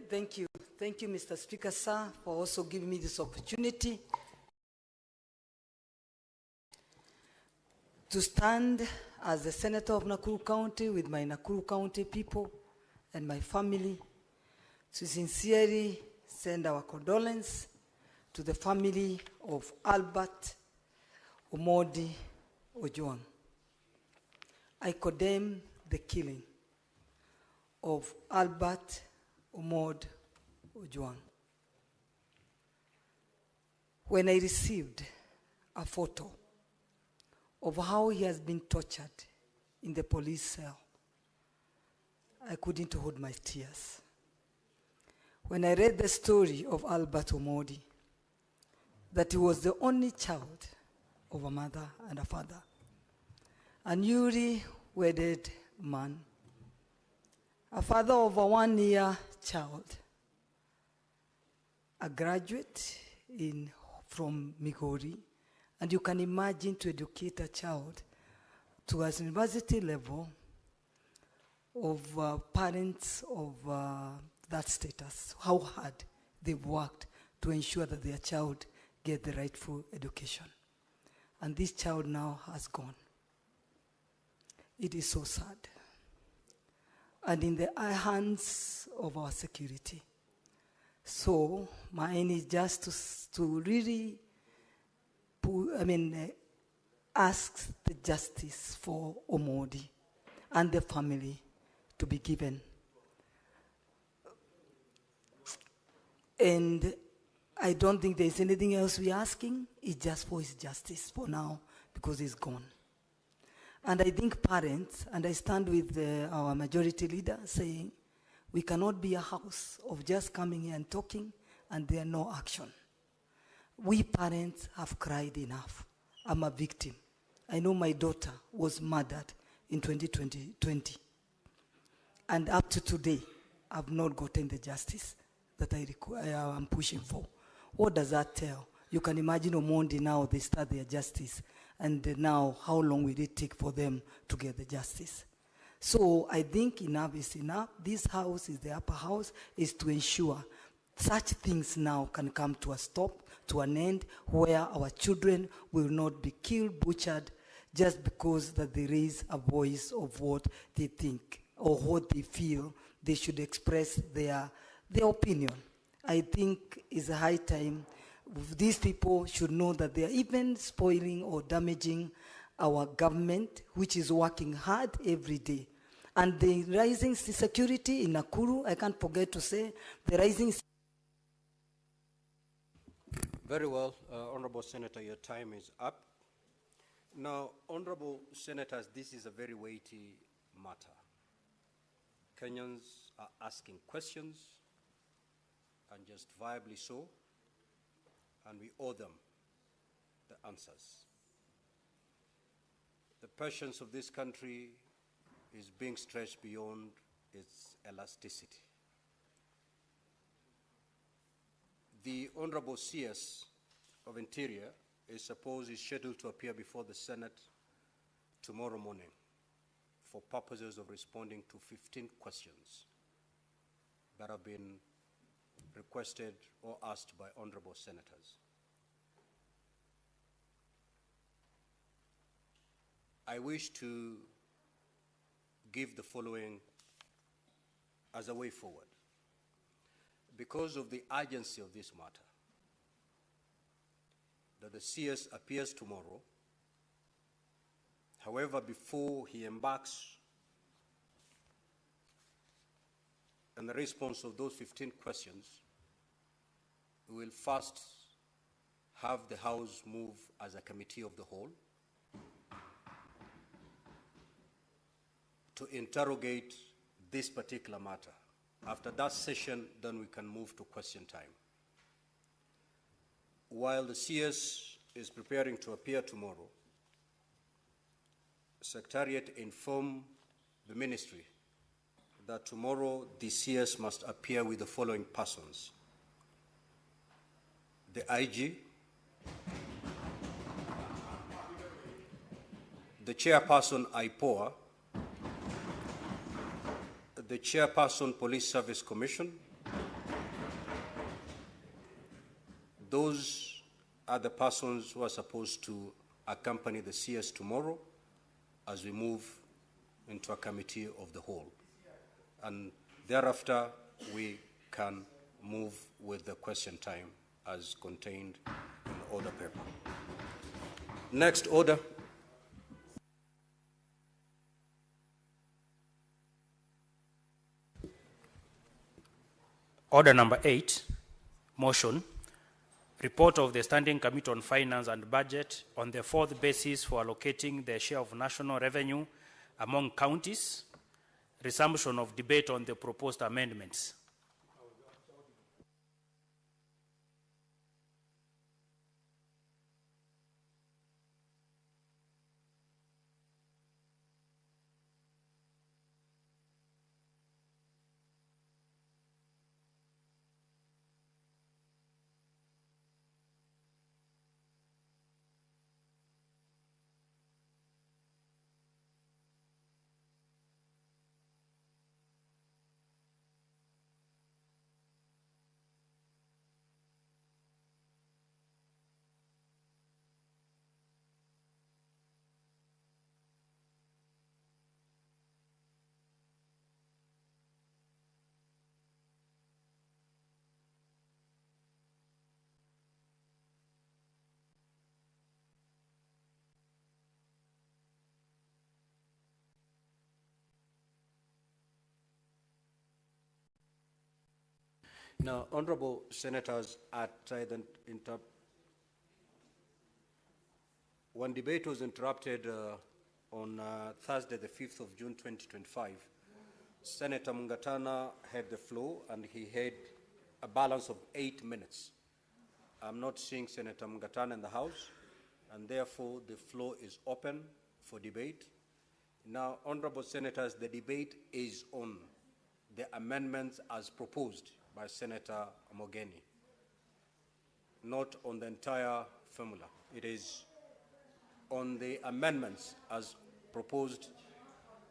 Thank you. Thank you, Mr. Speaker, sir, for also giving me this opportunity to stand as the Senator of Nakuru County with my Nakuru County people and my family to sincerely send our condolence to the family of Albert Omondi Ojwang. I condemn the killing of Albert Omondi Ojwang. When I received a photo of how he has been tortured in the police cell, I couldn't hold my tears. When I read the story of Albert Omondi, that he was the only child of a mother and a father, a newly wedded man, a father of a 1-year child, a graduate from Migori, and you can imagine to educate a child to a university level of parents of that status, how hard they've worked to ensure that their child get the rightful education. And this child now has gone. It is so sad. And in the hands of our security. So my aim is just to really ask the justice for Omondi and the family to be given. And I don't think there's anything else we're asking. It's just for his justice for now, because he's gone. And I think parents, and I stand with our majority leader saying, we cannot be a house of just coming here and talking and there no action. We parents have cried enough. I'm a victim. I know my daughter was murdered in 2020. And up to today, I've not gotten the justice that I'm pushing for. What does that tell? You can imagine Omondi now, they start their justice. And now, how long will it take for them to get the justice? So I think enough is enough. This house is the upper house, is to ensure such things now can come to a stop, to an end, where our children will not be killed, butchered, just because that they raise a voice of what they think or what they feel they should express their opinion. I think it's a high time. These people should know that they are even spoiling or damaging our government, which is working hard every day. And the rising security in Nakuru, I can't forget to say, the rising... Very well, Honorable Senator, your time is up. Now, Honorable Senators, this is a very weighty matter. Kenyans are asking questions, and justifiably so, and we owe them the answers. The patience of this country is being stretched beyond its elasticity. The Honorable CS of Interior is scheduled to appear before the Senate tomorrow morning for purposes of responding to 15 questions that have been requested or asked by honorable senators. I wish to give the following as a way forward. Because of the urgency of this matter, that the CS appears tomorrow. However, before he embarks on the response of those 15 questions, we will first have the House move as a committee of the whole to interrogate this particular matter. After that session, then we can move to question time. While the CS is preparing to appear tomorrow, Secretariat informed the ministry that tomorrow the CS must appear with the following persons: the IG, the chairperson IPOA, the chairperson Police Service Commission. Those are the persons who are supposed to accompany the CS tomorrow as we move into a committee of the whole. And thereafter, we can move with the question time as contained in the order paper. Next order. Order number 8, motion. Report of the Standing Committee on Finance and Budget on the fourth basis for allocating the share of national revenue among counties. Resumption of debate on the proposed amendments. Now, honorable senators, when debate was interrupted on Thursday, the 5th of June, 2025, Senator Mungatana had the floor and he had a balance of 8 minutes. I'm not seeing Senator Mungatana in the House, and therefore the floor is open for debate. Now, honorable senators, the debate is on the amendments as proposed by Senator Mogeni, not on the entire formula. It is on the amendments as proposed.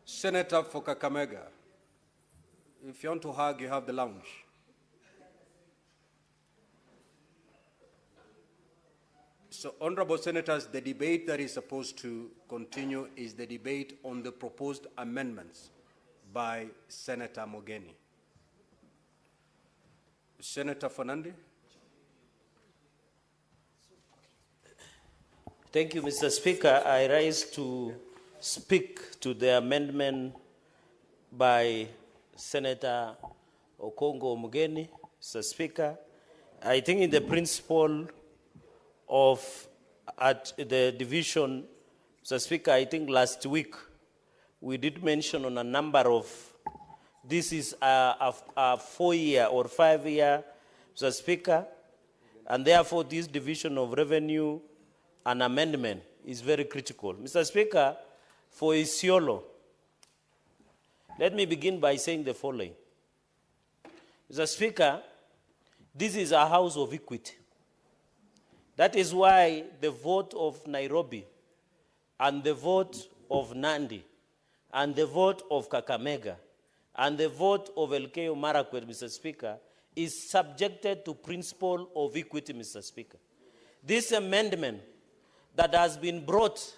Senator for Kakamega, if you want to hug, you have the lounge. So, honorable senators, the debate that is supposed to continue is the debate on the proposed amendments by Senator Mogeni. Senator Fernandez. Thank you, Mr. Speaker. I rise to speak to the amendment by Senator Ojwang'S. Mr. Speaker, I think in the principle of at the division, Mr. Speaker, I think last week we did mention on a number of, this is a 4-year or 5-year, Mr. Speaker, and therefore this division of revenue and amendment is very critical. Mr. Speaker, for Isiolo, let me begin by saying the following. Mr. Speaker, this is a house of equity. That is why the vote of Nairobi and the vote of Nandi and the vote of Kakamega and the vote of Elgeyo Marakwet, Mr. Speaker, is subjected to principle of equity, Mr. Speaker. This amendment that has been brought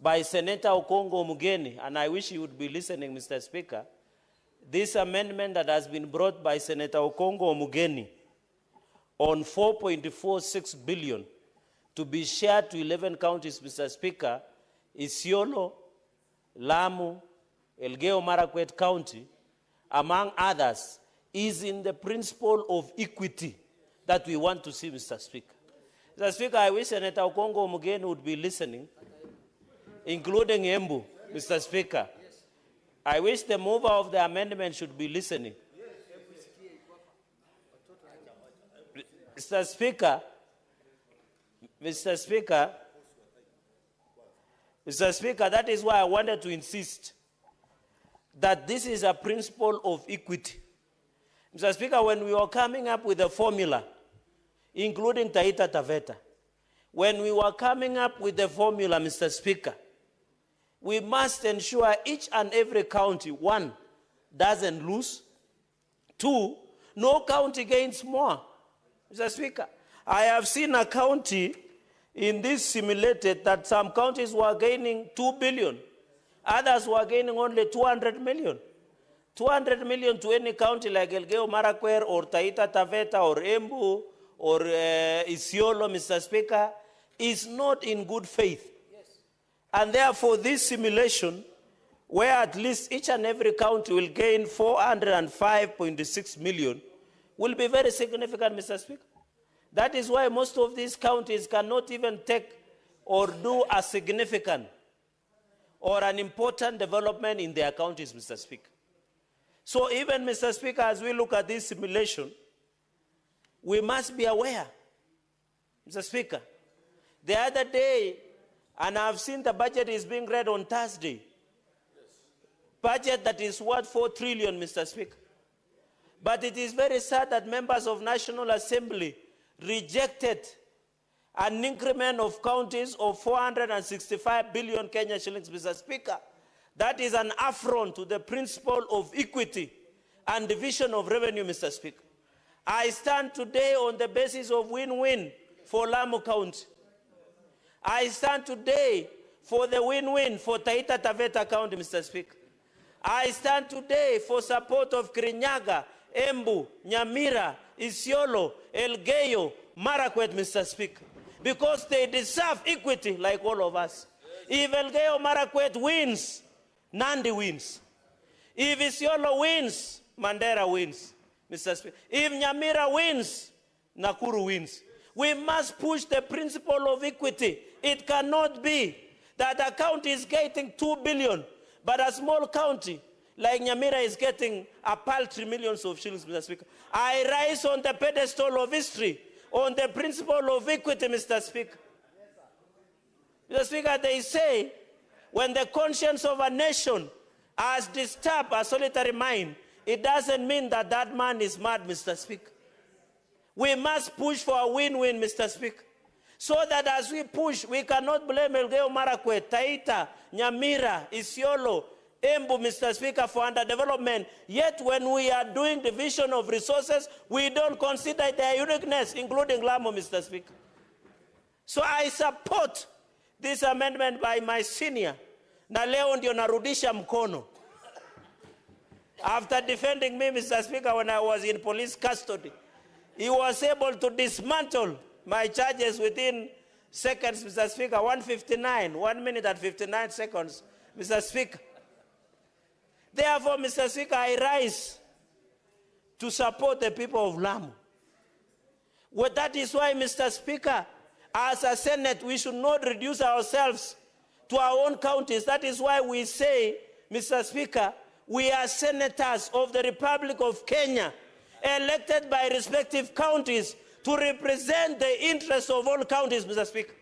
by Senator Ojwang'S, and I wish he would be listening, Mr. Speaker, this amendment that has been brought by Senator Ojwang'S on 4.46 billion, to be shared to 11 counties, Mr. Speaker, Isiolo, Lamu, Elgeyo Marakwet County, among others, is in the principle of equity that we want to see, Mr. Speaker. Mr. Speaker, I wish Senator Okongo Omugeni would be listening, including Embu, Mr. Speaker. I wish the mover of the amendment should be listening. Mr. Speaker, that is why I wanted to insist that this is a principle of equity. Mr. Speaker, when we were coming up with a formula, including Taita Taveta, when we were coming up with the formula, Mr. Speaker, we must ensure each and every county, one, doesn't lose, two, no county gains more. Mr. Speaker, I have seen a county in this simulated that some counties were gaining 2 billion, others were gaining only 200 million. 200 million to any county like Elgeyo Marakwet or Taita Taveta or Embu or Isiolo, Mr. Speaker, is not in good faith. Yes. And therefore this simulation, where at least each and every county will gain 405.6 million, will be very significant, Mr. Speaker. That is why most of these counties cannot even take or do a significant or an important development in their counties, Mr. Speaker. So even, Mr. Speaker, as we look at this simulation, we must be aware, Mr. Speaker. The other day, and I've seen the budget is being read on Thursday, budget that is worth 4 trillion, Mr. Speaker. But it is very sad that members of National Assembly rejected an increment of counties of 465 billion Kenya shillings, Mr. Speaker. That is an affront to the principle of equity and division of revenue, Mr. Speaker. I stand today on the basis of win-win for Lamu County. I stand today for the win-win for Taita Taveta County, Mr. Speaker. I stand today for support of Kirinyaga, Embu, Nyamira, Isiolo, Elgeyo, Marakwet, Mr. Speaker, because they deserve equity like all of us. If Elgeyo Marakwet wins, Nandi wins. If Isiolo wins, Mandera wins, Mr. Speaker. If Nyamira wins, Nakuru wins. We must push the principle of equity. It cannot be that a county is getting 2 billion, but a small county like Nyamira is getting a paltry millions of shillings, Mr. Speaker. I rise on the pedestal of history, on the principle of equity, Mr. Speaker. Mr. Speaker, they say, when the conscience of a nation has disturbed a solitary mind, it doesn't mean that that man is mad, Mr. Speaker. We must push for a win-win, Mr. Speaker, so that as we push, we cannot blame Elgeyo Marakwet, Taita, Nyamira, Isiolo, Embu, Mr. Speaker, for underdevelopment. Yet when we are doing division of resources, we don't consider their uniqueness, including Lamu, Mr. Speaker. So I support this amendment by my senior, na leo ndio narudisha mkono. After defending me, Mr. Speaker, when I was in police custody, he was able to dismantle my charges within seconds, Mr. Speaker. 1 minute and 59 seconds, Mr. Speaker. Therefore, Mr. Speaker, I rise to support the people of Lamu. Well, that is why, Mr. Speaker, as a Senate, we should not reduce ourselves to our own counties. That is why we say, Mr. Speaker, we are senators of the Republic of Kenya, elected by respective counties to represent the interests of all counties, Mr. Speaker.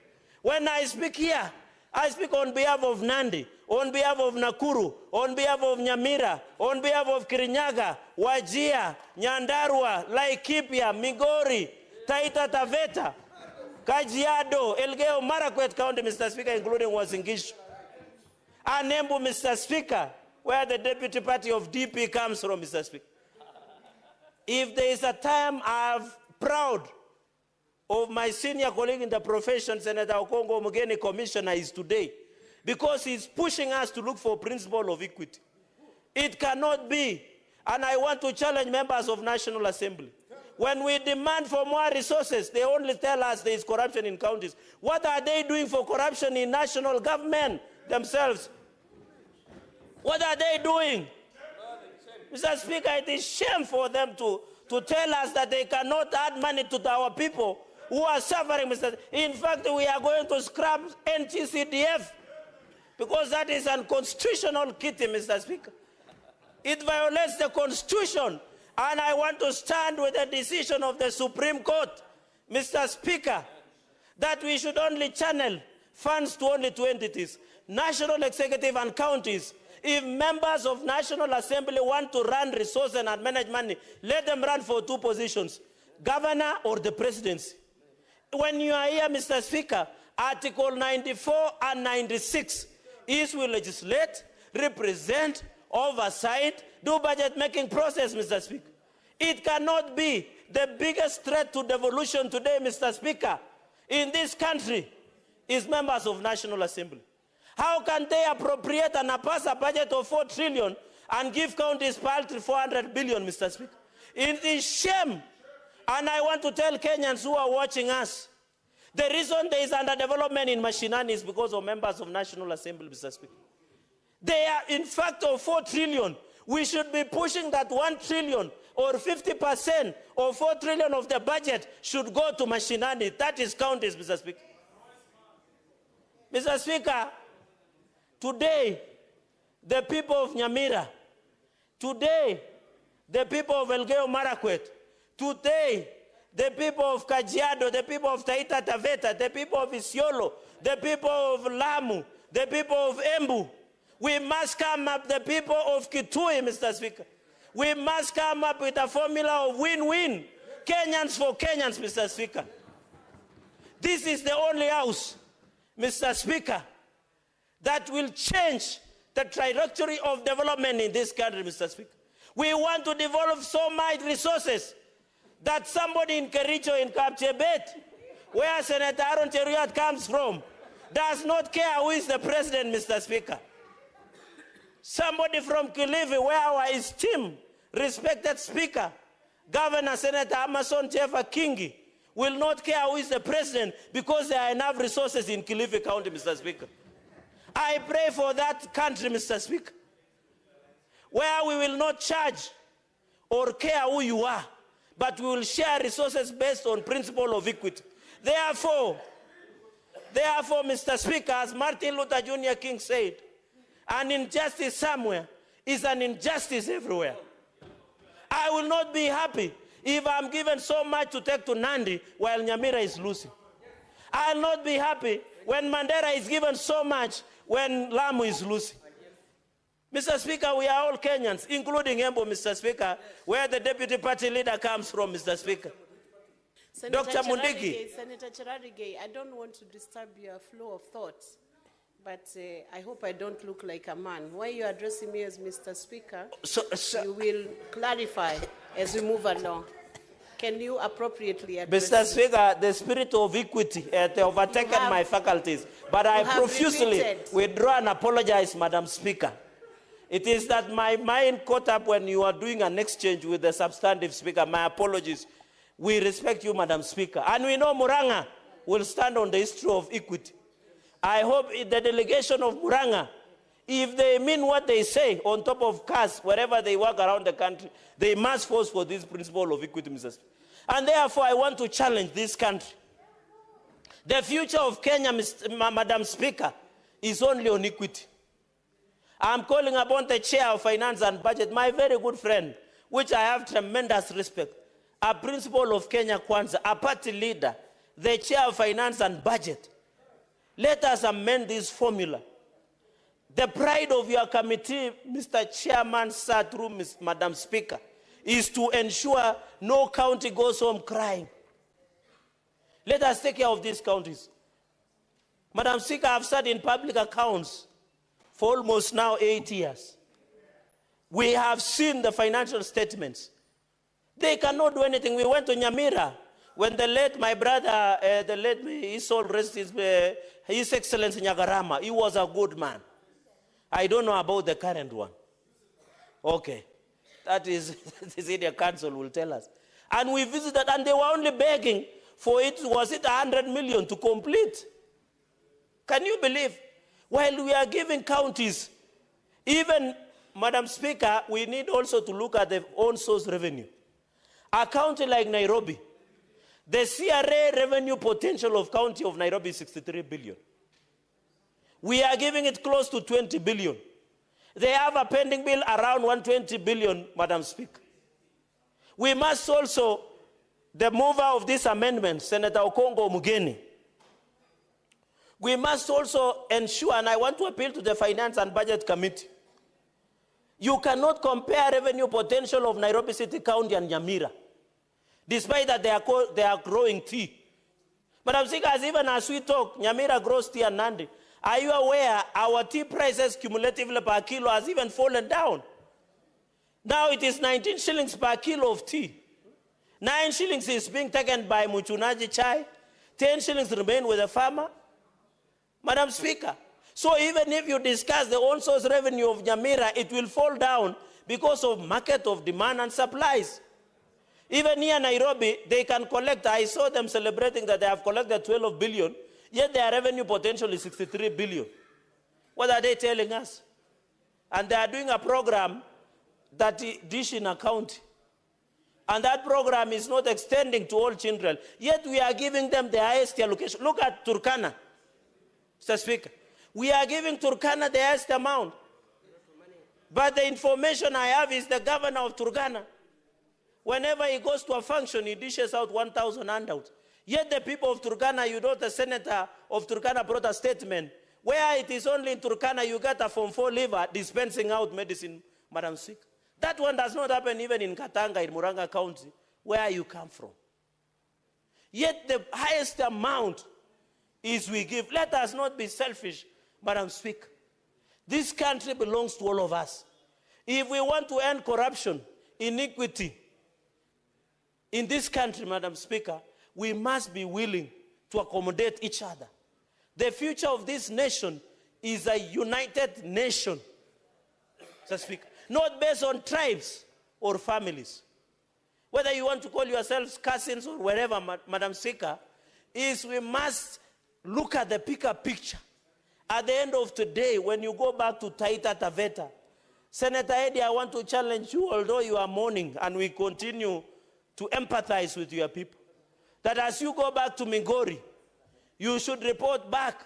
When I speak here, I speak on behalf of Nandi, on behalf of Nakuru, on behalf of Nyamira, on behalf of Kirinyaga, Wajir, Nyandarua, Laikipia, Migori, Taita Taveta, Kajiado, Elgeyo Marakwet County, Mr. Speaker, including Uasin Gishu. And Embu, Mr. Speaker, where the deputy party of DP comes from, Mr. Speaker. If there is a time I'm proud of my senior colleague in the profession, Senator Okongo Omugeni, Commissioner, is today, because he's pushing us to look for principle of equity. It cannot be, and I want to challenge members of National Assembly. When we demand for more resources, they only tell us there is corruption in counties. What are they doing for corruption in national government themselves? What are they doing? Mr. Speaker, it is shame for them to tell us that they cannot add money to our people who are suffering, Mr. In fact, we are going to scrap NTCDF because that is unconstitutional kitty, Mr. Speaker. It violates the Constitution, and I want to stand with the decision of the Supreme Court, Mr. Speaker, that we should only channel funds to only two entities, national executive and counties. If members of National Assembly want to run resources and manage money, let them run for two positions, governor or the presidency. When you are here, Mr. Speaker, Article 94 and 96 is we legislate, represent, oversight, do budget-making process, Mr. Speaker. It cannot be the biggest threat to devolution today, Mr. Speaker, in this country is members of National Assembly. How can they appropriate and pass a budget of 4 trillion and give counties paltry 400 billion, Mr. Speaker? It is shame. And I want to tell Kenyans who are watching us, the reason there is underdevelopment in Mashinani is because of members of National Assembly, Mr. Speaker. They are, in fact, of 4 trillion. We should be pushing that 1 trillion or 50% or 4 trillion of the budget should go to Mashinani. That is counties, Mr. Speaker. Mr. Speaker, today, the people of Nyamira, today, the people of Elgeyo Marakwet, today, the people of Kajiado, the people of Taita Taveta, the people of Isiolo, the people of Lamu, the people of Embu, we must come up, the people of Kitui, Mr. Speaker. We must come up with a formula of win-win. Kenyans for Kenyans, Mr. Speaker. This is the only house, Mr. Speaker, that will change the trajectory of development in this country, Mr. Speaker. We want to develop so much resources that somebody in Kericho, in Kapchebet, where Senator Aaron Cheruiyot comes from, does not care who is the president, Mr. Speaker. Somebody from Kilifi, where our esteemed, respected Speaker, Governor Senator Amason Chefa Kingi, will not care who is the president because there are enough resources in Kilifi County, Mr. Speaker. I pray for that country, Mr. Speaker, where we will not charge or care who you are, but we will share resources based on principle of equity. Therefore, Mr. Speaker, as Martin Luther Jr. King said, an injustice somewhere is an injustice everywhere. I will not be happy if I'm given so much to take to Nandi while Nyamira is losing. I will not be happy when Mandera is given so much when Lamu is losing. Mr. Speaker, we are all Kenyans, including Embu, Mr. Speaker, where the deputy party leader comes from, Mr. Speaker. Dr. Mundigi. Senator Cherarigei, I don't want to disturb your flow of thoughts, but I hope I don't look like a man. Why you addressing me as Mr. Speaker, you will clarify as we move along. Can you appropriately address Mr. Speaker, the spirit of equity has overtaken my faculties, but I profusely withdraw and apologize, Madam Speaker. It is that my mind caught up when you are doing an exchange with the substantive Speaker. My apologies. We respect you, Madam Speaker. And we know Muranga will stand on the issue of equity. I hope the delegation of Muranga, if they mean what they say on top of cars, wherever they work around the country, they must force for this principle of equity, Mr. Speaker. And therefore, I want to challenge this country. The future of Kenya, Madam Speaker, is only on equity. I'm calling upon the Chair of Finance and Budget, my very good friend, which I have tremendous respect, a principal of Kenya Kwanza, a party leader, the Chair of Finance and Budget. Let us amend this formula. The pride of your committee, Mr. Chairman, sir, through Madam Speaker, is to ensure no county goes home crying. Let us take care of these counties. Madam Speaker, I've sat in public accounts for almost now 8 years. We have seen the financial statements. They cannot do anything. We went to Nyamira when my brother, his soul rest His Excellency Nyagarama, he was a good man. I don't know about the current one. Okay. That is, the senior council will tell us. And we visited, and they were only begging for it, was it 100 million to complete? Can you believe? While we are giving counties, even, Madam Speaker, we need also to look at their own source revenue. A county like Nairobi, the CRA revenue potential of county of Nairobi is 63 billion. We are giving it close to 20 billion. They have a pending bill around 120 billion, Madam Speaker. We must also, the mover of this amendment, Senator Ojwang'S, we must also ensure, and I want to appeal to the Finance and Budget Committee, you cannot compare revenue potential of Nairobi City County and Nyamira, despite that they are growing tea. Madam Speaker, even as we talk, Nyamira grows tea and Nandi. Are you aware our tea prices cumulatively per kilo has even fallen down? Now it is 19 shillings per kilo of tea. 9 shillings is being taken by Muchunaji Chai. 10 shillings remain with the farmer. Madam Speaker, so even if you discuss the own source revenue of Nyamira, it will fall down because of market of demand and supplies. Even here in Nairobi, they can collect, I saw them celebrating that they have collected 12 billion, yet their revenue potential is 63 billion. What are they telling us? And they are doing a program that dish in a county. And that program is not extending to all children. Yet we are giving them the highest allocation. Look at Turkana, Mr. Speaker. We are giving Turkana the highest amount. But the information I have is the governor of Turkana, whenever he goes to a function, he dishes out 1,000 handouts. Yet the people of Turkana, you know, the senator of Turkana brought a statement where it is only in Turkana you get a Form 4 liver dispensing out medicine, Madam Speaker. That one does not happen even in Katanga, in Muranga County, where you come from. Yet the highest amount is we give. Let us not be selfish, Madam Speaker. This country belongs to all of us. If we want to end corruption, iniquity in this country, Madam Speaker, we must be willing to accommodate each other. The future of this nation is a united nation, Mr. Speaker, not based on tribes or families. Whether you want to call yourselves cousins or wherever, Madam Speaker, is we must look at the bigger picture. At the end of today, when you go back to Taita Taveta, Senator Eddie, I want to challenge you, although you are mourning, and we continue to empathize with your people, that as you go back to Migori, you should report back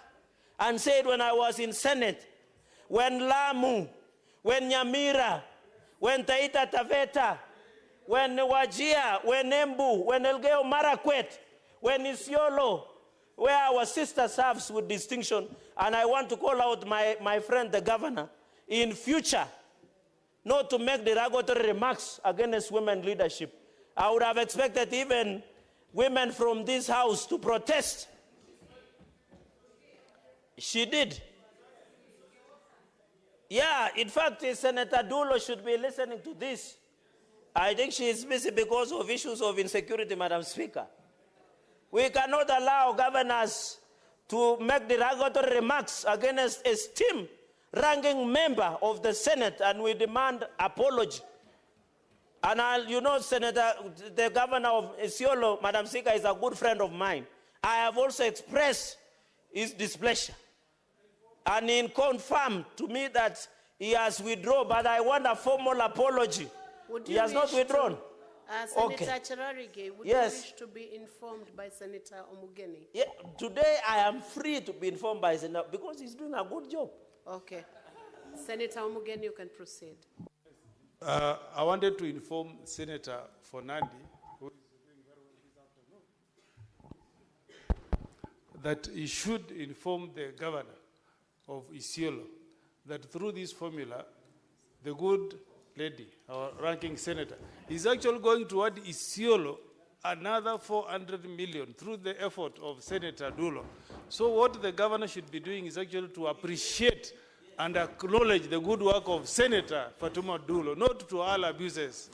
and say it when I was in Senate, when Lamu, when Nyamira, when Taita Taveta, when Wajia, when Embu, when Elgeyo Marakwet, when Isiolo, where our sister serves with distinction. And I want to call out my friend, the governor, in future, not to make derogatory remarks against women leadership. I would have expected even women from this house to protest. She did. Yeah, in fact, Senator Dulo should be listening to this. I think she is busy because of issues of insecurity, Madam Speaker. We cannot allow governors to make derogatory remarks against esteemed ranking member of the Senate, and we demand apology. And you know, Senator, the governor of Isiolo, Madam Speaker, is a good friend of mine. I have also expressed his displeasure. And he confirmed to me that he has withdrawn, but I want a formal apology. He has not withdrawn. Senator Cherarige, would you wish to be informed by Senator Omugeni? Yeah, today I am free to be informed by Senator because he's doing a good job. Okay. Senator Omugeni, you can proceed. I wanted to inform Senator Fonandi, who is doing very well this afternoon, that he should inform the governor of Isiolo that through this formula, the good lady, our ranking senator, is actually going toward Isiolo another 400 million through the effort of Senator Dulo. So what the governor should be doing is actually to appreciate and acknowledge the good work of Senator Fatuma Dulo, not to all abuses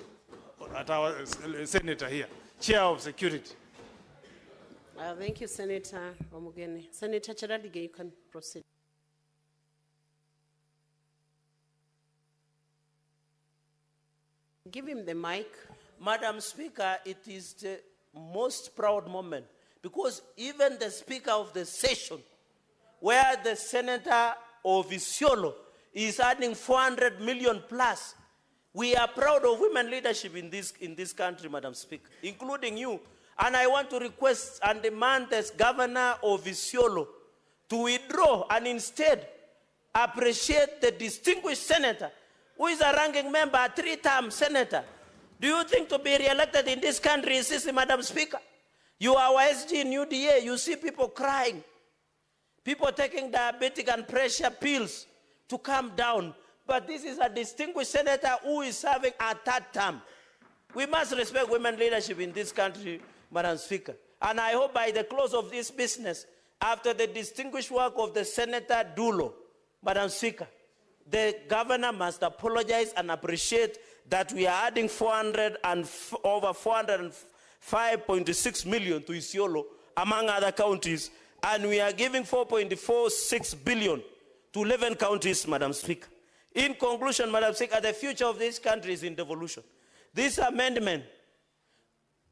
at our senator here, chair of security. Thank you, Senator Omugeni. Senator Cherarige, you can proceed. Give him the mic. Madam Speaker, it is the most proud moment because even the Speaker of the session, where the Senator of Isiolo is adding 400 million plus, we are proud of women leadership in this country, Madam Speaker, including you. And I want to request and demand the Governor of Isiolo to withdraw and instead appreciate the distinguished senator who is a ranking member, a 3-term senator. Do you think to be re-elected in this country is easy, Madam Speaker? You are our SG in UDA. You see people crying, people taking diabetic and pressure pills to calm down. But this is a distinguished senator who is serving a 3rd term. We must respect women leadership in this country, Madam Speaker. And I hope by the close of this business, after the distinguished work of the Senator Dulo, Madam Speaker, the governor must apologize and appreciate that we are adding over 405.6 million to Isiolo, among other counties, and we are giving 4.46 billion to 11 counties, Madam Speaker. In conclusion, Madam Speaker, the future of this country is in devolution. This amendment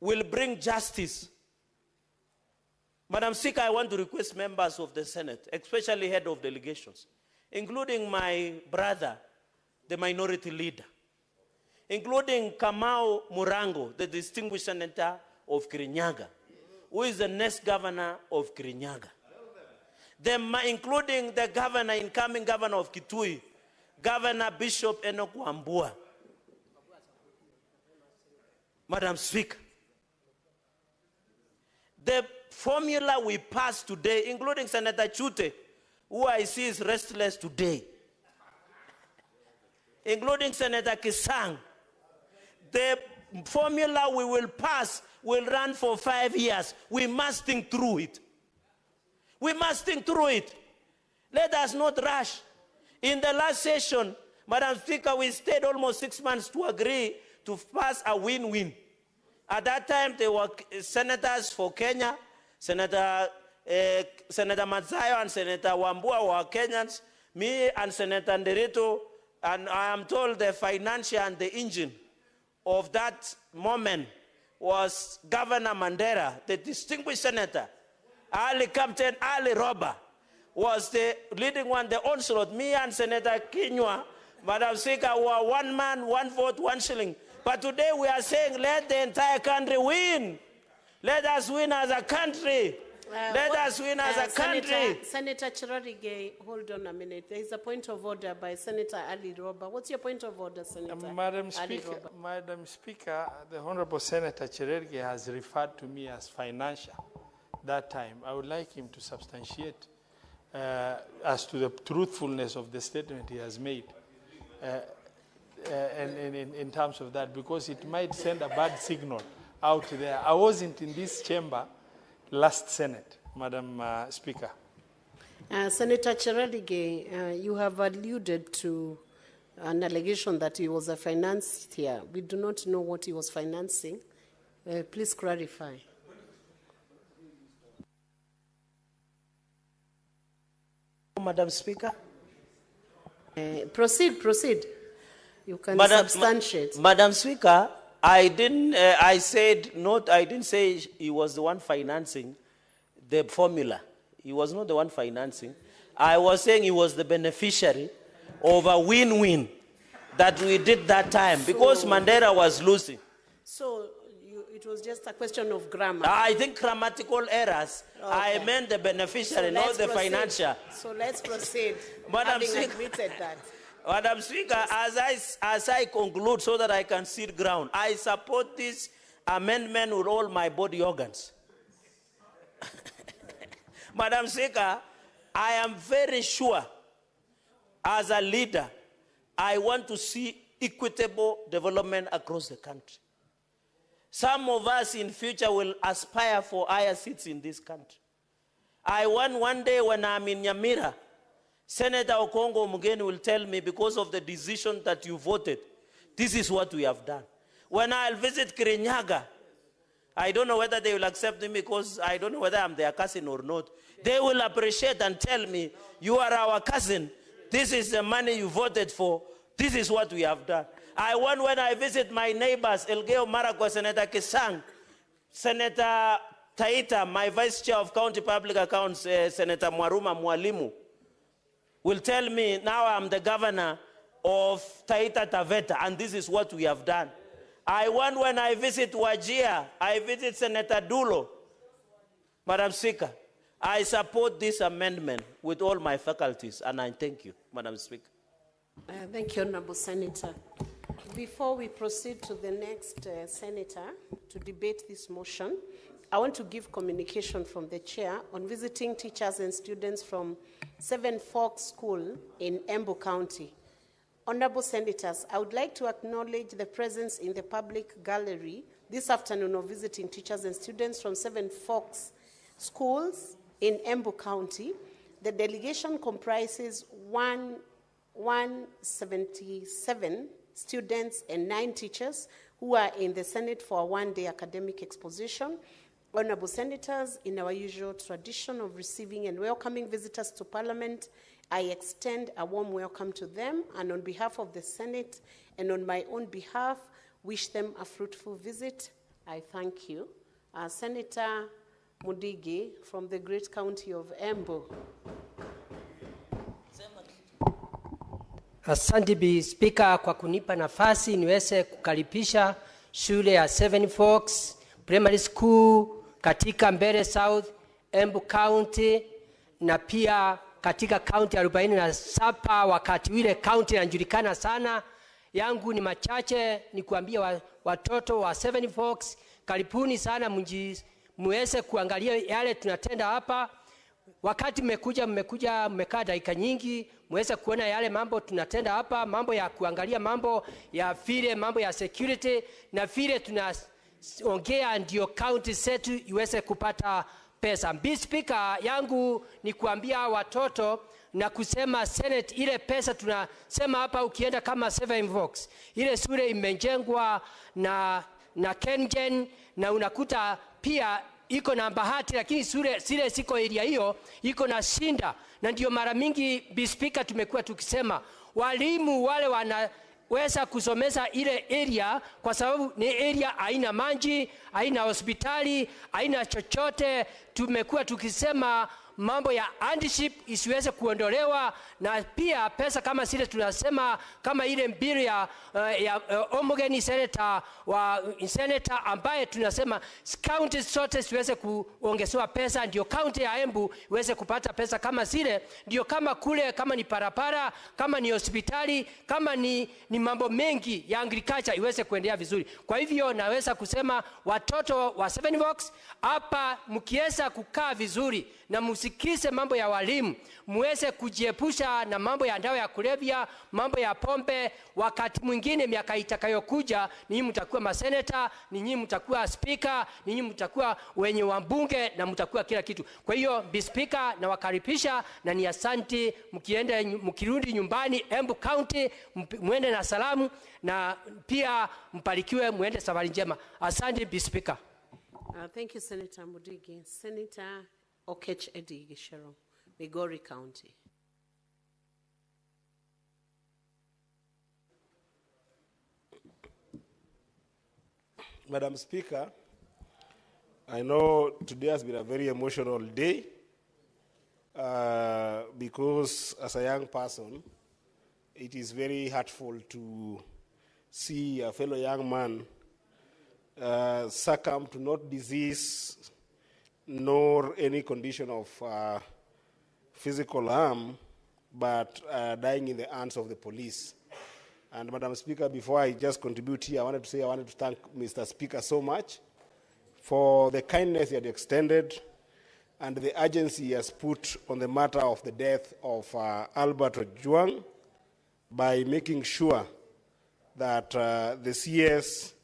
will bring justice. Madam Speaker, I want to request members of the Senate, especially head of delegations, including my brother, the minority leader, including Kamau Murango, the distinguished senator of Kirinyaga, who is the next governor of Kirinyaga, including the incoming governor of Kitui, Governor Bishop Enoch Wambua. Madam Speaker, the formula we passed today, including Senator Chute, who I see is restless today, including Senator Kisang, the formula we will pass will run for 5 years. We must think through it. We must think through it. Let us not rush. In the last session, Madam Speaker, we stayed almost 6 months to agree to pass a win-win. At that time, there were senators for Kenya, Senator Matzayo and Senator Wambua were Kenyans, me and Senator Nderito, and I am told the financier and the engine of that moment was Governor Mandela, the distinguished senator. Captain Ali Roba was the leading one, the onslaught. Me and Senator Kinywa, Madam Speaker, were 1 man, 1 vote, 1 shilling. But today we are saying let the entire country win. Let us win as a country. Let us win as a country. Senator Cherarigei, hold on a minute. There is a point of order by Senator Ali Roba. What's your point of order, Senator Madam Ali Speaker, Roba? Madam Speaker, the Honorable Senator Cherarigei has referred to me as financial that time. I would like him to substantiate as to the truthfulness of the statement he has made in terms of that, because it might send a bad signal out there. I wasn't in this chamber last Senate, Madam Speaker. Senator Cherarigei, you have alluded to an allegation that he was a financier. We do not know what he was financing. Please clarify. Madam Speaker. Proceed. You can substantiate. Madam Speaker, I didn't say he was the one financing the formula. He was not the one financing. I was saying he was the beneficiary of a win-win that we did that time because Mandela was losing. So it was just a question of grammar. I think grammatical errors. Okay. I meant the beneficiary, not the financier. So let's proceed. Madam Having Speaker, admitted that. Madam Speaker, as I conclude so that I can sit ground, I support this amendment with all my body organs. Madam Speaker, I am very sure as a leader, I want to see equitable development across the country. Some of us in future will aspire for higher seats in this country. I want one day when I'm in Nyamira, Senator Ojwang'S will tell me, because of the decision that you voted, this is what we have done. When I'll visit Kirinyaga, I don't know whether they will accept me because I don't know whether I'm their cousin or not. They will appreciate and tell me, you are our cousin. This is the money you voted for This is what we have done. I want, when I visit my neighbors, Elgeyo Marakwet, Senator Kisang, Senator Taita, my vice chair of county public accounts, Senator Mwaruma Mwalimu, will tell me now I'm the governor of Taita Taveta, and this is what we have done. I want, when I visit Wajir, I visit Senator Dulo. Madam Speaker, I support this amendment with all my faculties, and I thank you, Madam Speaker. Thank you, Honorable Senator. Before we proceed to the next senator to debate this motion, I want to give communication from the chair on visiting teachers and students from Seven Forks School in Embu County. Honorable Senators, I would like to acknowledge the presence in the public gallery this afternoon of visiting teachers and students from Seven Forks Schools in Embu County. The delegation comprises 177 students and 9 teachers who are in the Senate for a one-day academic exposition. Honorable Senators, in our usual tradition of receiving and welcoming visitors to Parliament, I extend a warm welcome to them, and on behalf of the Senate and on my own behalf, wish them a fruitful visit. I thank you. Senator Mudigi from the great county of Embu. Asante Bi Speaker kwa kunipa nafasi niweze kukaribisha shule ya Seven Forks Primary School katika Mbeere South, Embu County, na pia katika county 47 wakati wile county inajulikana sana. Yangu ni machache ni kuambia watoto wa Seven Forks, karibuni sana muweze kuangalia yale tunatenda hapa. Wakati mmekaa dakika nyingi, muweze kuona yale mambo tunatenda hapa, mambo ya kuangalia mambo ya vile mambo ya security na vile tunaongea ndio county zetu iweze kupata pesa. Bi Speaker, yangu ni kuambia watoto na kusema Senate, ile pesa tunasema hapa, ukienda kama Seven Forks, ile shule imejengwa na Kengen, na unakuta pia iko na bahati, lakini sile siko area hiyo iko na shinda. Na ndio mara mingi Bi Speaker tumekuwa tukisema walimu wale wanaweza kusomesa ile area kwa sababu ni area haina maji, haina hospitali, haina chochote. Tumekuwa tukisema mambo ya handship isiweze kuondolewa, na pia pesa kama zile tunasema kama ile mbili ya Omogeni senator ambaye tunasema county zote siweze kuongezewa pesa, ndio county ya Embu iweze kupata pesa kama zile, ndio kama kule, kama ni parapara, kama ni hospitali, kama ni mambo mengi ya agriculture iweze kuendelea vizuri. Kwa hivyo naweza kusema watoto wa Seven Forks hapa, mkiweza kukaa vizuri na musikise mambo ya walimu, muweze kujiepusha na mambo ya dawa ya kulevya, mambo ya pombe. Wakati mwingine miaka itakayokuja, ninyi mtakuwa maseneta, ninyi mtakuwa speaker, ninyi mtakuwa wenye wabunge, na mtakuwa kila kitu. Kwa hiyo Bi Speaker, na wakaribisha na ni asante. Mkirudi nyumbani Embu County, muende na salamu, na pia mpalikiwe, muende safari njema. Asante Bi Speaker. Thank you, Senator Mudigi. Senator Okech Edi Gishero, Migori County. Madam Speaker, I know today has been a very emotional day because as a young person, it is very hurtful to see a fellow young man succumb to not disease nor any condition of physical harm, but dying in the hands of the police. And Madam Speaker, before I just contribute here, I wanted to thank Mr. Speaker so much for the kindness he had extended and the urgency he has put on the matter of the death of Albert Ojwang by making sure that the CS,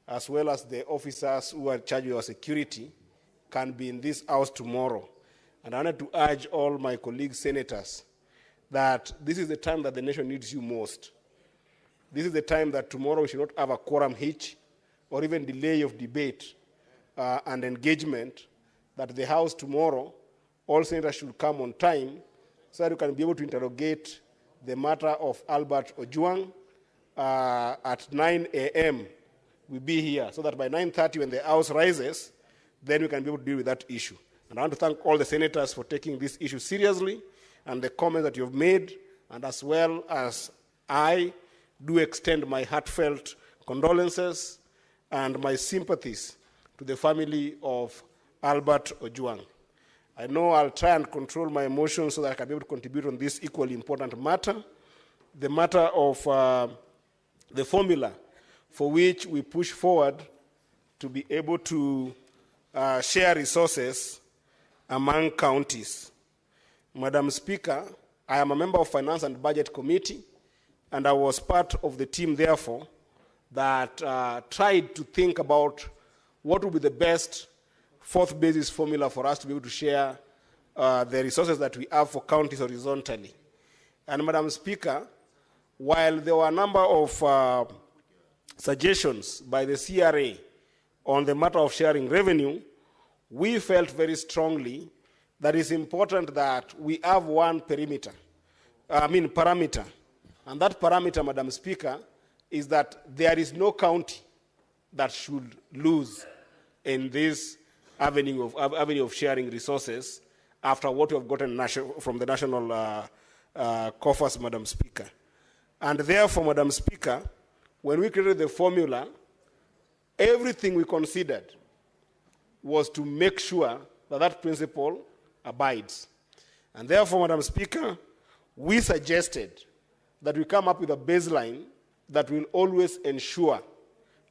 as well as the officers who are charged with our security, can be in this house tomorrow. And I wanted to urge all my colleagues, senators, that this is the time that the nation needs you most. This is the time that tomorrow we should not have a quorum hitch or even delay of debate and engagement, that the House tomorrow, all senators should come on time so that we can be able to interrogate the matter of Albert Ojwang at 9 a.m. we be here, so that by 9:30 when the house rises, then we can be able to deal with that issue. And I want to thank all the senators for taking this issue seriously and the comments that you've made, and as well as I do extend my heartfelt condolences and my sympathies to the family of Albert Ojwang. I know I'll try and control my emotions so that I can be able to contribute on this equally important matter, the matter of the formula for which we push forward to be able to share resources among counties. Madam Speaker, I am a member of Finance and Budget Committee, and I was part of the team, therefore, that tried to think about what would be the best fourth basis formula for us to be able to share the resources that we have for counties horizontally. And Madam Speaker, while there were a number of suggestions by the CRA on the matter of sharing revenue, we felt very strongly that it's important that we have one parameter. And that parameter, Madam Speaker, is that there is no county that should lose in this avenue of sharing resources after what we have gotten from the national coffers, Madam Speaker. And therefore, Madam Speaker, when we created the formula, everything we considered was to make sure that that principle abides. And therefore, Madam Speaker, we suggested that we come up with a baseline that will always ensure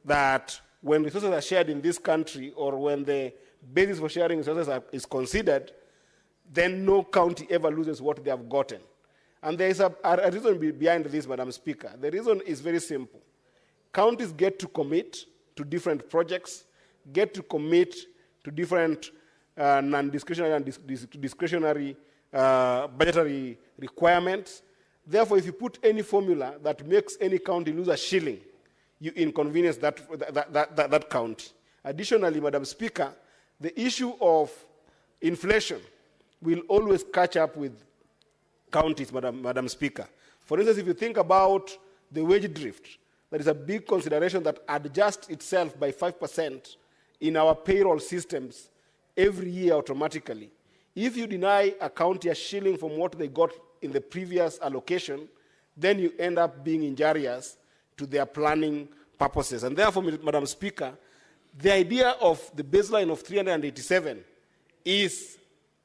that when resources are shared in this country, or when the basis for sharing resources is considered, then no county ever loses what they have gotten. And there is a reason behind this, Madam Speaker. The reason is very simple. Counties get to commit to different projects, get to commit to different non-discretionary and discretionary budgetary requirements. Therefore, if you put any formula that makes any county lose a shilling, you inconvenience that county. Additionally, Madam Speaker, the issue of inflation will always catch up with counties, Madam Speaker. For instance, if you think about the wage drift, there is a big consideration that adjusts itself by 5% in our payroll systems every year automatically. If you deny a county a shilling from what they got in the previous allocation, then you end up being injurious to their planning purposes. And therefore, Madam Speaker, the idea of the baseline of 387 is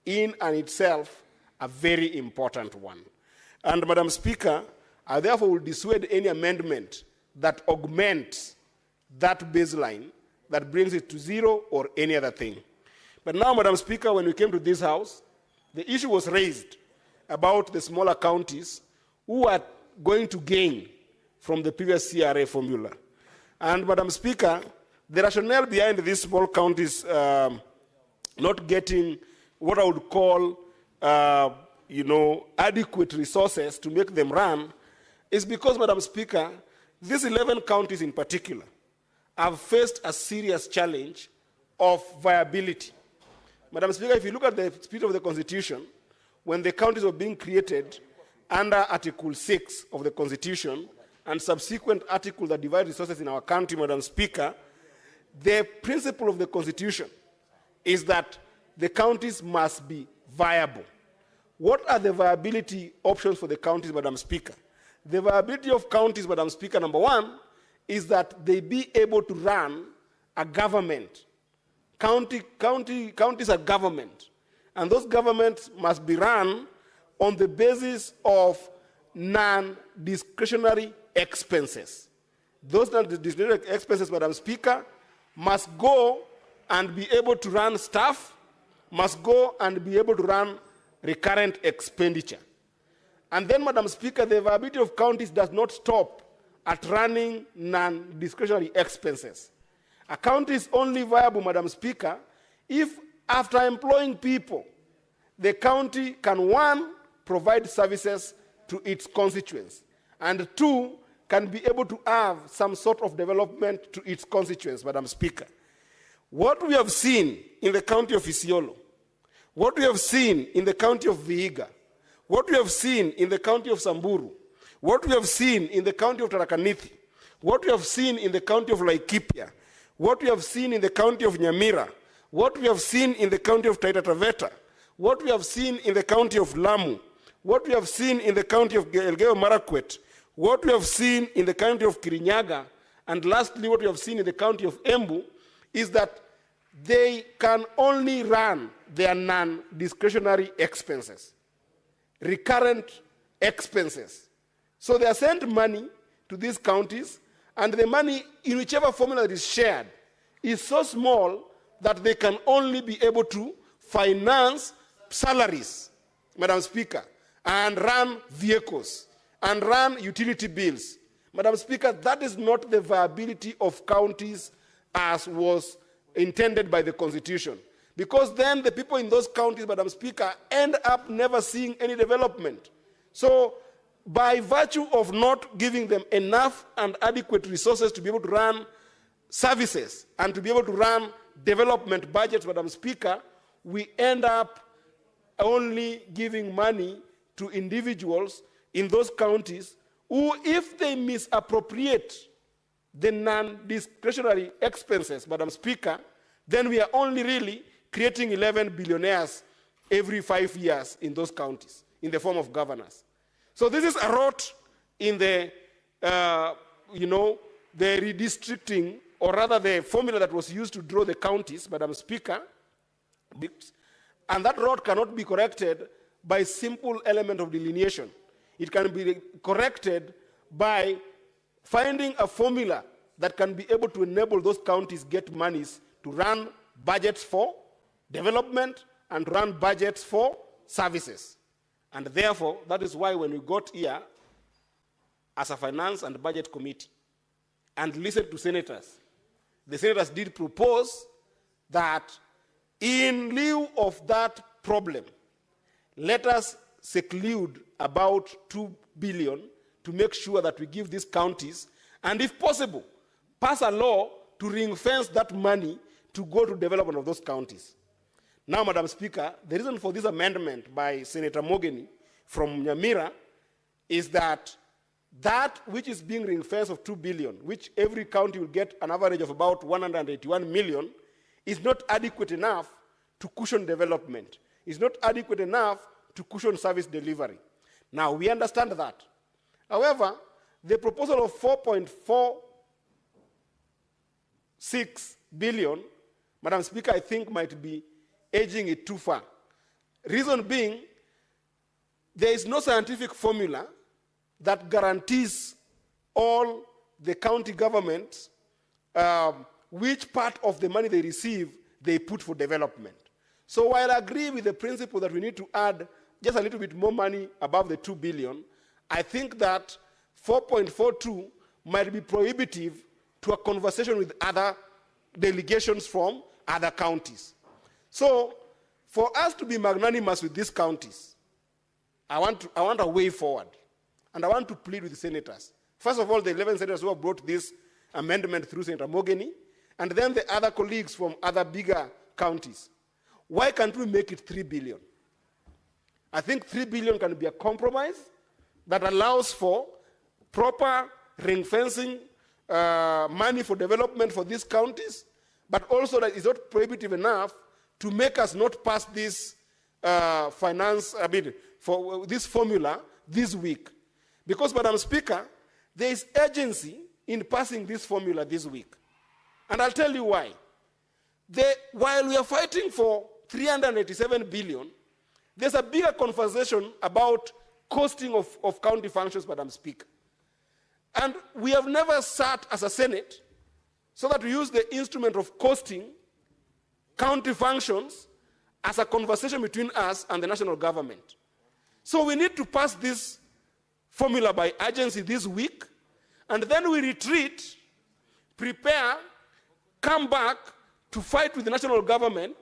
in and itself a very important one. And Madam Speaker, I therefore will dissuade any amendment that augments that baseline, that brings it to zero or any other thing. But now, Madam Speaker, when we came to this House, the issue was raised about the smaller counties who are going to gain from the previous CRA formula. And Madam Speaker, the rationale behind these small counties not getting what I would call adequate resources to make them run is because, Madam Speaker, these 11 counties in particular have faced a serious challenge of viability. Madam Speaker, if you look at the spirit of the Constitution, when the counties were being created under Article 6 of the Constitution and subsequent articles that divide resources in our country, Madam Speaker, the principle of the Constitution is that the counties must be viable. What are the viability options for the counties, Madam Speaker? The viability of counties, Madam Speaker, number one, is that they be able to run a government. Counties are government. And those governments must be run on the basis of non-discretionary expenses. Those non-discretionary expenses, Madam Speaker, must go and be able to run staff, must go and be able to run recurrent expenditure. And then, Madam Speaker, the viability of counties does not stop at running non-discretionary expenses. A county is only viable, Madam Speaker, if after employing people, the county can, one, provide services to its constituents, and two, can be able to have some sort of development to its constituents, Madam Speaker. What we have seen in the county of Isiolo, what we have seen in the county of Vihiga, what we have seen in the county of Samburu, what we have seen in the county of Tharaka-Nithi, what we have seen in the county of Laikipia, what we have seen in the county of Nyamira, what we have seen in the county of Taita Taveta, what we have seen in the county of Lamu, what we have seen in the county of Elgeyo Marakwet, what we have seen in the county of Kirinyaga, and lastly, what we have seen in the county of Embu, is that they can only run their non-discretionary expenses, recurrent expenses. So they are sent money to these counties, and the money, in whichever formula that is shared, is so small that they can only be able to finance salaries, Madam Speaker, and run vehicles, and run utility bills. Madam Speaker, that is not the viability of counties as was intended by the Constitution. Because then the people in those counties, Madam Speaker, end up never seeing any development. So by virtue of not giving them enough and adequate resources to be able to run services and to be able to run development budgets, Madam Speaker, we end up only giving money to individuals in those counties who, if they misappropriate the non-discretionary expenses, Madam Speaker, then we are only really creating 11 billionaires every 5 years in those counties in the form of governors. So this is a rot in the, the redistricting, or rather the formula that was used to draw the counties, Madam Speaker, and that rot cannot be corrected by simple element of delineation. It can be corrected by finding a formula that can be able to enable those counties get monies to run budgets for development and run budgets for services. And therefore, that is why when we got here as a finance and budget committee and listened to senators, the senators did propose that in lieu of that problem, let us seclude about 2 billion to make sure that we give these counties, and if possible, pass a law to ring-fence that money to go to development of those counties. Now, Madam Speaker, the reason for this amendment by Senator Mogeni from Nyamira is that that which is being ring-fenced of 2 billion, which every county will get an average of about 181 million, is not adequate enough to cushion development. It's not adequate enough to cushion service delivery. Now, we understand that. However, the proposal of 4.46 billion, Madam Speaker, I think might be edging it too far. Reason being, there is no scientific formula that guarantees all the county governments which part of the money they receive they put for development. So while I agree with the principle that we need to add just a little bit more money above the 2 billion, I think that 4.42 might be prohibitive to a conversation with other delegations from other counties. So for us to be magnanimous with these counties, I want a way forward. And I want to plead with the senators. First of all, the 11 senators who have brought this amendment through Senator Mogeni, and then the other colleagues from other bigger counties. Why can't we make it 3 billion? I think 3 billion can be a compromise that allows for proper ring-fencing money for development for these counties, but also that is not prohibitive enough to make us not pass this for this formula this week. Because, Madam Speaker, there is urgency in passing this formula this week. And I'll tell you why. While we are fighting for 387 billion, there's a bigger conversation about costing of county functions, Madam Speaker. And we have never sat as a Senate so that we use the instrument of costing county functions as a conversation between us and the national government. So we need to pass this formula by urgency this week, and then we retreat, prepare, come back to fight with the national government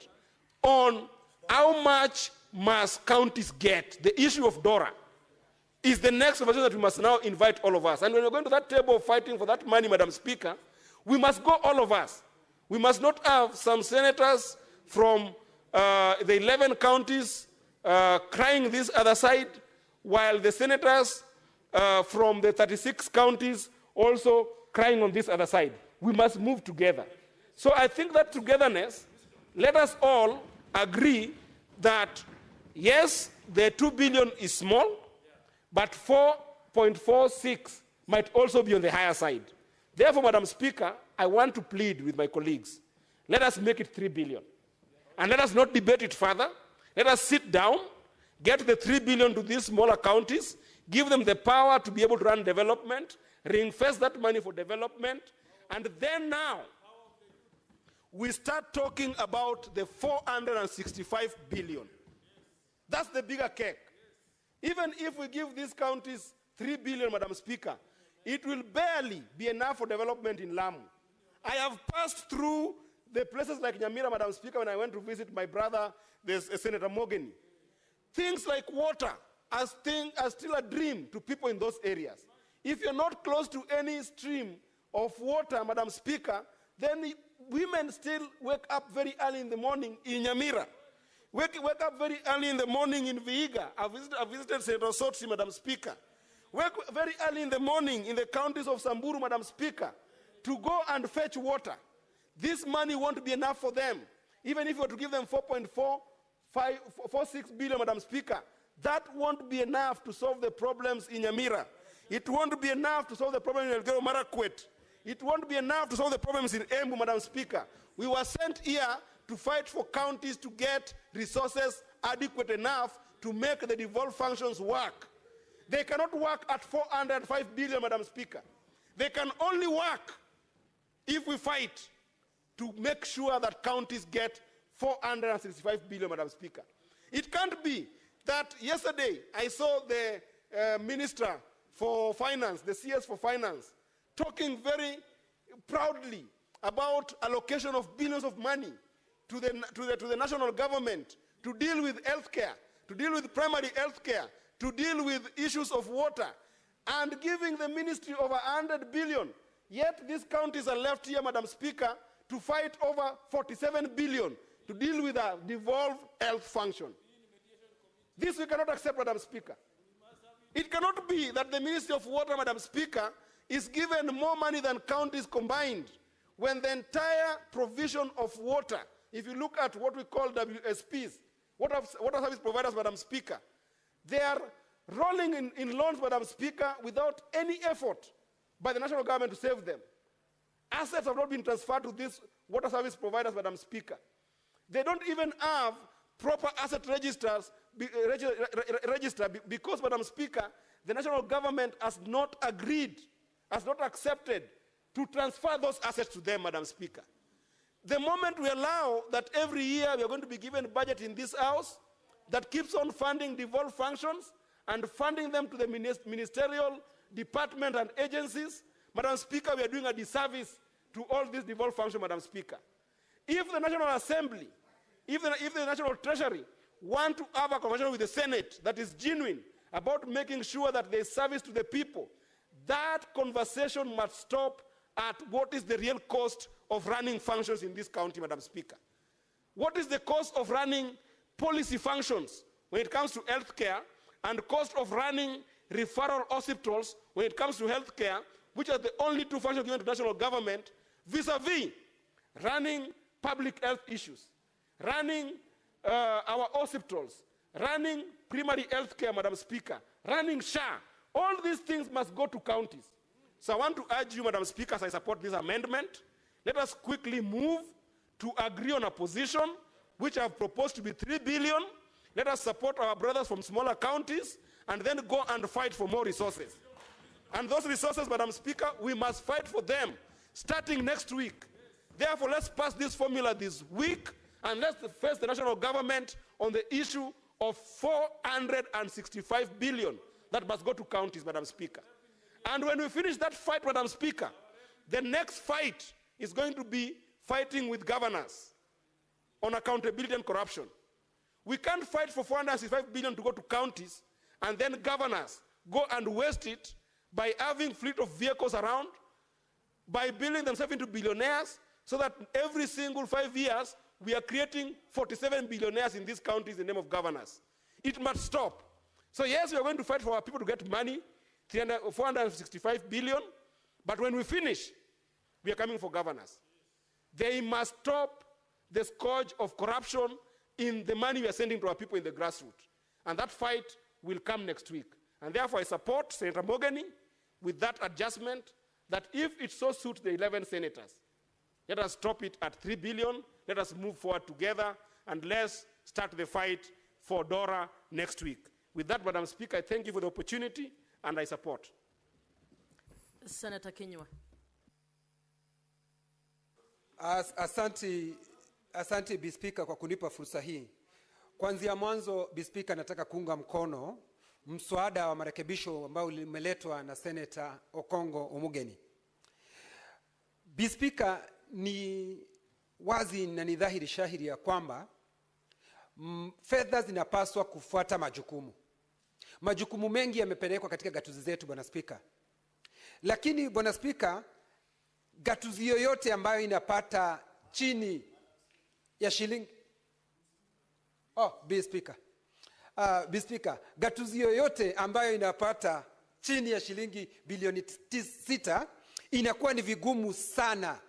on how much must counties get. The issue of DORA is the next conversation that we must now invite all of us. And when we're going to that table of fighting for that money, Madam Speaker, we must go all of us. We must not have some senators from the 11 counties crying this other side, while the senators from the 36 counties also crying on this other side. We must move together. So I think that togetherness, let us all agree that, yes, the 2 billion is small, but 4.46 might also be on the higher side. Therefore, Madam Speaker, I want to plead with my colleagues. Let us make it 3 billion. And let us not debate it further. Let us sit down, get the 3 billion to these smaller counties, give them the power to be able to run development, reinvest that money for development, and then now we start talking about the 465 billion. That's the bigger cake. Even if we give these counties 3 billion, Madam Speaker, it will barely be enough for development in Lamu. I have passed through the places like Nyamira, Madam Speaker, when I went to visit my brother, Senator Mogeni. Things like water are still a dream to people in those areas. If you're not close to any stream of water, Madam Speaker, then women still wake up very early in the morning in Nyamira. Wake up very early in the morning in Vihiga. I visited Senator Sotsi, Madam Speaker. Wake very early in the morning in the counties of Samburu, Madam Speaker, to go and fetch water. This money won't be enough for them. Even if you were to give them 4.46 billion, Madam Speaker, that won't be enough to solve the problems in Nyamira. It won't be enough to solve the problem in Elgeyo Marakwet. It won't be enough to solve the problems in Embu, Madam Speaker. We were sent here to fight for counties to get resources adequate enough to make the devolved functions work. They cannot work at 405 billion, Madam Speaker. They can only work if we fight to make sure that counties get 465 billion, Madam Speaker. It can't be that yesterday I saw the Minister for Finance, the CS for Finance, talking very proudly about allocation of billions of money to the national government to deal with healthcare, to deal with primary healthcare, to deal with issues of water, and giving the ministry over 100 billion. Yet these counties are left here, Madam Speaker, to fight over 47 billion to deal with a devolved health function. This we cannot accept, Madam Speaker. It cannot be that the Ministry of Water, Madam Speaker, is given more money than counties combined when the entire provision of water, if you look at what we call WSPs, water service providers, Madam Speaker, they are rolling in loans, Madam Speaker, without any effort by the national government to save them. Assets have not been transferred to these water service providers, Madam Speaker. They don't even have proper asset registers, because, Madam Speaker, the national government has not agreed, has not accepted to transfer those assets to them, Madam Speaker. The moment we allow that every year we are going to be given a budget in this house that keeps on funding devolved functions and funding them to the ministerial department and agencies, Madam Speaker, we are doing a disservice to all these devolved functions, Madam Speaker. If the National Assembly, if the National Treasury want to have a conversation with the Senate that is genuine about making sure that there is service to the people, that conversation must stop at what is the real cost of running functions in this county, Madam Speaker. What is the cost of running policy functions when it comes to healthcare, and cost of running referral hospitals when it comes to healthcare, which are the only two functions given to national government, vis-a-vis running public health issues, running our hospitals, running primary healthcare, Madam Speaker, running SHA. All these things must go to counties. So I want to urge you, Madam Speaker, as I support this amendment, let us quickly move to agree on a position which I have proposed to be 3 billion. Let us support our brothers from smaller counties and then go and fight for more resources. And those resources, Madam Speaker, we must fight for them starting next week. Therefore, let's pass this formula this week and let's face the national government on the issue of 465 billion that must go to counties, Madam Speaker. And when we finish that fight, Madam Speaker, the next fight is going to be fighting with governors on accountability and corruption. We can't fight for 465 billion to go to counties and then governors go and waste it by having fleet of vehicles around, by building themselves into billionaires, so that every single 5 years we are creating 47 billionaires in these counties in the name of governors. It must stop. So yes, we are going to fight for our people to get money, 465 billion. But when we finish, we are coming for governors. They must stop the scourge of corruption in the money we are sending to our people in the grassroots. And that fight will come next week. And therefore, I support Senator Mogeni with that adjustment, that if it so suits the 11 senators, let us stop it at 3 billion, let us move forward together, and let's start the fight for DORA next week. With that, Madam Speaker, I thank you for the opportunity, and I support. Senator Kinyua. Asante Bi Speaker kwa kunipa fursa hii. Kuanzia mwanzo, Bi Speaker, nataka kuunga mkono mswada wa marekebisho ambao umeletwa na Senator Okongo Omugeni. Bi Speaker, ni wazi na ni dhahiri shahiri ya kwamba fedha zinapaswa kufuata majukumu. Majukumu mengi yamepelekwa katika gatuzi zetu, Bwana Speaker. Lakini Bwana Speaker, gatuzi yoyote ambayo inapata chini ya shilingi Bi Speaker, gatuzi yoyote ambayo inapata chini ya shilingi bilioni 6 inakuwa ni vigumu sana,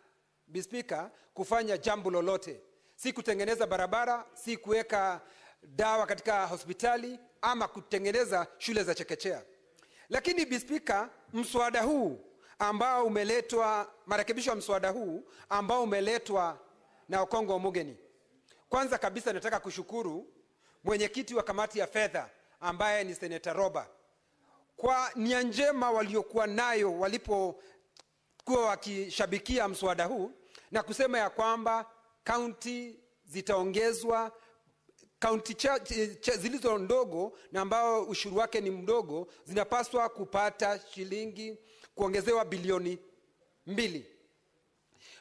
Bi Speaker, kufanya jambo lolote. Si kutengeneza barabara, si kuweka dawa katika hospitali, ama kutengeneza shule za chekechea. Lakini Bi Speaker, mswada huu ambao umeletwa, marekebisho ya mswada huu ambao umeletwa na Okongo Omugeni, kwanza kabisa nataka kushukuru mwenyekiti wa kamati ya fedha ambaye ni Senator Roba kwa nia njema waliokuwa nayo walipokuwa wakishabikia mswada huu na kusema ya kwamba kaunti zitaongezwa, kaunti zilizo ndogo na ambao ushuru wake ni mdogo zinapaswa kupata shilingi kuongezewa bilioni 2.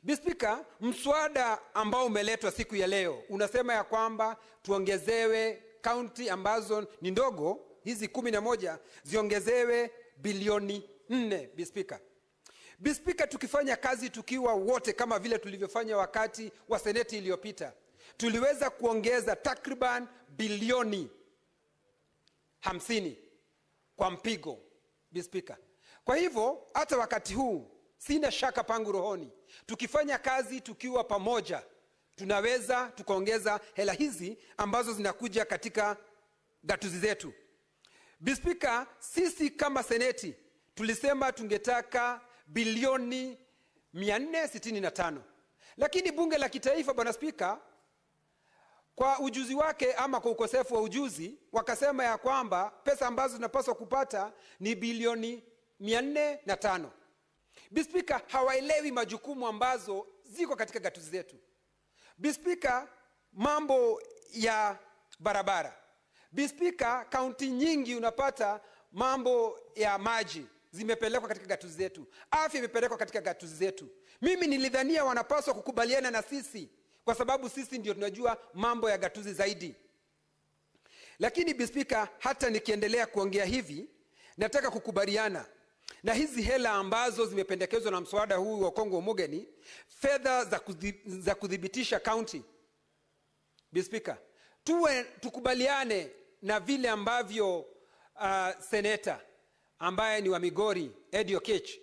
Bi Speaker, mswada ambao umeletwa siku ya leo unasema ya kwamba tuongezewe kaunti ambazo ni ndogo, hizi 11 ziongezewe bilioni 4, Bi Speaker. Bi Speaker, tukifanya kazi tukiwa wote kama vile tulivyofanya wakati wa seneti iliyopita, tuliweza kuongeza takriban bilioni 50 kwa mpigo, Bi Speaker. Kwa hivyo hata wakati huu sina shaka pangu rohoni, tukifanya kazi tukiwa pamoja tunaweza tukaongeza hela hizi ambazo zinakuja katika gatuzi zetu. Bi Speaker, sisi kama seneti tulisema tungetaka bilioni 465. Lakini bunge la kitaifa, Bwana Speaker, kwa ujuzi wake ama kwa ukosefu wa ujuzi, wakasema ya kwamba pesa ambazo zinapaswa kupata ni bilioni 405. Bi Speaker, hawaelewi majukumu ambazo ziko katika gatuzi zetu. Bi Speaker, mambo ya barabara. Bi Speaker, kaunti nyingi unapata mambo ya maji zimepelekwa katika gatuzi zetu. Afya imepelekwa katika gatuzi zetu. Mimi nilidhania wanapaswa kukubaliana na sisi kwa sababu sisi ndio tunajua mambo ya gatuzi zaidi. Lakini Bi Speaker, hata nikiendelea kuongea hivi, nataka kukubaliana na hizi hela ambazo zimependekezwa na mswada huu wa Okongo Omugeni, fedha za kudhibitisha county. Bi Speaker, tukubaliane na vile ambavyo senator ambaye ni wa Migori Eddie Okech,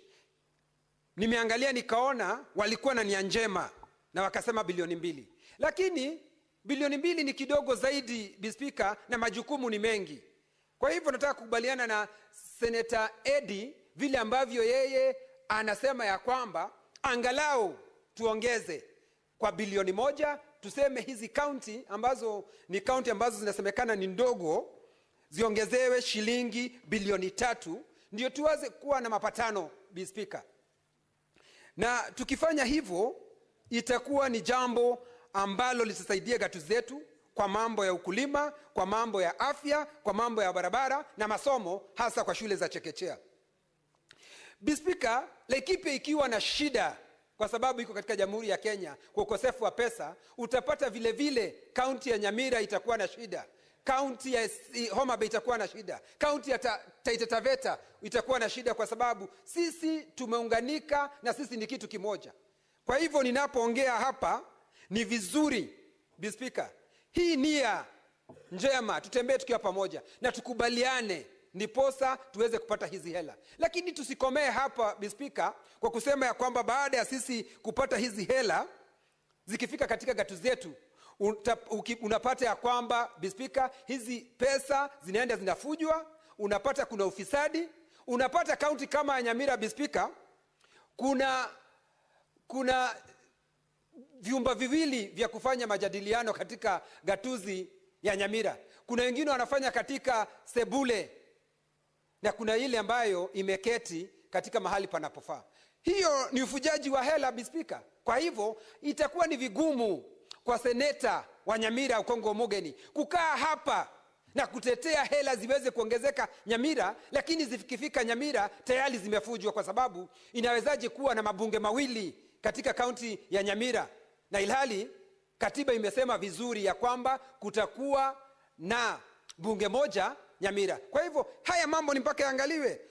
nimeangalia nikaona walikuwa na nia njema na wakasema bilioni 2. Lakini bilioni 2 ni kidogo zaidi, Bi Speaker, na majukumu ni mengi. Kwa hivyo nataka kukubaliana na Senator Eddie vile ambavyo yeye anasema ya kwamba angalau tuongeze kwa bilioni 1, tuseme hizi county ambazo ni county ambazo zinasemekana ni ndogo ziongezewe shilingi bilioni 3 ndio tuweze kuwa na mapatano, Bi Speaker. Na tukifanya hivyo itakuwa ni jambo ambalo litasaidia gatuzi zetu kwa mambo ya ukulima, kwa mambo ya afya, kwa mambo ya barabara na masomo, hasa kwa shule za chekechea. Bi Speaker, Laikipia ikiwa na shida kwa sababu iko katika Jamhuri ya Kenya kwa ukosefu wa pesa, utapata vile vile kaunti ya Nyamira itakuwa na shida, kaunti ya Homa Bay itakuwa na shida, kaunti ya Taita Taveta itakuwa na shida, kwa sababu sisi tumeunganika na sisi ni kitu kimoja. Kwa hivyo ninapoongea hapa ni vizuri, Bi Speaker, hii nia njema tutembee tukiwa pamoja na tukubaliane ndiposa tuweze kupata hizi hela. Lakini tusikomee hapa, Speaker, kwa kusema ya kwamba baada ya sisi kupata hizi hela zikifika katika gatuzi zetu unapata ya kwamba, Speaker, hizi pesa zinaenda zinafujwa, unapata kuna ufisadi, unapata kaunti kama Nyamira, Speaker, kuna vyumba viwili vya kufanya majadiliano katika gatuzi ya Nyamira. Kuna wengine wanafanya katika sebule na kuna ile ambayo imeketi katika mahali panapofaa. Hiyo ni ufujaji wa hela, Speaker. Kwa hivyo itakuwa ni vigumu kwa seneta wa Nyamira Okongo Omogeni kukaa hapa na kutetea hela ziweze kuongezeka Nyamira, lakini zikifika Nyamira tayari zimefujwa, kwa sababu inawezaje kuwa na mabunge mawili katika kaunti ya Nyamira na ilhali katiba imesema vizuri ya kwamba kutakuwa na bunge moja Nyamira. Kwa hivyo haya mambo ni mpaka yaangaliwe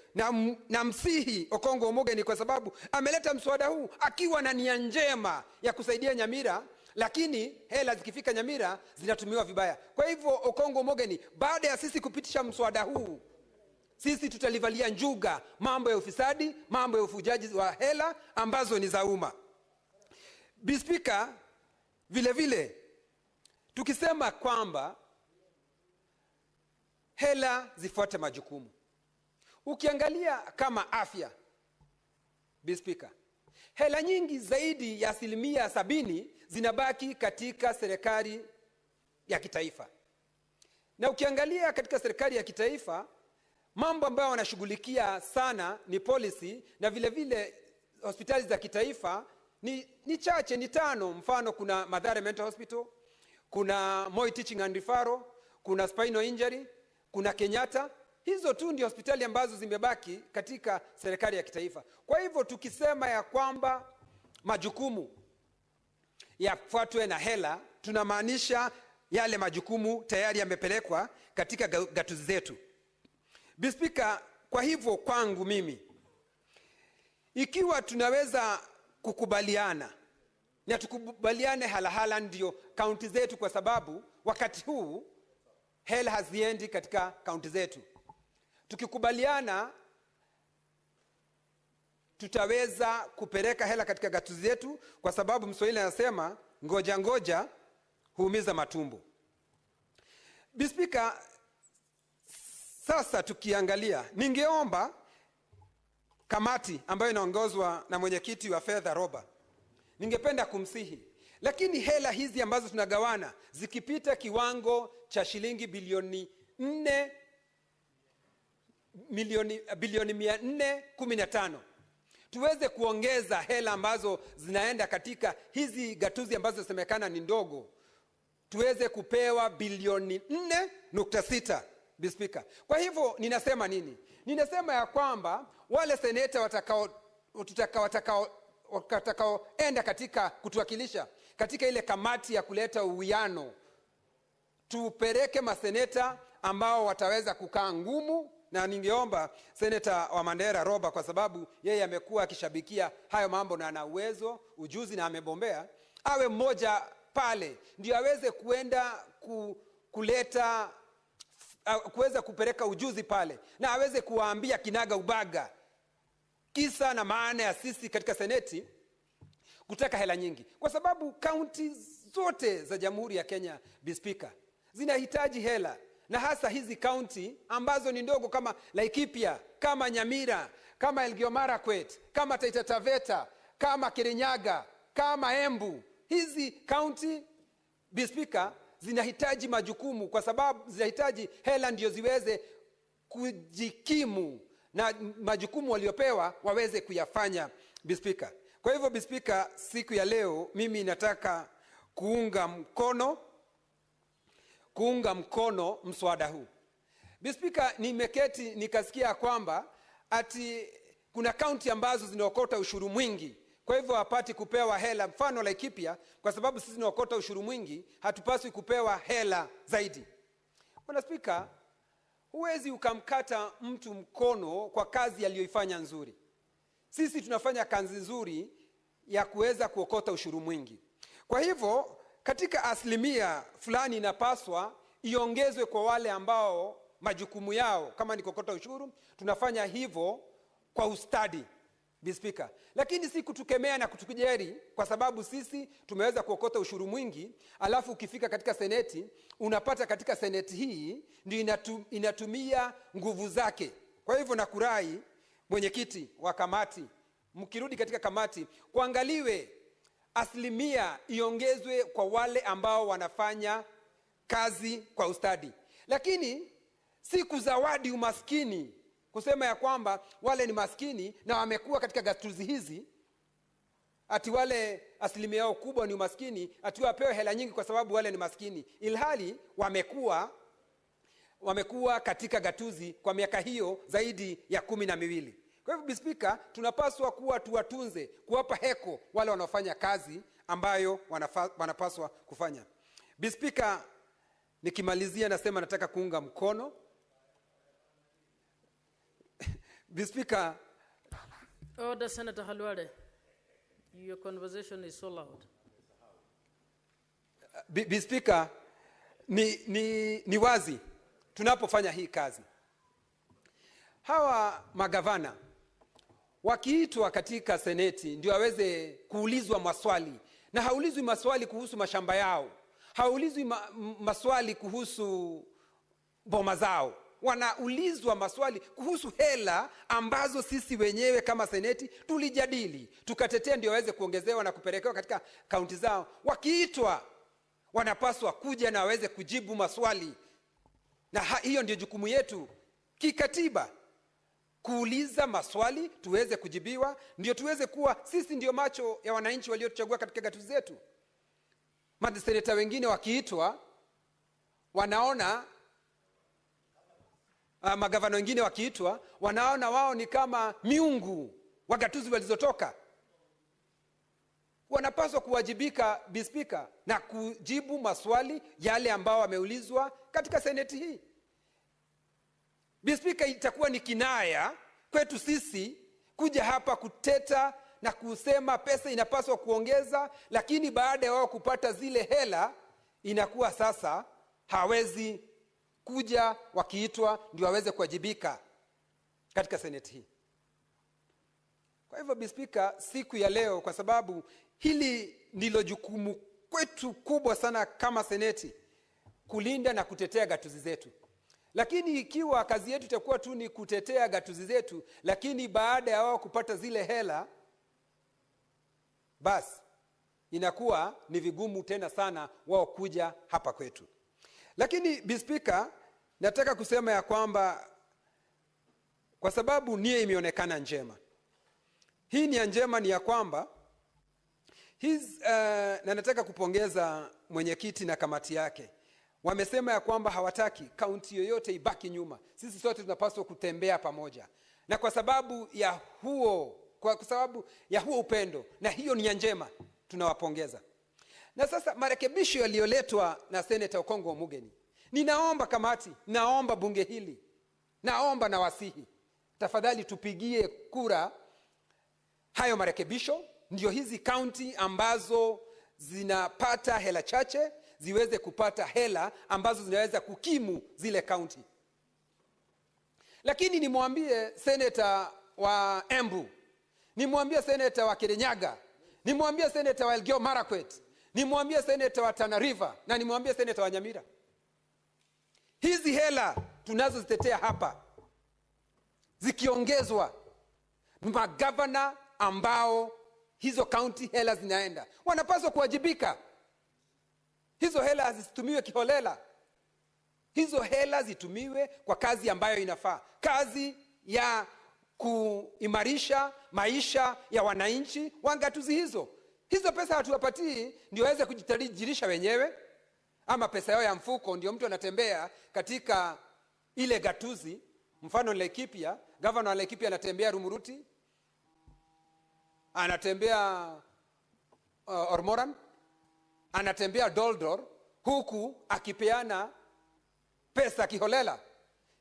na msihi Okongo Omogeni, kwa sababu ameleta mswada huu akiwa na nia njema ya kusaidia Nyamira, lakini hela zikifika Nyamira zinatumiwa vibaya. Kwa hivyo Okongo Omogeni, baada ya sisi kupitisha mswada huu, sisi tutalivalia njuga mambo ya ufisadi, mambo ya ufujaji wa hela ambazo ni za umma. Speaker, vile vile tukisema kwamba hela zifuate majukumu, ukiangalia kama afya, Speaker, hela nyingi zaidi ya 70% zinabaki katika serikali ya kitaifa. Na ukiangalia katika serikali ya kitaifa, mambo ambayo wanashughulikia sana ni policy, na vile vile hospitali za kitaifa ni chache, ni 5. Mfano, kuna Mathare Mental Hospital, kuna Moi Teaching and Referral, kuna Spinal Injury, kuna Kenyatta. Hizo tu ndio hospitali ambazo zimebaki katika serikali ya kitaifa. Kwa hivyo tukisema ya kwamba majukumu yafuatwe na hela, tunamaanisha yale majukumu tayari yamepelekwa katika gatuzi zetu. Speaker, kwa hivyo kwangu mimi, ikiwa tunaweza kukubaliana na tukubaliane halahala ndio kaunti zetu, kwa sababu wakati huu hela haziendi katika kaunti zetu. Tukikubaliana tutaweza kupeleka hela katika gatuzi zetu, kwa sababu Mswahili anasema ngoja ngoja huumiza matumbo. Speaker, sasa tukiangalia, ningeomba kamati ambayo inaongozwa na mwenyekiti wa fedha Roba, ningependa kumsihi, lakini hela hizi ambazo tunagawana zikipita kiwango cha shilingi bilioni 415, tuweze kuongeza hela ambazo zinaenda katika hizi gatuzi ambazo semekana ni ndogo, tuweze kupewa bilioni 4.6, Speaker. Kwa hivyo ninasema nini? Ninasema ya kwamba wale seneta watakaoenda katika kutuwakilisha katika ile kamati ya kuleta uwiano, tupeleke maseneta ambao wataweza kukaa ngumu, na ningeomba seneta wa Mandera Roba, kwa sababu yeye amekuwa akishabikia hayo mambo na ana uwezo, ujuzi na amebombea, awe mmoja pale ndio aweze kuenda kuleta kuweza kupeleka ujuzi pale, na aweze kuwaambia kinaga ubaga kisa na maana ya sisi katika seneti kutaka hela nyingi, kwa sababu kaunti zote za Jamhuri ya Kenya, Speaker, zinahitaji hela, na hasa hizi kaunti ambazo ni ndogo kama Laikipia, kama Nyamira, kama Elgeyo Marakwet, kama Taita Taveta, kama Kirinyaga, kama Embu. Hizi kaunti, Speaker, zinahitaji majukumu, kwa sababu zinahitaji hela ndio ziweze kujikimu na majukumu waliopewa waweze kuyafanya, Speaker. Kwa hivyo, Speaker, siku ya leo mimi nataka kuunga mkono mswada huu. Speaker, nimeketi nikasikia kwamba ati kuna kaunti ambazo zinaokota ushuru mwingi, kwa hivyo hapati kupewa hela. Mfano Laikipia, kwa sababu sisi tunaokota ushuru mwingi, hatupaswi kupewa hela zaidi. Bwana Speaker, huwezi ukamkata mtu mkono kwa kazi aliyoifanya nzuri. Sisi tunafanya kazi nzuri ya kuweza kuokota ushuru mwingi. Kwa hivyo katika asilimia fulani inapaswa iongezwe kwa wale ambao majukumu yao kama ni kokota ushuru, tunafanya hivyo kwa ustadi, Speaker. Lakini si kutukemea na kutukejeli kwa sababu sisi tumeweza kuokota ushuru mwingi, alafu ukifika katika seneti unapata katika seneti hii ndio inatumia nguvu zake. Kwa hivyo nakurai mwenyekiti wa kamati, mkirudi katika kamati kuangaliwe asilimia iongezwe kwa wale ambao wanafanya kazi kwa ustadi. Lakini si kuzawadi umaskini, kusema ya kwamba wale ni maskini na wamekuwa katika gatuzi hizi, ati wale asilimia yao kubwa ni umaskini, ati wapewe hela nyingi kwa sababu wale ni maskini, ilhali wamekuwa katika gatuzi kwa miaka hiyo zaidi ya 12. Kwa hivyo Speaker, tunapaswa kuwa tuwatunze, kuwapa heko wale wanaofanya kazi ambayo wanapaswa kufanya. Speaker, nikimalizia nasema nataka kuunga mkono. Speaker, Order, Senator Halwale. Your conversation is so loud. Speaker, ni wazi tunapofanya hii kazi, hawa magavana wakiitwa katika seneti ndio waweze kuulizwa maswali, na haulizwi maswali kuhusu mashamba yao, haulizwi maswali kuhusu boma zao, wanaulizwa maswali kuhusu hela ambazo sisi wenyewe kama seneti tulijadili, tukatetea ndio waweze kuongezewa na kupelekewa katika kaunti zao. Wakiitwa wanapaswa kuja na waweze kujibu maswali, na hiyo ndio jukumu yetu kikatiba, kuuliza maswali tuweze kujibiwa, ndio tuweze kuwa sisi ndio macho ya wananchi waliotuchagua katika gatuzi zetu. Maseneta wengine wakiitwa wanaona magavana wengine wakiitwa wanaona wao ni kama miungu wa gatuzi walizotoka. Wanapaswa kuwajibika, Speaker, na kujibu maswali yale ambao wameulizwa katika seneti hii. Speaker, itakuwa ni kinaya kwetu sisi kuja hapa kuteta na kusema pesa inapaswa kuongeza, lakini baada ya wao kupata zile hela inakuwa sasa hawezi kuja, wakiitwa ndio waweze kuwajibika katika seneti hii. Kwa hivyo Speaker, siku ya leo, kwa sababu hili ndilo jukumu kwetu kubwa sana kama seneti, kulinda na kutetea gatuzi zetu. Lakini ikiwa kazi yetu itakuwa tu ni kutetea gatuzi zetu, lakini baada ya wao kupata zile hela, basi inakuwa ni vigumu tena sana wao kuja hapa kwetu. Lakini Speaker, nataka kusema ya kwamba kwa sababu nia imeonekana njema, hii nia njema ni ya kwamba na nataka kupongeza mwenyekiti na kamati yake. Wamesema ya kwamba hawataki kaunti yoyote ibaki nyuma. Sisi sote tunapaswa kutembea pamoja. Na kwa sababu ya huo upendo na hiyo nia njema, tunawapongeza. Na sasa marekebisho yaliyoletwa na Senator Okongo Omugeni, ninaomba kamati, naomba bunge hili, naomba na wasihi, tafadhali tupigie kura hayo marekebisho, ndio hizi kaunti ambazo zinapata hela chache ziweze kupata hela ambazo zinaweza kukimu zile kaunti. Lakini nimwambie Senator wa Embu, nimwambie Senator wa Kirinyaga, nimwambie Senator wa Elgeyo Marakwet, nimwambie Senator wa Tana River, na nimwambie Senator wa Nyamira, hizi hela tunazozitetea hapa zikiongezwa, magavana ambao hizo kaunti hela zinaenda wanapaswa kuwajibika. Hizo hela hazitumiwe kiholela. Hizo hela zitumiwe kwa kazi ambayo inafaa, kazi ya kuimarisha maisha ya wananchi wa gatuzi hizo. Hizo pesa hatuwapatii ndio waweze kujitajirisha wenyewe, ama pesa yao ya mfuko ndio mtu anatembea katika ile gatuzi. Mfano Laikipia, governor wa Laikipia anatembea Rumuruti, anatembea Ormoran, anatembea Doldor, huku akipeana pesa kiholela.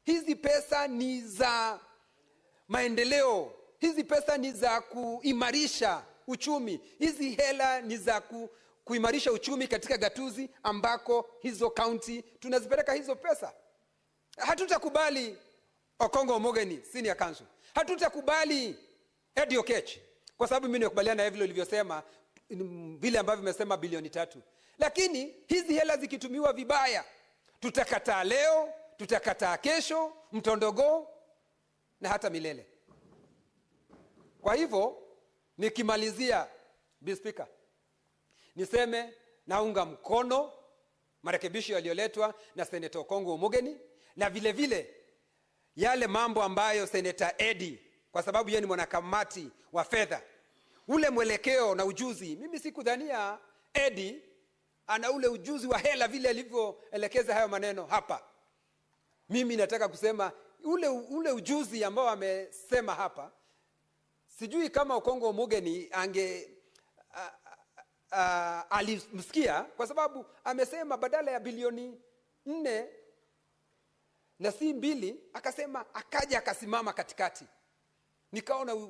Hizi pesa ni za maendeleo, hizi pesa ni za kuimarisha uchumi, hizi hela ni za kuimarisha uchumi katika gatuzi ambako hizo kaunti tunazipeleka hizo pesa. Hatutakubali Okongo Omogeni senior counsel. Hatutakubali Eddie Oketch, kwa sababu mimi nikubaliana na vile ulivyosema, vile ambavyo vimesema bilioni 3. Lakini hizi hela zikitumiwa vibaya, tutakataa leo, tutakataa kesho, mtondogo na hata milele. Kwa hivyo nikimalizia, Mr. Speaker, niseme naunga mkono marekebisho yaliyoletwa na Senator Okongo Omogeni, na vile vile yale mambo ambayo Senator Eddie, kwa sababu yeye ni mwanakamati wa fedha, ule mwelekeo na ujuzi. Mimi sikudhania Eddie ana ule ujuzi wa hela vile alivyoelekeza hayo maneno hapa. Mimi nataka kusema ule ujuzi ambao amesema hapa, sijui kama Okongo Omogeni alimsikia, kwa sababu amesema badala ya bilioni 4 na si 2, akasema akaja akasimama katikati.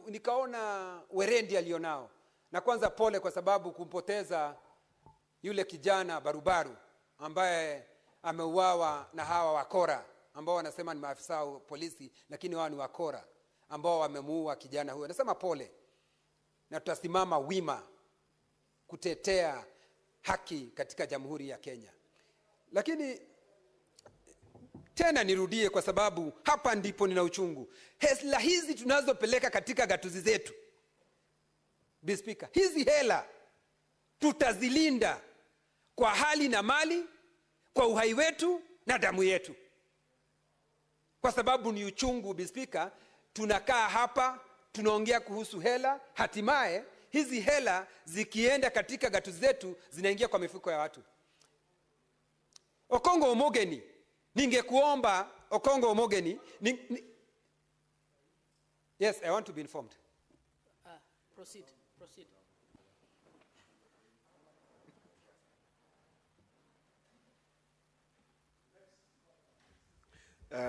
Nikaona werendi alionao. Na kwanza pole kwa sababu kumpoteza yule kijana barubaru ambaye ameuawa na hawa wakora ambao wanasema ni maafisa wa polisi, lakini wao ni wakora ambao wamemuua kijana huyo. Nasema pole, na tutasimama wima kutetea haki katika Jamhuri ya Kenya. Lakini tena nirudie, kwa sababu hapa ndipo nina uchungu. Hela hizi tunazopeleka katika gatuzi zetu, Mr. Speaker, hizi hela tutazilinda kwa hali na mali, kwa uhai wetu na damu yetu. Kwa sababu ni uchungu, Mr. Speaker, tunakaa hapa tunaongea kuhusu hela, hatimaye hizi hela zikienda katika gatuzi zetu zinaingia kwa mifuko ya watu. Okongo Omogeni, ningekuomba Okongo Omogeni, yes, I want to be informed. Proceed.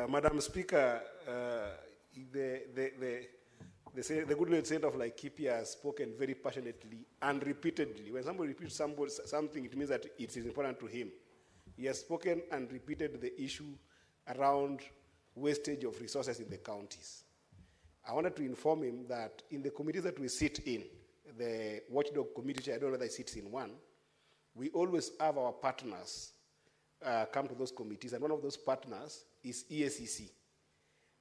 Madam Speaker, the good lady said of Laikipia has spoken very passionately and repeatedly. When somebody repeats something, it means that it is important to him. He has spoken and repeated the issue around wastage of resources in the counties. I wanted to inform him that in the committees that we sit in, the watchdog committee, I don't know whether he sits in one, we always have our partners come to those committees, and one of those partners is EACC.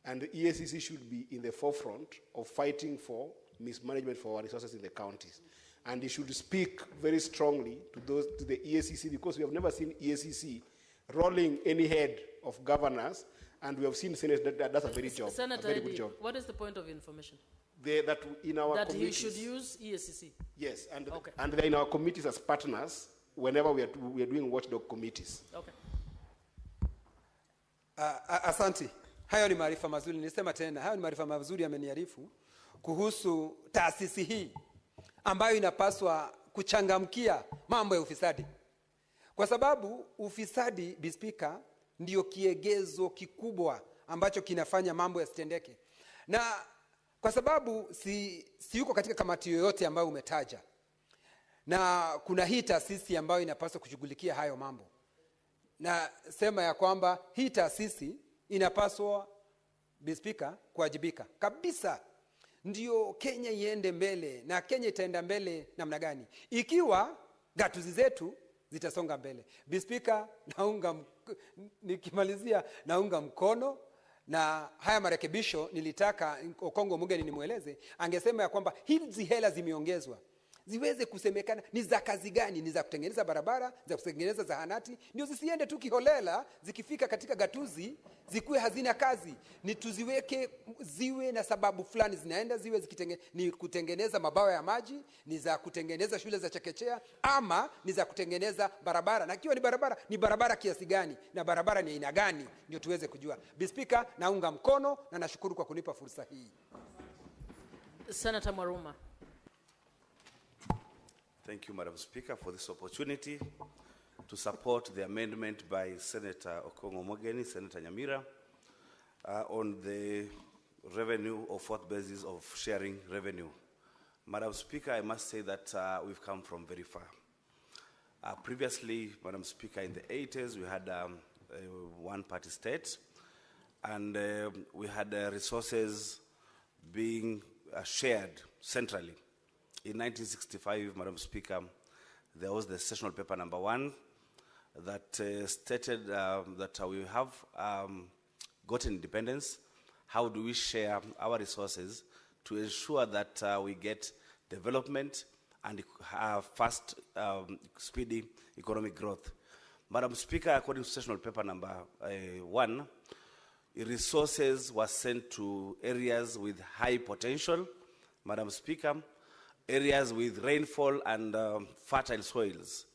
And the EACC should be in the forefront of fighting for mismanagement for our resources in the counties. And he should speak very strongly to the EACC, because we have never seen EACC rolling any head of governors, and we have seen Senate that does a very good job. What is the point of information? That in our that committees, he should use EACC? Yes, and, okay. And they're in our committees as partners whenever we are doing watchdog committees. Okay. Asante. Hayo ni maarifa mazuri. Nilisema tena, hayo ni maarifa mazuri ameniarifu kuhusu taasisi hii ambayo inapaswa kuchangamkia mambo ya ufisadi. Kwa sababu ufisadi, Mr. Speaker, ndio kiegezo kikubwa ambacho kinafanya mambo yasitendeke. Na kwa sababu si yuko katika kamati yoyote ambayo umetaja, na kuna hii taasisi ambayo inapaswa kushughulikia hayo mambo, na sema ya kwamba hii taasisi inapaswa, Mr. Speaker, kuwajibika kabisa, ndio Kenya iende mbele. Na Kenya itaenda mbele namna gani? Ikiwa gatuzi zetu zitasonga mbele. Mr. Speaker, nikimalizia naunga mkono na haya marekebisho. Nilitaka Okongo Omogeni nimweleze, angesema ya kwamba hizi hela zimeongezwa, ziweze kusemekana ni za kazi gani, ni za kutengeneza barabara, za kutengeneza zahanati, ndio zisiende tu kiholela, zikifika katika gatuzi zikuwe hazina kazi. Ni tuziweke ziwe na sababu fulani zinaenda, ziwe ni kutengeneza mabawa ya maji, ni za kutengeneza shule za chekechea, ama ni za kutengeneza barabara. Na kiwa ni barabara kiasi gani, na barabara ni aina gani, ndio tuweze kujua. Mr. Speaker, naunga mkono na nashukuru kwa kunipa fursa hii. Senator Maruma. Thank you, Madam Speaker, for this opportunity to support the amendment by Senator Okongo Omogeni, Senator Nyamira, on the revenue or fourth basis of sharing revenue. Madam Speaker, I must say that we've come from very far. Previously, Madam Speaker, in the 80s, we had a one-party state, and we had resources being shared centrally. In 1965, Madam Speaker, there was the sessional paper number 1 that stated that we have gotten independence. How do we share our resources to ensure that we get development and fast, speedy economic growth? Madam Speaker, according to sessional paper number 1, resources were sent to areas with high potential, Madam Speaker, areas with rainfall and fertile soils.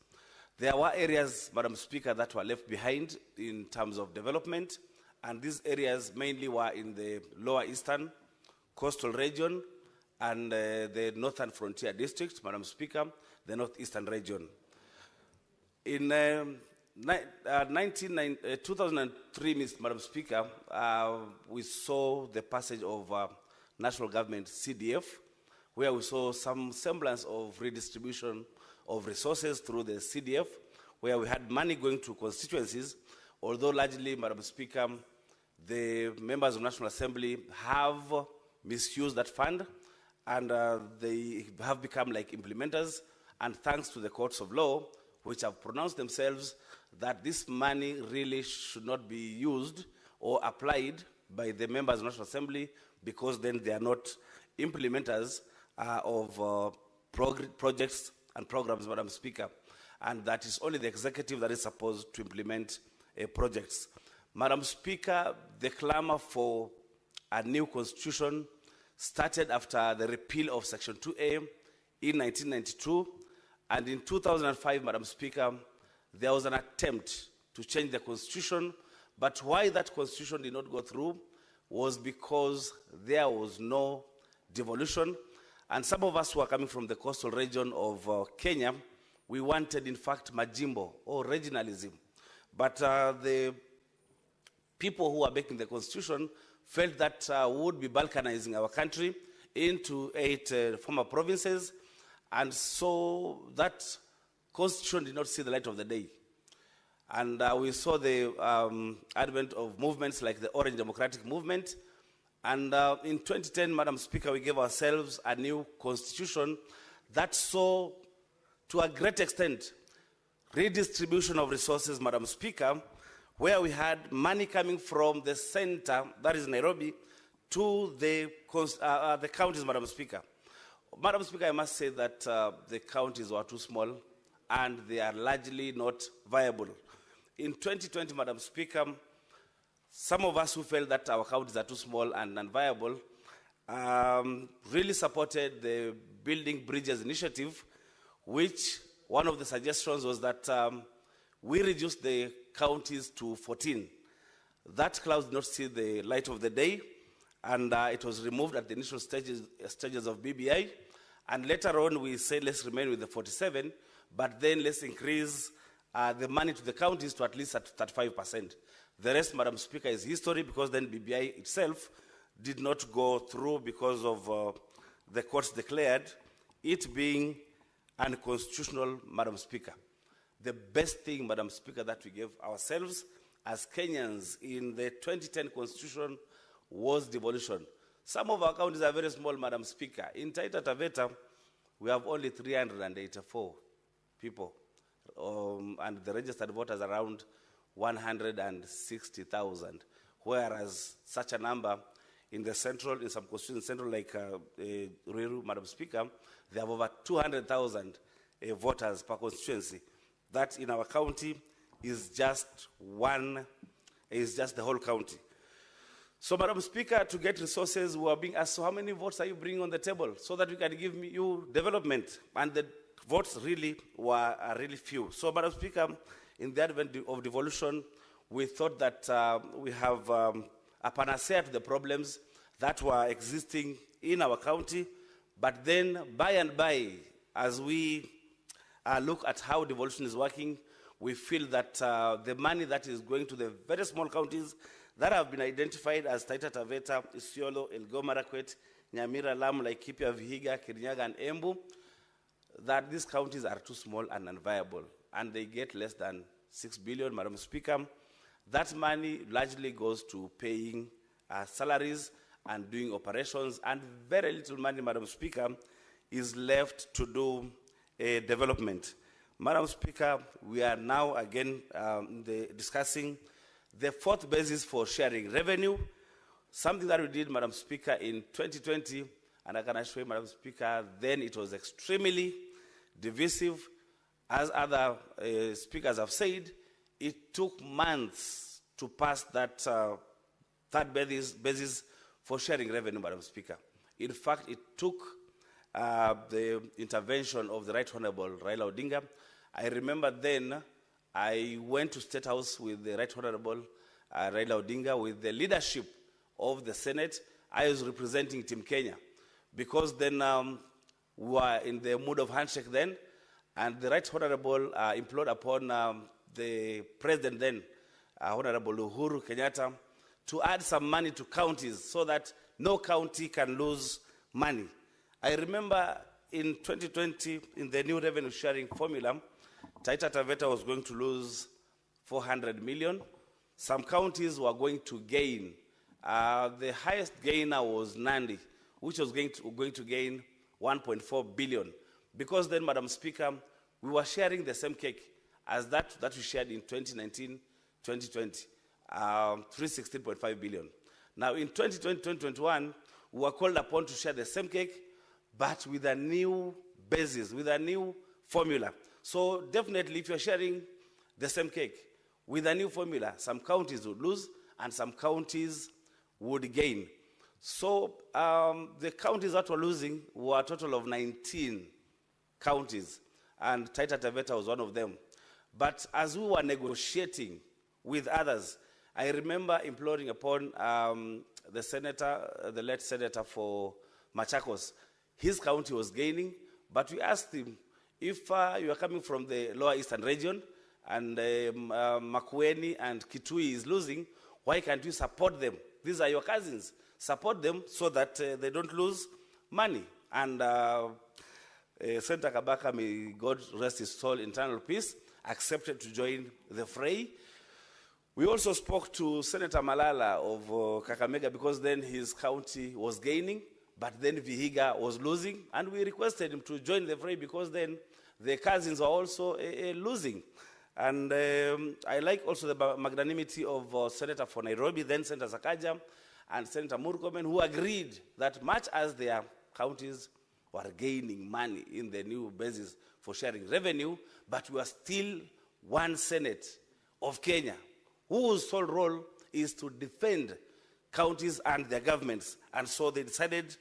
There were areas, Madam Speaker, that were left behind in terms of development, and these areas mainly were in the lower eastern coastal region and the northern frontier district, Madam Speaker, the northeastern region. In 2003, Madam Speaker, we saw the passage of national government CDF, where we saw some semblance of redistribution of resources through the CDF, where we had money going to constituencies, although largely, Madam Speaker, the members of National Assembly have misused that fund, and they have become like implementers, and thanks to the courts of law, which have pronounced themselves that this money really should not be used or applied by the members of National Assembly, because then they are not implementers of projects and programs, Madam Speaker, and that is only the executive that is supposed to implement projects. Madam Speaker, the clamor for a new constitution started after the repeal of Section 2A in 1992, and in 2005, Madam Speaker, there was an attempt to change the constitution, but why that constitution did not go through was because there was no devolution. And some of us who are coming from the coastal region of Kenya, we wanted, in fact, majimbo or regionalism. But the people who are making the constitution felt that would be balkanizing our country into 8 former provinces. And so that constitution did not see the light of the day. And we saw the advent of movements like the Orange Democratic Movement. And in 2010, Madam Speaker, we gave ourselves a new constitution that saw, to a great extent, redistribution of resources, Madam Speaker, where we had money coming from the center, that is Nairobi, to the counties, Madam Speaker. Madam Speaker, I must say that the counties were too small and they are largely not viable. In 2020, Madam Speaker, some of us who felt that our counties are too small and unviable really supported the Building Bridges initiative, which one of the suggestions was that we reduce the counties to 14. That clause did not see the light of the day, and it was removed at the initial stages of BBI. And later on, we said, let's remain with the 47, but then let's increase the money to the counties to at least 35%. The rest, Madam Speaker, is history, because then BBI itself did not go through because of the courts declared it being unconstitutional, Madam Speaker. The best thing, Madam Speaker, that we gave ourselves as Kenyans in the 2010 Constitution was devolution. Some of our counties are very small, Madam Speaker. In Taita Taveta, we have only 384 people, and the registered voters around 160,000, whereas such a number in the central, in some constituencies, central like Ruiru, Madam Speaker, they have over 200,000 voters per constituency. That in our county is just the whole county. So, Madam Speaker, to get resources, we are being asked, so how many votes are you bringing on the table so that we can give you development? And the votes really were really few. So, Madam Speaker, in the advent of devolution, we thought that we have a panacea to the problems that were existing in our county. But then, by and by, as we look at how devolution is working, we feel that the money that is going to the very small counties that have been identified as Taita Taveta, Isiolo, Elgeyo Marakwet, Nyamira, Lamu, Laikipia, Vihiga, Kirinyaga, and Embu, that these counties are too small and unviable, and they get less than 6 billion, Madam Speaker, That money largely goes to paying salaries and doing operations, and very little money, Madam Speaker, is left to do development. Madam Speaker, we are now again discussing the fourth basis for sharing revenue, something that we did, Madam Speaker, in 2020, and I can assure you, Madam Speaker, then it was extremely divisive. As other speakers have said, it took months to pass that third basis for sharing revenue, Madam Speaker. In fact, it took the intervention of the Right Honorable Raila Odinga. I remember then I went to State House with the Right Honorable Raila Odinga with the leadership of the Senate. I was representing Team Kenya because then we were in the mood of handshake then, and the Right Honorable implored upon the President then, Honorable Uhuru Kenyatta, to add some money to counties so that no county can lose money. I remember in 2020, in the new revenue sharing formula, Taita Taveta was going to lose 400 million. Some counties were going to gain. The highest gainer was Nandi, which was going to gain 1.4 billion. Because then, Madam Speaker, we were sharing the same cake as that we shared in 2019-2020, 316.5 billion. Now, in 2020-2021, we were called upon to share the same cake, but with a new basis, with a new formula. So definitely, if you're sharing the same cake with a new formula, some counties would lose and some counties would gain. So the counties that were losing were a total of 19 counties, and Taita Taveta was one of them. But as we were negotiating with others, I remember imploring upon the senator, the late senator for Machakos. His county was gaining, but we asked him, if you are coming from the lower eastern region and Makueni and Kitui is losing, why can't you support them? These are your cousins. Support them so that they don't lose money. And Senator Kabaka, may God rest his soul, internal peace, accepted to join the fray. We also spoke to Senator Malala of Kakamega because then his county was gaining, but then Vihiga was losing, and we requested him to join the fray because then the cousins were also losing. And I like also the magnanimity of Senator for Nairobi, then Senator Sakaja, and Senator Murkomen, who agreed that much as their counties were gaining money in the new basis for sharing revenue, but we are still one Senate of Kenya, whose sole role is to defend counties and their governments. And so they decided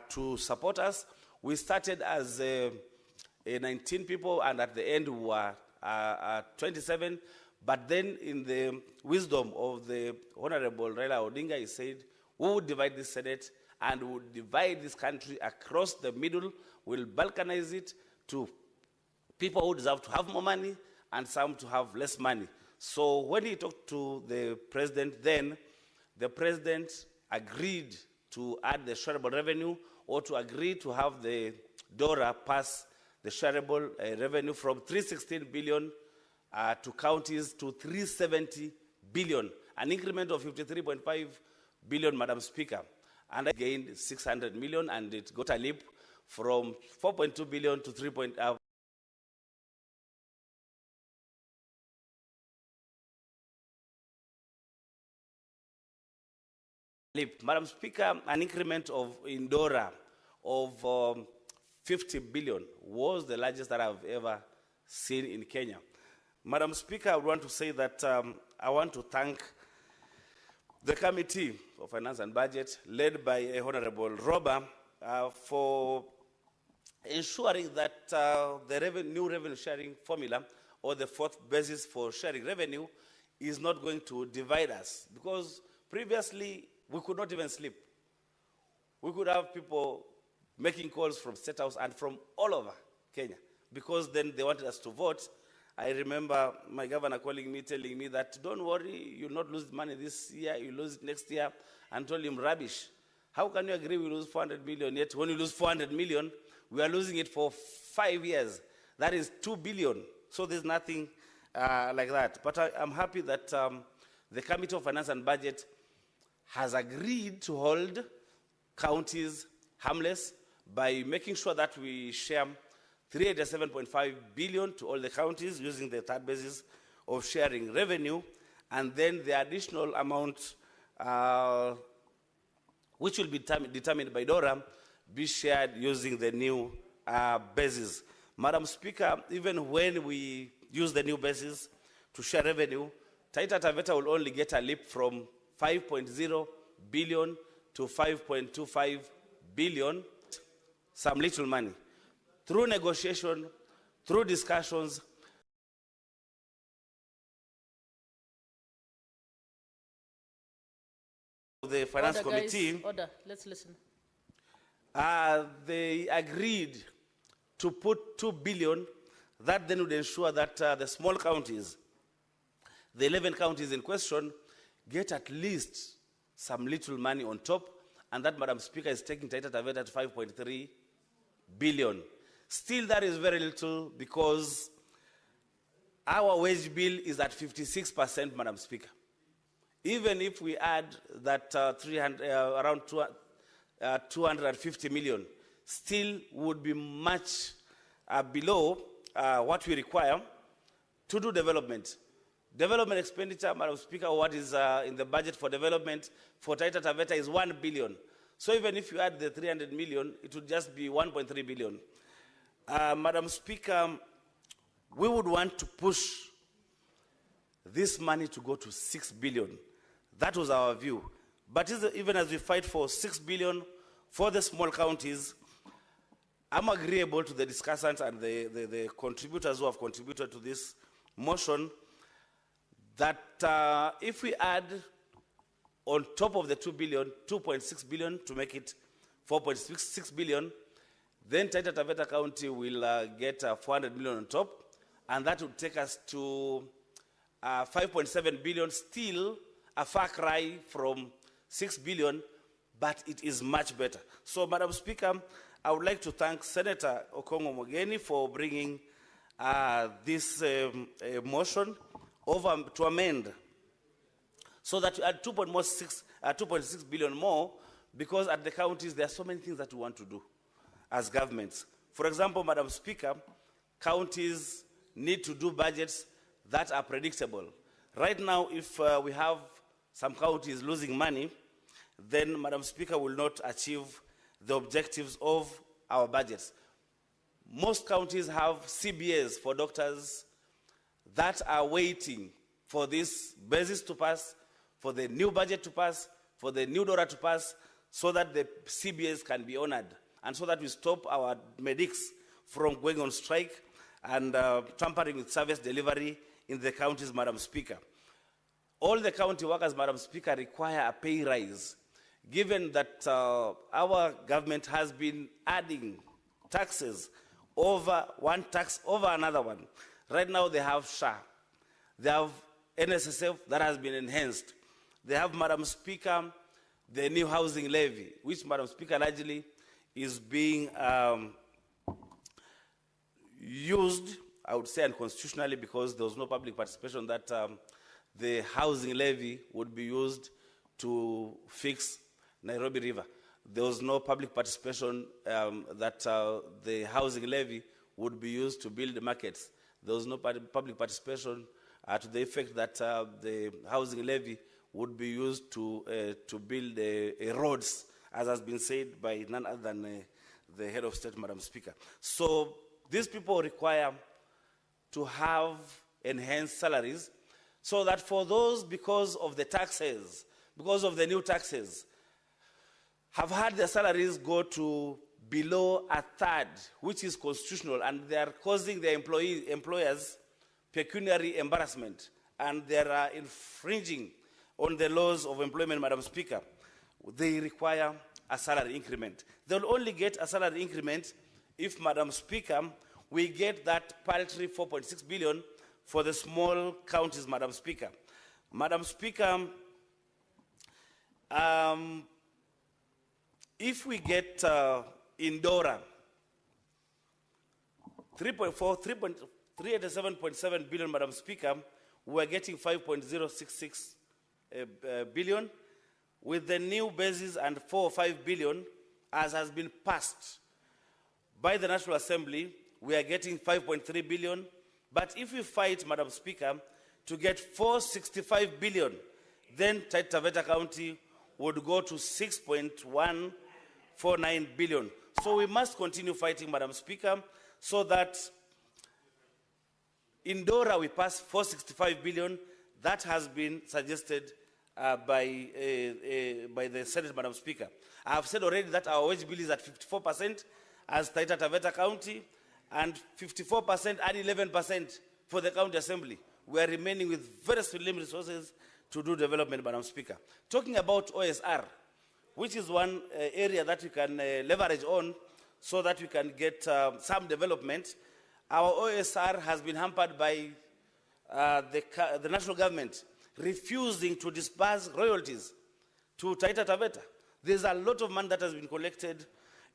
to support us. We started as 19 people, and at the end we were 27. But then in the wisdom of the Honorable Raila Odinga, he said, we would divide this Senate and we would divide this country across the middle. We'll balkanize it to people who deserve to have more money and some to have less money. So when he talked to the president then, the president agreed to add the shareable revenue or to agree to have the DORA pass the shareable revenue from 316 billion to counties to 370 billion, an increment of 53.5 billion, Madam Speaker. And I gained 600 million, and it got a leap from 4.2 billion to 3.5 leap. Madam Speaker, an increment of Indora of 50 billion was the largest that I've ever seen in Kenya. Madam Speaker, I want to say that I want to thank the Committee for Finance and Budget, led by Honorable Roba, for ensuring that the new revenue sharing formula, or the fourth basis for sharing revenue, is not going to divide us. Because previously, we could not even sleep. We could have people making calls from State House and from all over Kenya, because then they wanted us to vote. I remember my governor calling me, telling me that, don't worry, you'll not lose money this year, you lose it next year, and told him, rubbish. How can you agree we lose 400 million, yet when you lose 400 million, we are losing it for 5 years. That is 2 billion. So there's nothing like that. But I'm happy that the Committee of Finance and Budget has agreed to hold counties harmless by making sure that we share 387.5 billion to all the counties using the third basis of sharing revenue, and then the additional amount which will be determined by DORA be shared using the new basis. Madam Speaker, even when we use the new basis to share revenue, Taita Taveta will only get a leap from 5.0 billion to 5.25 billion, some little money. Through negotiation, through discussions, the Finance Order, Committee, guys. Order. Let's listen. they agreed to put 2 billion. That then would ensure that the small counties, the 11 counties in question, get at least some little money on top, and that, Madam Speaker, is taking Taita Taveta at 5.3 billion. Still, that is very little because our wage bill is at 56%, Madam Speaker. Even if we add that around 250 million, still would be much below what we require to do development. Development expenditure, Madam Speaker, what is in the budget for development for Taita Taveta is 1 billion. So even if you add the 300 million, it would just be 1.3 billion. Madam Speaker, we would want to push this money to go to 6 billion. That was our view. But even as we fight for 6 billion for the small counties, I'm agreeable to the discussants and the contributors who have contributed to this motion that if we add on top of the 2 billion, 2.6 billion to make it 4.6 billion, then Taita Taveta County will get 400 million on top, and that would take us to 5.7 billion, still a far cry from 6 billion, but it is much better. So, Madam Speaker, I would like to thank Senator Ojwang'S for bringing this motion over to amend so that we add 2.6 billion more, because at the counties there are so many things that we want to do as governments. For example, Madam Speaker, counties need to do budgets that are predictable. Right now, if we have some counties losing money, then, Madam Speaker, will not achieve the objectives of our budgets. Most counties have CBAs for doctors that are waiting for this basis to pass, for the new budget to pass, for the new DORA to pass, so that the CBAs can be honored, and so that we stop our medics from going on strike and tampering with service delivery in the counties, Madam Speaker. All the county workers, Madam Speaker, require a pay rise, given that our government has been adding taxes over one tax over another one. Right now they have SHA, they have NSSF that has been enhanced. They have, Madam Speaker, the new housing levy, which, Madam Speaker, largely is being used, I would say, unconstitutionally, because there was no public participation that the housing levy would be used to fix Nairobi River. There was no public participation that the housing levy would be used to build markets. There was no public participation to the effect that the housing levy would be used to build roads, as has been said by none other than the head of state, Madam Speaker. So these people require to have enhanced salaries, so that for those, because of the taxes, because of the new taxes, have had their salaries go to below a third, which is constitutional, and they are causing their employers pecuniary embarrassment, and they are infringing on the laws of employment, Madam Speaker. They require a salary increment. They'll only get a salary increment if, Madam Speaker, we get that paltry 4.6 billion for the small counties, Madam Speaker. Madam Speaker, if we get in DORA 387.7 billion, Madam Speaker, we're getting 5.066 billion, with the new basis and 4 or 5 billion, as has been passed by the National Assembly, we are getting 5.3 billion. But if we fight, Madam Speaker, to get 465 billion, then Taita Taveta County would go to 6.149 billion. So we must continue fighting, Madam Speaker, so that in Dora we pass 465 billion. That has been suggested by the Senate, Madam Speaker. I have said already that our wage bill is at 54% as Taita Taveta County, and 54% and 11% for the County Assembly. We are remaining with very slim resources to do development, Madam Speaker. Talking about OSR, which is one area that we can leverage on so that we can get some development. Our OSR has been hampered by the national government refusing to disburse royalties to Taita Taveta. There's a lot of money that has been collected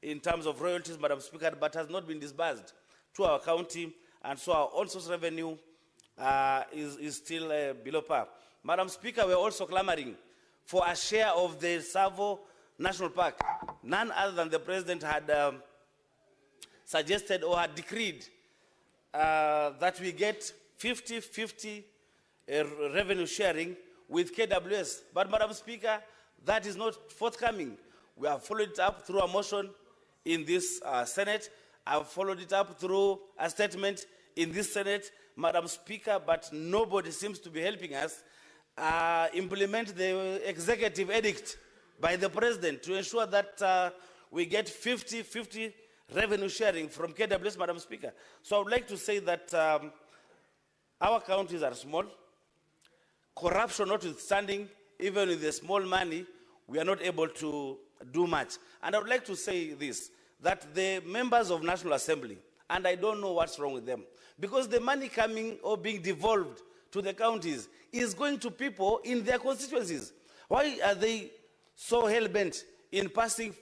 in terms of royalties, Madam Speaker, but has not been disbursed to our county, and so our own source revenue is still below par. Madam Speaker, we're also clamoring for a share of the Savo National Park. None other than the President had suggested or had decreed that we get 50-50 revenue sharing with KWS. But Madam Speaker, that is not forthcoming. We have followed it up through a motion in this Senate. I've followed it up through a statement in this Senate, Madam Speaker, but nobody seems to be helping us implement the executive edict by the President to ensure that we get 50-50 revenue sharing from KWS, Madam Speaker. So I would like to say that our counties are small. Corruption notwithstanding, even with the small money, we are not able to do much. And I would like to say this, that the members of National Assembly, and I don't know what's wrong with them, because the money coming or being devolved to the counties is going to people in their constituencies. Why are they so hell-bent in passing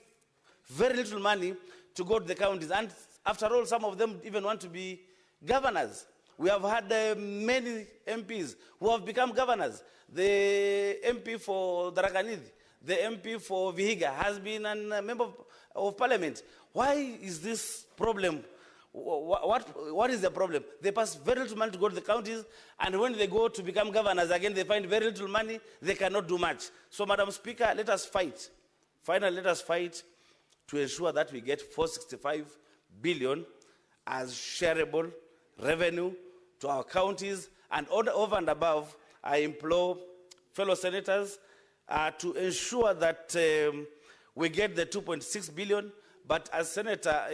very little money to go to the counties? And after all, some of them even want to be governors. We have had many MPs who have become governors. The MP for Darakanidhi, the MP for Vihiga has been a member of parliament. Why is this problem? What is the problem? They pass very little money to go to the counties, and when they go to become governors again, they find very little money. They cannot do much. So, Madam Speaker, let us fight. Finally, let us fight to ensure that we get 465 billion as shareable revenue to our counties. And over and above, I implore fellow senators to ensure that we get the 2.6 billion, but as Senator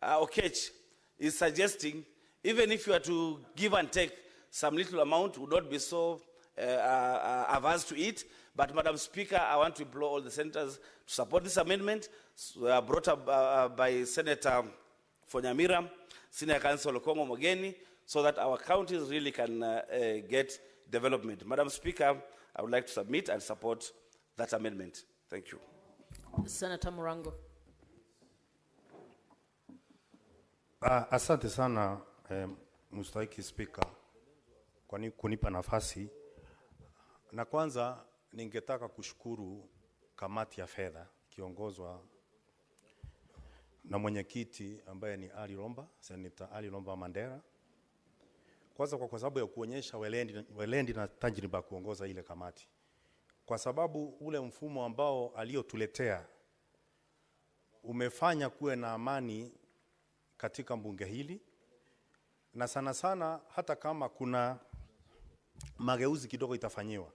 Okech is suggesting, even if you are to give and take some little amount, would not be so averse to it. But, Madam Speaker, I want to implore all the senators to support this amendment brought up by Senator Fonyamira, Senior Counsel Ojwang'S Mogeni, so that our counties really can get development. Madam Speaker, I would like to submit and support that amendment. Thank you. Senator Murango. Asante sana mstahiki Speaker kwa kunipa nafasi. Na kwanza ningetaka kushukuru kamati ya fedha kiongozwa na mwenyekiti ambaye ni Ali Lomba, Senator Ali Lomba Mandera. Kwanza kwa sababu ya kuonyesha welendi na tajriba kuongoza ile kamati. Kwa sababu ule mfumo ambao aliotuletea umefanya kuwe na amani katika mbunge hili, na sana sana hata kama kuna mageuzi kidogo itafanyiwa,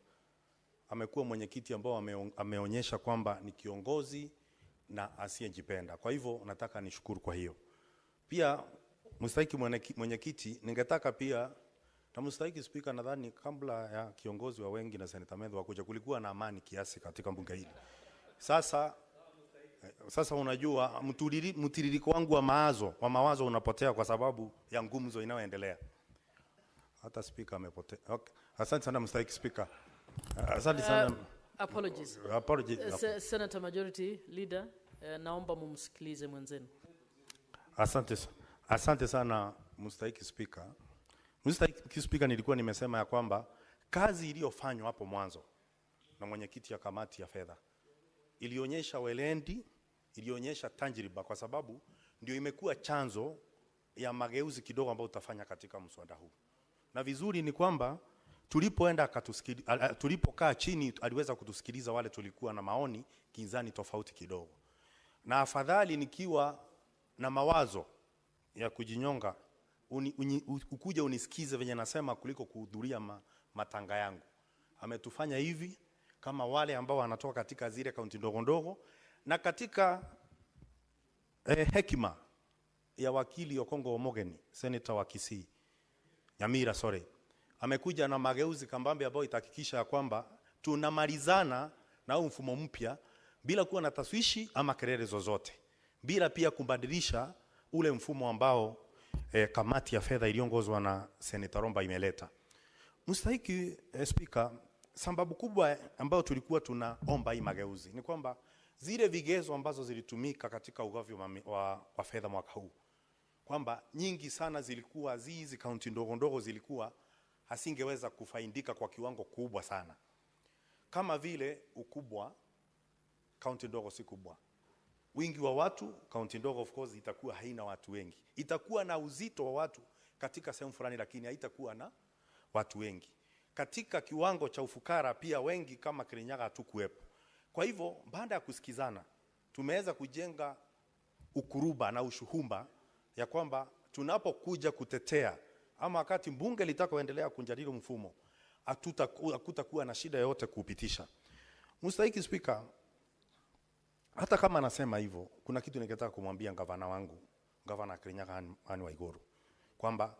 amekuwa mwenyekiti ambao ameonyesha kwamba ni kiongozi na asiyejipenda. Kwa hivyo nataka nishukuru kwa hiyo. Pia mstahiki mwenyekiti, ningetaka pia na mstahiki Speaker, nadhani kabla ya kiongozi wa wengi na Senator Medho wakuja kulikuwa na amani kiasi katika bunge hili. Sasa unajua mtiririko wangu wa mawazo unapotea kwa sababu ya ngumzo inayoendelea. Hata Speaker amepotea. Okay. Asante sana mstahiki Speaker. Asante sana. Apologies. Senator Majority Leader, naomba mumsikilize mwenzenu. Asante sana mstahiki Speaker. Mstahiki Speaker, nilikuwa nimesema ya kwamba kazi iliyofanywa hapo mwanzo na mwenyekiti ya kamati ya fedha ilionyesha welendi, ilionyesha tajriba, kwa sababu ndio imekuwa chanzo ya mageuzi kidogo ambayo utafanya katika mswada huu. Na vizuri ni kwamba tulipokaa chini aliweza kutusikiliza wale tulikuwa na maoni kinzani tofauti kidogo. Na afadhali nikiwa na mawazo ya kujinyonga ukuja unisikize venye nasema kuliko kuhudhuria matanga yangu. Ametufanya hivi kama wale ambao wanatoka katika zile kaunti ndogo ndogo, na katika hekima ya wakili Ojwang'S, senator wa Kisii, Nyamira, amekuja na mageuzi kambambe ambayo itahakikisha ya kwamba tunamalizana na mfumo mpya bila kuwa na taswishi ama kelele zozote, bila pia kubadilisha ule mfumo ambao kamati ya fedha iliongozwa na Senator Romba imeleta. Mstahiki Speaker, sababu kubwa ambayo tulikuwa tunaomba hii mageuzi ni kwamba zile vigezo ambazo zilitumika katika ugavi wa fedha mwaka huu, kwamba nyingi sana zilikuwa hizi kaunti ndogo ndogo zilikuwa hasingeweza kufaidika kwa kiwango kubwa sana. Kama vile ukubwa, kaunti ndogo si kubwa. Wingi wa watu, kaunti ndogo of course itakuwa haina watu wengi. Itakuwa na uzito wa watu katika sehemu fulani, lakini haitakuwa na watu wengi. Katika kiwango cha ufukara pia wengi kama Kirinyaga hatukuwepo. Kwa hivyo baada ya kusikizana tumeweza kujenga ukuruba na ushuhumba ya kwamba tunapokuja kutetea ama wakati bunge litakoendelea kunjadili mfumo hakutakuwa na shida yote kuupitisha. Mstahiki Speaker, hata kama nasema hivyo, kuna kitu ningetaka kumwambia gavana wangu, Gavana Kirinyaga Anne Waiguru, kwamba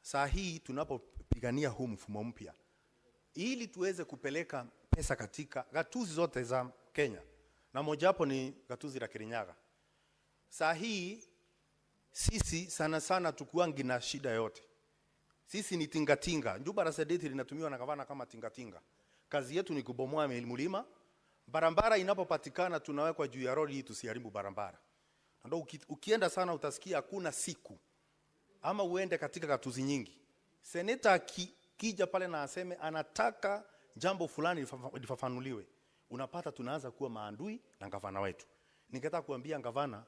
saa hii tunapopigania huu mfumo mpya ili tuweze kupeleka pesa katika gatuzi zote za Kenya, na moja hapo ni gatuzi la Kirinyaga. Saa hii sisi sana sana tukuangi na shida yote. Sisi ni tingatinga. Juba la Sedeti linatumiwa na gavana kama tingatinga. Kazi yetu ni kubomoa milima. Barabara inapopatikana tunawekwa juu ya lori tusiharibu barabara. Ndio ukienda sana utasikia hakuna siku ama uende katika gatuzi nyingi seneta kija pale na aseme anataka jambo fulani lifafanuliwe, unapata tunaanza kuwa maandui na gavana wetu. Ningetaka kuambia gavana,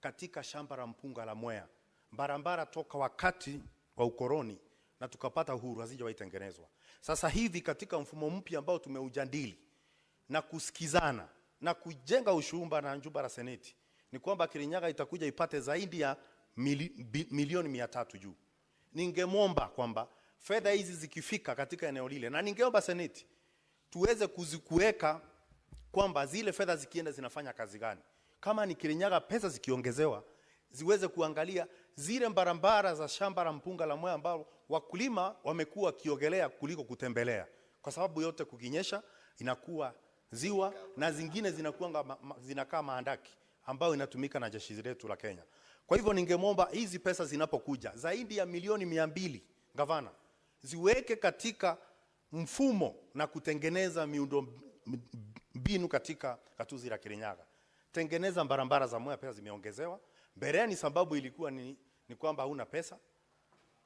katika shamba la mpunga la Mwea, barabara toka wakati wa ukoloni na tukapata uhuru hazijawahi tengenezwa. Sasa hivi katika mfumo mpya ambao tumeujadili na kusikizana na kujenga ushumba na Juba la Seneti, ni kwamba Kirinyaga itakuja ipate zaidi ya milioni 300 juu. Ningemwomba kwamba fedha hizi zikifika katika eneo lile, na ningeomba Seneti tuweze kuzikuweka kwamba zile fedha zikienda zinafanya kazi gani. Kama ni Kirinyaga pesa zikiongezewa ziweze kuangalia zile barabara za shamba la mpunga la Mwea ambao wakulima wamekuwa kiogelea kuliko kutembelea, kwa sababu yote kukinyesha inakuwa ziwa na zingine zinakaa maandaki ambayo inatumika na jeshi letu la Kenya. Kwa hivyo ningemwomba hizi pesa zinapokuja zaidi ya milioni 200, gavana, ziweke katika mfumo na kutengeneza miundo mbinu katika gatuzi la Kirinyaga. Tengeneza barabara za Mwea, pesa zimeongezewa. Bereni sababu ilikuwa ni kwamba huna pesa.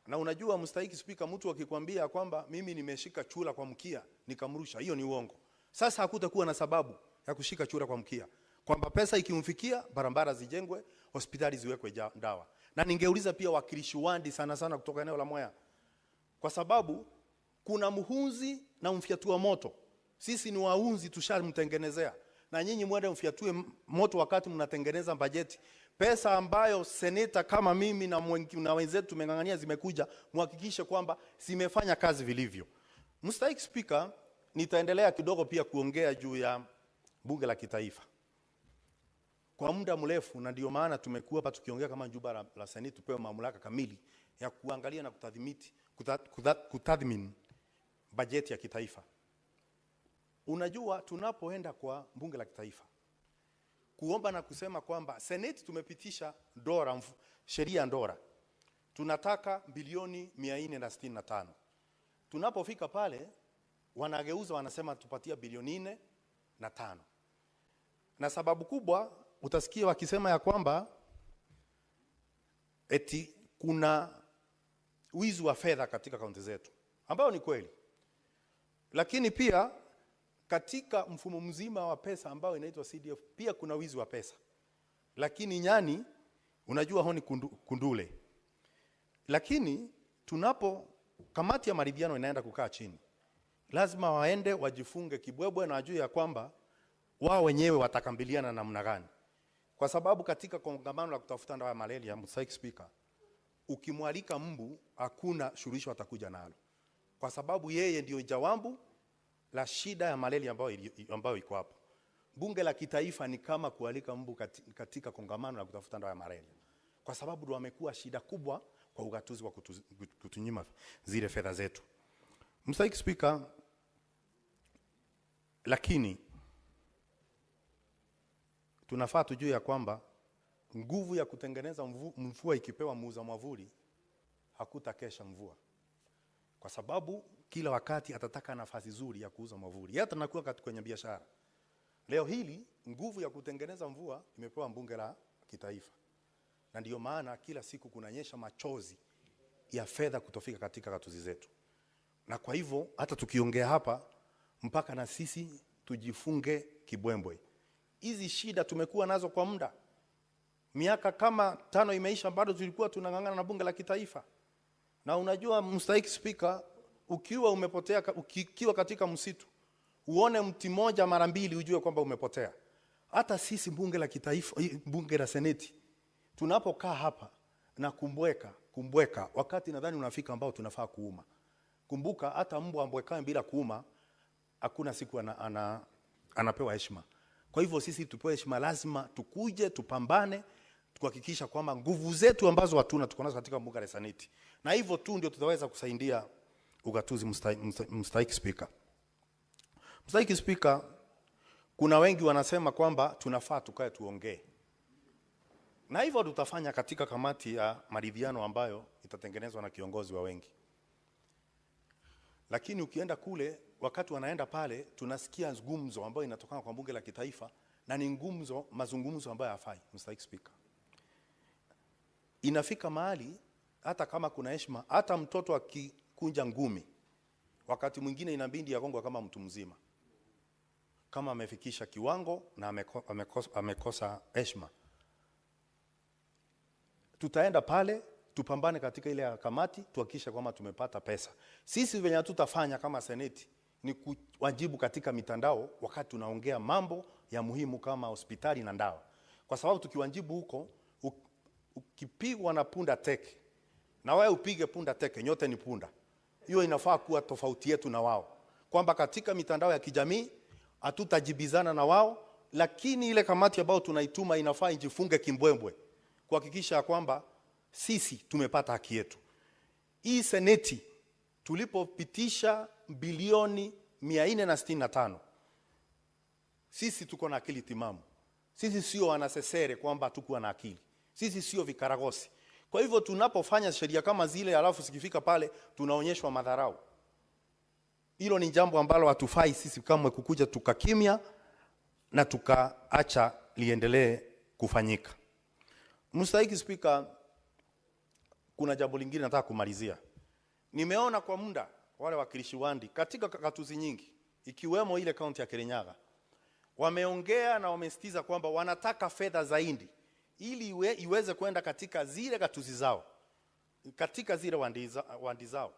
Na unajua mstahiki Speaker, mtu akikwambia kwamba mimi nimeshika chura kwa mkia nikamrusha, hiyo ni uongo. Sasa hakutakuwa na sababu ya kushika chura kwa mkia. Kwamba pesa ikimfikia, barabara zijengwe, hospitali ziwekwe dawa. Na ningeuliza pia wakilishi wandi sana sana kutoka eneo la Mwea, kwa sababu kuna muhunzi na mfyatua moto. Sisi ni waunzi, tushamtengenezea. Na nyinyi mwende mfyatue moto wakati mnatengeneza bajeti. Pesa ambayo seneta kama mimi na wenzetu tumengangania zimekuja, muhakikishe kwamba zimefanya kazi vilivyo. Mstahiki Speaker, nitaendelea kidogo pia kuongea juu ya bunge la kitaifa. Kwa muda mrefu, na ndio maana tumekuwa hapa tukiongea kama Juba la Seneti tupewe mamlaka kamili ya kuangalia na kutathmini bajeti ya kitaifa. Unajua tunapoenda kwa bunge la kitaifa kuomba na kusema kwamba Seneti tumepitisha sheria ndora, tunataka bilioni 465. Tunapofika pale wanageuza wanasema tupatia bilioni 4.5. Na sababu kubwa utasikia wakisema ya kwamba eti kuna wizi wa fedha katika kaunti zetu, ambao ni kweli. Lakini pia katika mfumo mzima wa pesa ambao inaitwa CDF pia kuna wizi wa pesa. Lakini nyani unajua honi kundule. Lakini tunapo kamati ya maridhiano inaenda kukaa chini, lazima waende wajifunge kibwebwe na wajue ya kwamba wao wenyewe watakambiliana namna gani. Kwa sababu katika kongamano la kutafuta dawa ya malaria, Mr. Speaker, ukimwalika mbu hakuna suluhisho atakuja nalo. Kwa sababu yeye ndio jawabu la shida ya malaria ambayo iko hapo. Bunge la kitaifa ni kama kualika mbu katika kongamano la kutafuta dawa ya malaria. Kwa sababu wamekuwa shida kubwa kwa ugatuzi wa kutunyima zile fedha zetu. Mr. Speaker, lakini tunafaa tujue ya kwamba nguvu ya kutengeneza mvua ikipewa muuza mwavuli hakutakesha mvua. Kwa sababu kila wakati atataka nafasi nzuri ya kuuza mwavuli. Hata nakuwa kwenye biashara. Leo hili nguvu ya kutengeneza mvua imepewa bunge la kitaifa. Na ndio maana kila siku kunanyesha machozi ya fedha kutofika katika gatuzi zetu. Na kwa hivyo hata tukiongea hapa mpaka na sisi tujifunge kibwembwe. Hizi shida tumekuwa nazo kwa muda. Miaka kama 5 imeisha bado tulikuwa tunangangana na bunge la kitaifa. Na unajua Mr. Speaker, ukiwa katika msitu, uone mti moja mara mbili ujue kwamba umepotea. Hata sisi bunge la kitaifa, bunge la seneti, tunapokaa hapa na kumbweka, wakati nadhani unafika ambao tunafaa kuuma. Kumbuka hata mbwa ambwekae bila kuuma, hakuna siku anapewa heshima. Kwa hivyo sisi tupewe heshima, lazima tukuje, tupambane, tuhakikisha kwamba nguvu zetu ambazo hatuna tuko nazo katika bunge la seneti. Na hivyo tu ndio tutaweza kusaidia ugatuzi. Mr. Speaker. Mr. Speaker, kuna wengi wanasema kwamba tunafaa tukae tuongee. Na hivyo tutafanya katika kamati ya maridhiano ambayo itatengenezwa na kiongozi wa wengi. Lakini ukienda kule, wakati wanaenda pale, tunasikia ngumzo ambayo inatokana kwa bunge la kitaifa na ni mazungumzo ambayo hafai. Mr. Speaker. Inafika mahali hata kama kuna heshima, hata mtoto akikunja ngumi, wakati mwingine inabidi yagongwe kama mtu mzima. Kama amefikisha kiwango na amekosa heshima. Tutaenda pale, tupambane katika ile kamati, tuhakikishe kwamba tumepata pesa. Sisi venye tutafanya kama seneti ni kuwajibu katika mitandao wakati tunaongea mambo ya muhimu kama hospitali na dawa. Kwa sababu tukiwajibu huko, ukipigwa na punda teke na wewe upige punda teke, nyote ni punda. Hiyo inafaa kuwa tofauti yetu na wao. Kwamba katika mitandao ya kijamii hatutajibizana na wao, lakini ile kamati ambayo tunaituma inafaa ijifunge kimbwembwe kuhakikisha kwamba sisi tumepata haki yetu. Hii seneti tulipopitisha bilioni 465, sisi tuko na akili timamu. Sisi sio wanasesere kwamba tuko na akili. Sisi sio vikaragosi. Kwa hivyo tunapofanya sheria kama zile alafu sikifika pale tunaonyeshwa madharau. Hilo ni jambo ambalo hatufai sisi kama kukuja tukakimya na tukaacha liendelee kufanyika. Mr. Speaker, kuna jambo lingine nataka kumalizia. Nimeona kwa muda wale wakilishi wandi katika gatuzi nyingi ikiwemo ile kaunti ya Kirinyaga wameongea na wamesitiza kwamba wanataka fedha zaidi ili iweze kwenda katika zile gatuzi zao, katika zile wandi zao.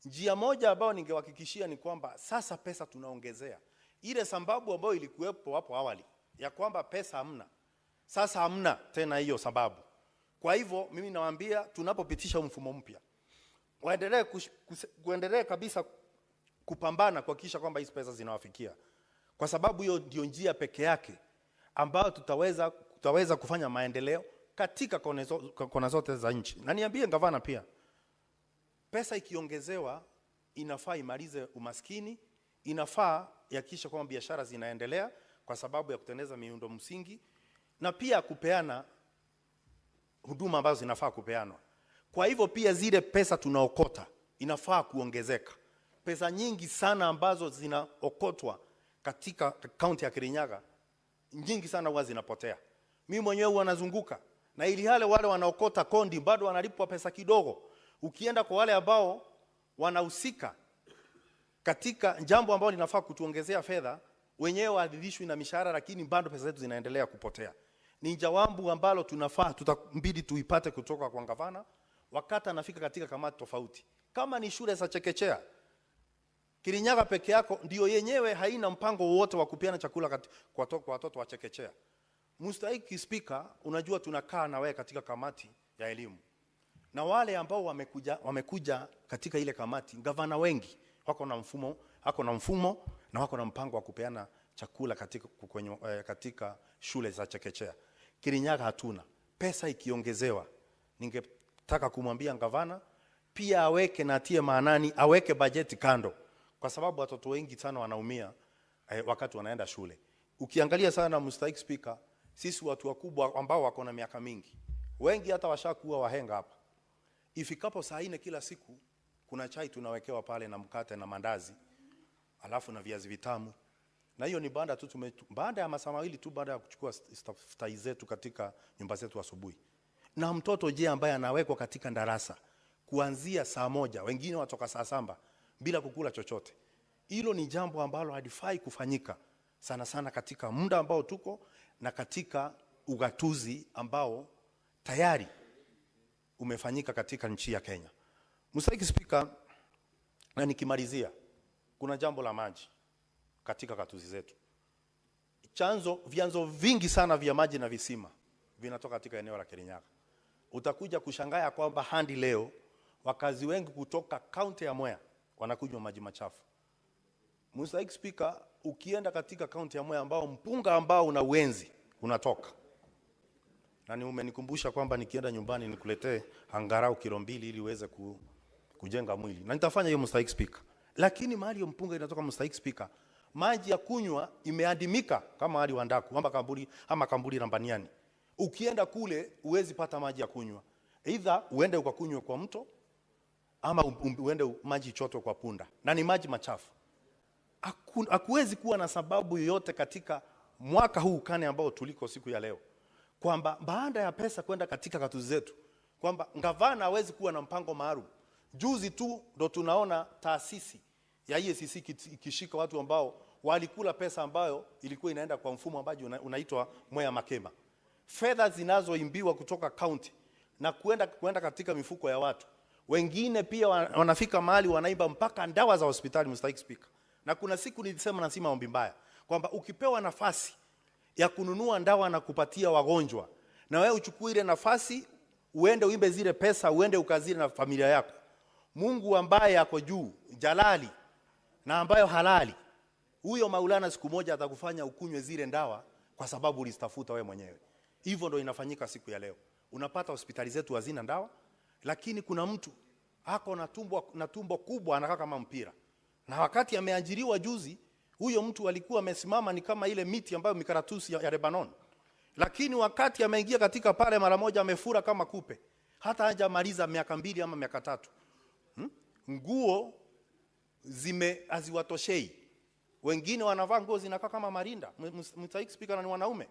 Njia moja ambayo ningewahakikishia ni kwamba sasa pesa tunaongezea. Ile sababu ambayo ilikuwepo hapo awali ya kwamba pesa hamna, sasa hamna tena hiyo sababu. Kwa hivyo mimi nawaambia tunapopitisha mfumo mpya, waendelee kabisa kupambana kuhakikisha kwamba hizo pesa zinawafikia. Kwa sababu hiyo ndio njia peke yake ambayo tutaweza kufanya maendeleo katika kona zote za nchi. Na niambie gavana pia, pesa ikiongezewa inafaa imalize umaskini, inafaa yakisha kwamba biashara zinaendelea kwa sababu ya kutengeneza miundo msingi na pia kupeana huduma ambazo zinafaa kupeanwa. Kwa hivyo pia zile pesa tunaokota inafaa kuongezeka. Pesa nyingi sana ambazo zinaokotwa katika kaunti ya Kirinyaga nyingi sana huwa zinapotea. Mimi mwenyewe huwa nazunguka na ili wale wanaokota kondi bado wanalipwa pesa kidogo. Ukienda kwa wale ambao wanahusika katika jambo ambalo linafaa kutuongezea fedha, wenyewe waadhishwi na mishahara, lakini bado pesa zetu zinaendelea kupotea. Ni jawabu ambalo tutambidi tuipate kutoka kwa gavana wakati anafika katika kamati tofauti. Kama ni shule za chekechea, Kirinyaga peke yako ndio yenyewe haina mpango wowote wa kupeana chakula kwa watoto wa chekechea. Mstahiki Speaker, unajua tunakaa na wewe katika kamati ya elimu. Na wale ambao wamekuja katika ile kamati, gavana wengi wako na mfumo na wako na mpango wa kupeana chakula katika shule za chekechea. Kirinyaga hatuna. Pesa ikiongezewa, ningetaka kumwambia gavana pia aweke na atie maanani, aweke bajeti kando, kwa sababu watoto wengi sana wanaumia wakati wanaenda shule. Ukiangalia sana Mstahiki Speaker, sisi watu wakubwa ambao wako na miaka mingi, wengi hata washakuwa wahenga hapa. Ifikapo saa 4 kila siku kuna chai tunawekewa pale na mkate na mandazi, alafu na viazi vitamu. Na hiyo ni baada ya masaa mawili tu baada ya kuchukua staftahi zetu katika nyumba zetu asubuhi. Na mtoto je ambaye anawekwa katika darasa kuanzia saa 1, wengine watoka saa 7 bila kukula chochote. Hilo ni jambo ambalo halifai kufanyika sana sana katika muda ambao tuko na katika ugatuzi ambao tayari umefanyika katika nchi ya Kenya. Mstahiki Speaker, na nikimalizia, kuna jambo la maji katika gatuzi zetu. Vyanzo vingi sana vya maji na visima vinatoka katika eneo la Kirinyaga. Utakuja kushangaa kwamba hadi leo wakazi wengi kutoka kaunti ya Mwea wanakunywa maji machafu. Mstahiki Speaker, ukienda katika kaunti ya Mwea ambao mpunga ambao una uenzi unatoka. Na ni umenikumbusha kwamba nikienda nyumbani nikuletee angalau kilo 2 ili uweze kujenga mwili. Na nitafanya hiyo Mstahiki Speaker. Lakini mahali mpunga inatoka Mstahiki Speaker, maji ya kunywa imeadimika kama hali Wandaku ama Kamburi Rambaniani. Ukienda kule uwezi pata maji ya kunywa. Either uende ukakunywe kwa mto ama uende maji choto kwa punda. Na ni maji machafu. Hakuwezi kuwa na sababu yoyote katika mwaka huu kane ambao tuliko siku ya leo, kwamba baada ya pesa kwenda katika gatuzi zetu, kwamba gavana hawezi kuwa na mpango maalum. Juzi tu ndo tunaona taasisi ya EACC ikishika watu ambao walikula pesa ambayo ilikuwa inaenda kwa mfumo ambao unaitwa Mwea Makema. Fedha zinazoimbiwa kutoka county na kwenda katika mifuko ya watu. Wengine pia wanafika mahali wanaimba mpaka dawa za hospitali, Mstahiki Speaker. Na kuna siku nilisema na sima ombi mbaya kwamba ukipewa nafasi ya kununua dawa na kupatia wagonjwa, na wewe uchukue ile nafasi uende uimbe zile pesa, uende ukazile na familia yako, Mungu ambaye yako juu jalali na ambayo halali, huyo Maulana siku moja atakufanya ukunywe zile dawa kwa sababu ulistafuta wewe mwenyewe. Hivyo ndio inafanyika siku ya leo. Unapata hospitali zetu hazina dawa, lakini kuna mtu hako na tumbo kubwa anakaa kama mpira. Na wakati ameajiriwa juzi, huyo mtu alikuwa amesimama ni kama ile miti ambayo mikaratusi ya Lebanon. Lakini wakati ameingia katika pale mara moja amefura kama kupe. Hata hajamaliza miaka 2 ama miaka 3. Nguo haziwatoshei. Wengine wanavaa nguo zinakaa kama marinda. Mstahiki Speaker, ni wanaume.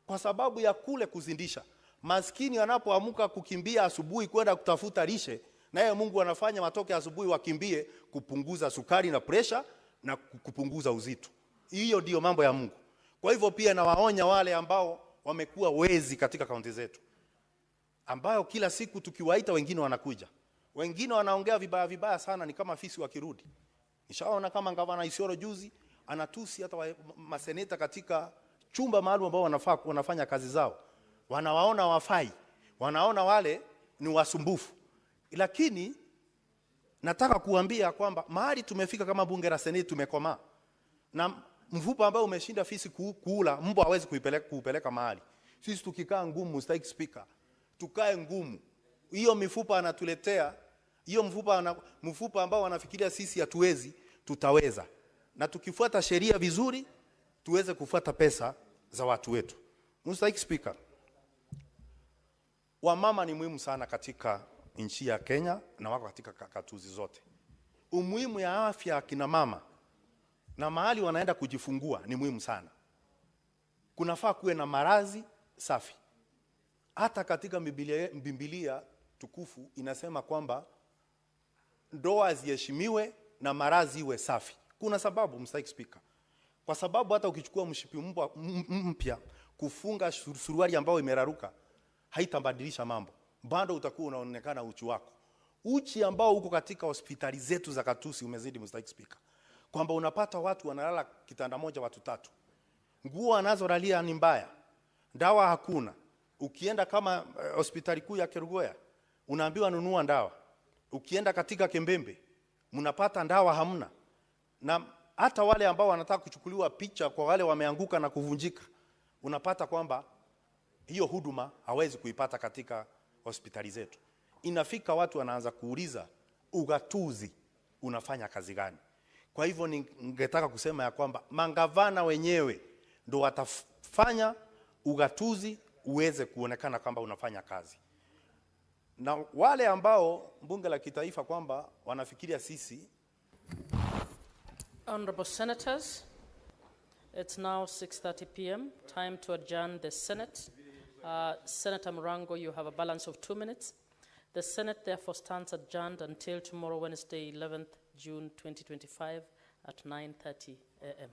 Kwa sababu ya kule kuzindisha. Maskini anapoamka kukimbia asubuhi kwenda kutafuta lishe, naye Mungu anafanya watoke asubuhi wakimbie kupunguza sukari na pressure na kupunguza uzito. Hiyo ndio mambo ya Mungu. Kwa hivyo pia nawaonya wale ambao wamekuwa wezi katika kaunti zetu, ambao kila siku tukiwaita wengine wanakuja. Wengine wanaongea vibaya sana, ni kama fisi wakirudi. Nishaona kama gavana Isiolo juzi anatusi hata maseneta katika chumba maalum ambao wanafanya kazi zao. Wanawaona wafai. Wanaona wale ni wasumbufu. Lakini nataka kuambia kwamba mahali tumefika kama bunge la seneti tumekomaa. Na mfupa ambao umeshinda fisi kuula, mbwa hawezi kuupeleka mahali. Sisi tukikaa ngumu, Mstahiki Speaker, tukae ngumu. Hiyo mifupa anatuletea, hiyo mfupa ambao wanafikiria sisi hatuwezi, tutaweza. Na tukifuata sheria vizuri, tuweze kufuata pesa za watu wetu. Mstahiki Speaker, wamama ni muhimu sana katika nchi ya Kenya na wako katika gatuzi zote. Umuhimu ya afya ya kina mama na mahali wanaenda kujifungua ni muhimu sana. Kunafaa kuwe na marazi safi. Hata katika Biblia tukufu inasema kwamba ndoa ziheshimiwe na marazi iwe safi. Kuna sababu, Mr. Speaker. Kwa sababu hata ukichukua mshipi mpya kufunga suruali ambayo imeraruka haitabadilisha mambo. Bado utakuwa unaonekana uchi wako. Uchi ambao uko katika hospitali zetu za Katusi umezidi, Mr. Speaker. Kwamba unapata watu wanalala kitanda moja watu 3. Nguo anazolalia ni mbaya. Dawa hakuna. Ukienda kama hospitali kuu ya Kerugoya unaambiwa nunua dawa. Ukienda katika Kembembe mnapata dawa hamna. Na hata wale ambao wanataka kuchukuliwa picha kwa wale wameanguka na kuvunjika, unapata kwamba hiyo huduma hawezi kuipata katika hospitali zetu. Inafika watu wanaanza kuuliza ugatuzi unafanya kazi gani? Kwa hivyo ningetaka kusema ya kwamba mangavana wenyewe ndo watafanya ugatuzi uweze kuonekana kwamba unafanya kazi. Na wale ambao bunge la kitaifa kwamba wanafikiria sisi. Honorable Senators, it's now 6:30 p.m. Time to adjourn the Senate. Senator Murango, you have a balance of 2 minutes. The Senate therefore stands adjourned until tomorrow, Wednesday, 11th June 2025 at 9:30 a.m.